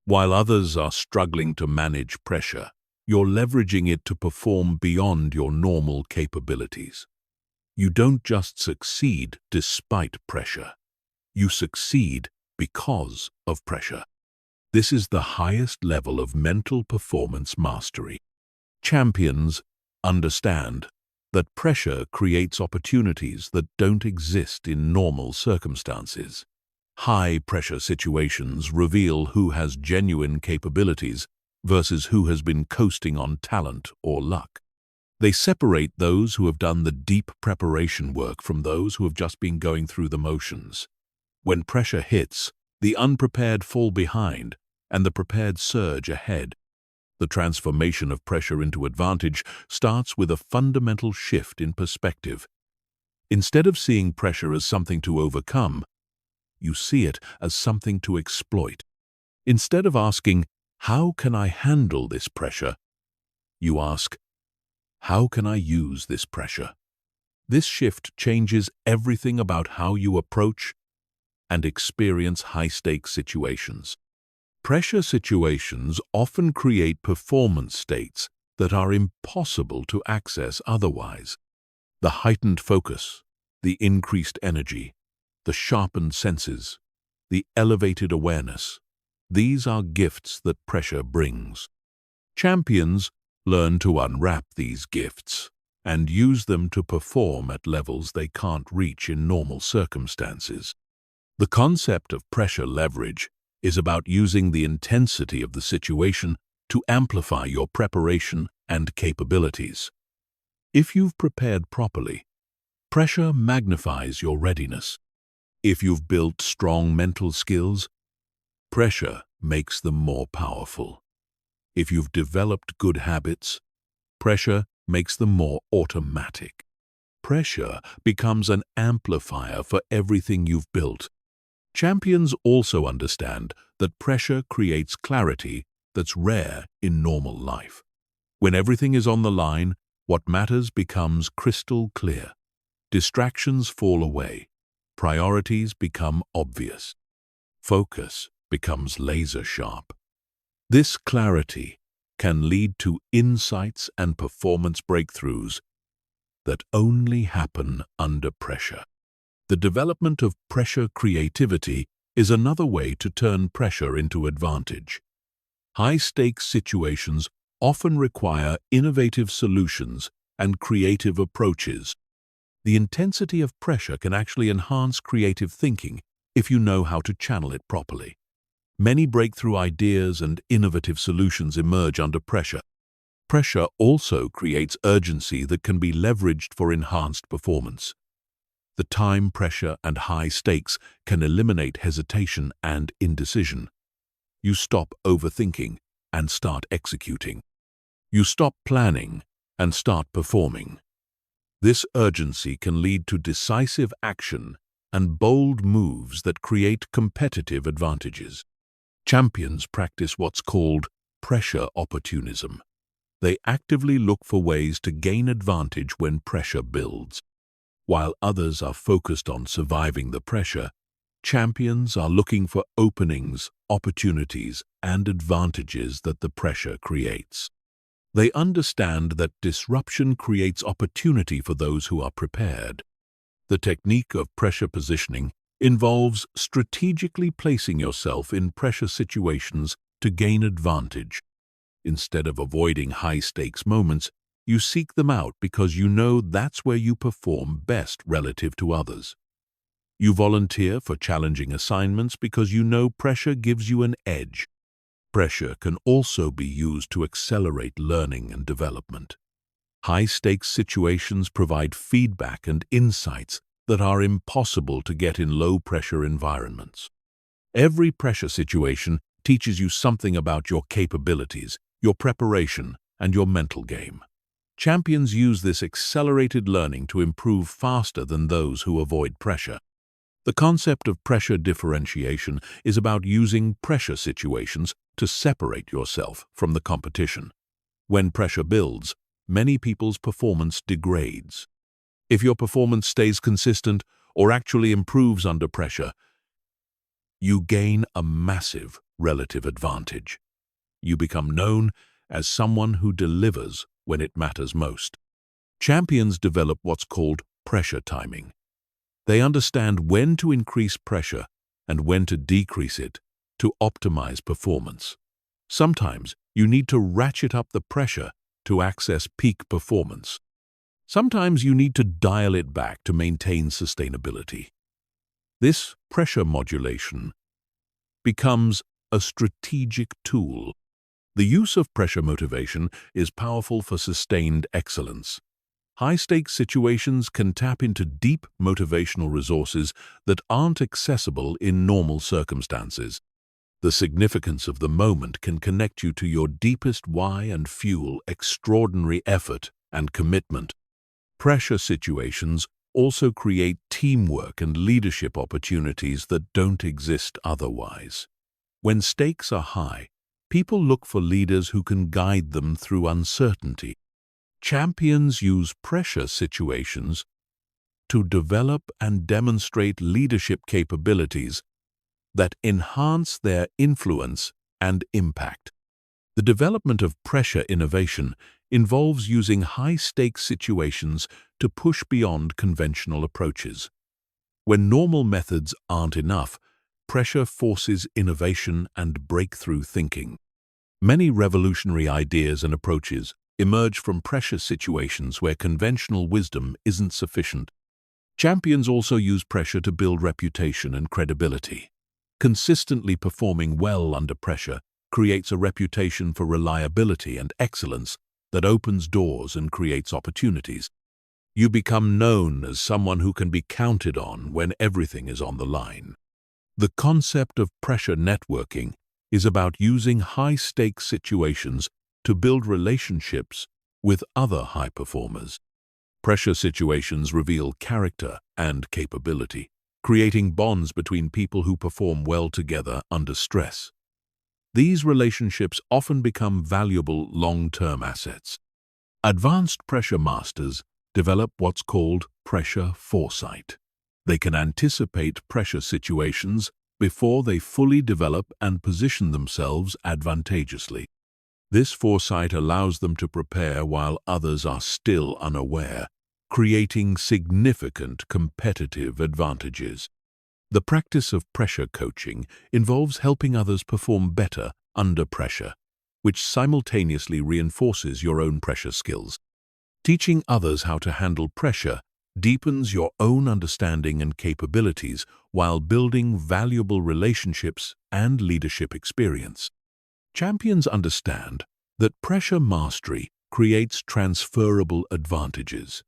While others are struggling to manage pressure, you're leveraging it to perform beyond your normal capabilities. You don't just succeed despite pressure. You succeed because of pressure. This is the highest level of mental performance mastery. Champions understand that pressure creates opportunities that don't exist in normal circumstances. High-pressure situations reveal who has genuine capabilities versus who has been coasting on talent or luck. They separate those who have done the deep preparation work from those who have just been going through the motions. When pressure hits, the unprepared fall behind and the prepared surge ahead. The transformation of pressure into advantage starts with a fundamental shift in perspective. Instead of seeing pressure as something to overcome, you see it as something to exploit. Instead of asking, "How can I handle this pressure?" you ask, "How can I use this pressure?" This shift changes everything about how you approach and experience high-stakes situations. Pressure situations often create performance states that are impossible to access otherwise. The heightened focus, the increased energy, the sharpened senses, the elevated awareness, these are gifts that pressure brings. Champions learn to unwrap these gifts and use them to perform at levels they can't reach in normal circumstances. The concept of pressure leverage is about using the intensity of the situation to amplify your preparation and capabilities. If you've prepared properly, pressure magnifies your readiness. If you've built strong mental skills, pressure makes them more powerful. If you've developed good habits, pressure makes them more automatic. Pressure becomes an amplifier for everything you've built. Champions also understand that pressure creates clarity that's rare in normal life. When everything is on the line, what matters becomes crystal clear. Distractions fall away. Priorities become obvious. Focus becomes laser sharp. This clarity can lead to insights and performance breakthroughs that only happen under pressure. The development of pressure creativity is another way to turn pressure into advantage. High-stakes situations often require innovative solutions and creative approaches. The intensity of pressure can actually enhance creative thinking if you know how to channel it properly. Many breakthrough ideas and innovative solutions emerge under pressure. Pressure also creates urgency that can be leveraged for enhanced performance. The time pressure and high stakes can eliminate hesitation and indecision. You stop overthinking and start executing. You stop planning and start performing. This urgency can lead to decisive action and bold moves that create competitive advantages. Champions practice what's called pressure opportunism. They actively look for ways to gain advantage when pressure builds. While others are focused on surviving the pressure, champions are looking for openings, opportunities, and advantages that the pressure creates. They understand that disruption creates opportunity for those who are prepared. The technique of pressure positioning involves strategically placing yourself in pressure situations to gain advantage. Instead of avoiding high-stakes moments, you seek them out because you know that's where you perform best relative to others. You volunteer for challenging assignments because you know pressure gives you an edge. Pressure can also be used to accelerate learning and development. High-stakes situations provide feedback and insights that are impossible to get in low-pressure environments. Every pressure situation teaches you something about your capabilities, your preparation, and your mental game. Champions use this accelerated learning to improve faster than those who avoid pressure. The concept of pressure differentiation is about using pressure situations to separate yourself from the competition. When pressure builds, many people's performance degrades. If your performance stays consistent or actually improves under pressure, you gain a massive relative advantage. You become known as someone who delivers when it matters most. Champions develop what's called pressure timing. They understand when to increase pressure and when to decrease it to optimize performance. Sometimes you need to ratchet up the pressure to access peak performance. Sometimes you need to dial it back to maintain sustainability. This pressure modulation becomes a strategic tool. The use of pressure motivation is powerful for sustained excellence. High-stakes situations can tap into deep motivational resources that aren't accessible in normal circumstances. The significance of the moment can connect you to your deepest why and fuel extraordinary effort and commitment. Pressure situations also create teamwork and leadership opportunities that don't exist otherwise. When stakes are high, people look for leaders who can guide them through uncertainty. Champions use pressure situations to develop and demonstrate leadership capabilities that enhance their influence and impact. The development of pressure innovation involves using high-stakes situations to push beyond conventional approaches. When normal methods aren't enough, pressure forces innovation and breakthrough thinking. Many revolutionary ideas and approaches emerge from pressure situations where conventional wisdom isn't sufficient. Champions also use pressure to build reputation and credibility. Consistently performing well under pressure creates a reputation for reliability and excellence that opens doors and creates opportunities. You become known as someone who can be counted on when everything is on the line. The concept of pressure networking is about using high-stakes situations to build relationships with other high performers. Pressure situations reveal character and capability, creating bonds between people who perform well together under stress. These relationships often become valuable long-term assets. Advanced pressure masters develop what's called pressure foresight. They can anticipate pressure situations before they fully develop and position themselves advantageously. This foresight allows them to prepare while others are still unaware, creating significant competitive advantages. The practice of pressure coaching involves helping others perform better under pressure, which simultaneously reinforces your own pressure skills. Teaching others how to handle pressure deepens your own understanding and capabilities while building valuable relationships and leadership experience. Champions understand that pressure mastery creates transferable advantages.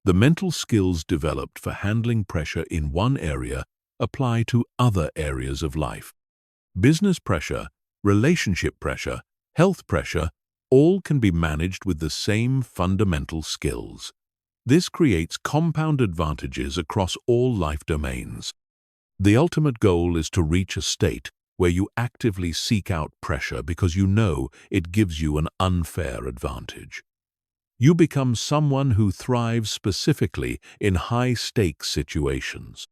The mental skills developed for handling pressure in one area apply to other areas of life. Business pressure, relationship pressure, health pressure, all can be managed with the same fundamental skills. This creates compound advantages across all life domains. The ultimate goal is to reach a state where you actively seek out pressure because you know it gives you an unfair advantage. You become someone who thrives specifically in high-stakes situations.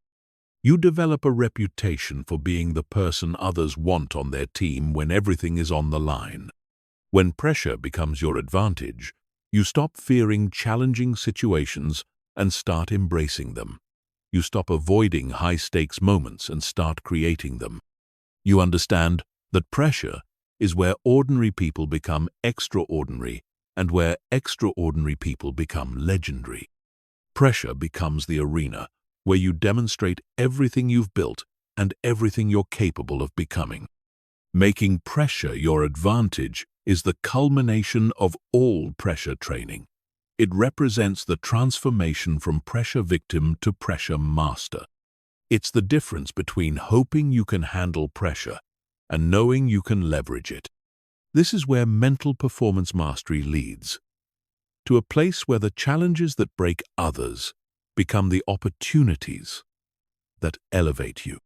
You develop a reputation for being the person others want on their team when everything is on the line. When pressure becomes your advantage, you stop fearing challenging situations and start embracing them. You stop avoiding high-stakes moments and start creating them. You understand that pressure is where ordinary people become extraordinary and where extraordinary people become legendary. Pressure becomes the arena where you demonstrate everything you've built and everything you're capable of becoming. Making pressure your advantage is the culmination of all pressure training. It represents the transformation from pressure victim to pressure master. It's the difference between hoping you can handle pressure and knowing you can leverage it. This is where mental performance mastery leads, to a place where the challenges that break others become the opportunities that elevate you.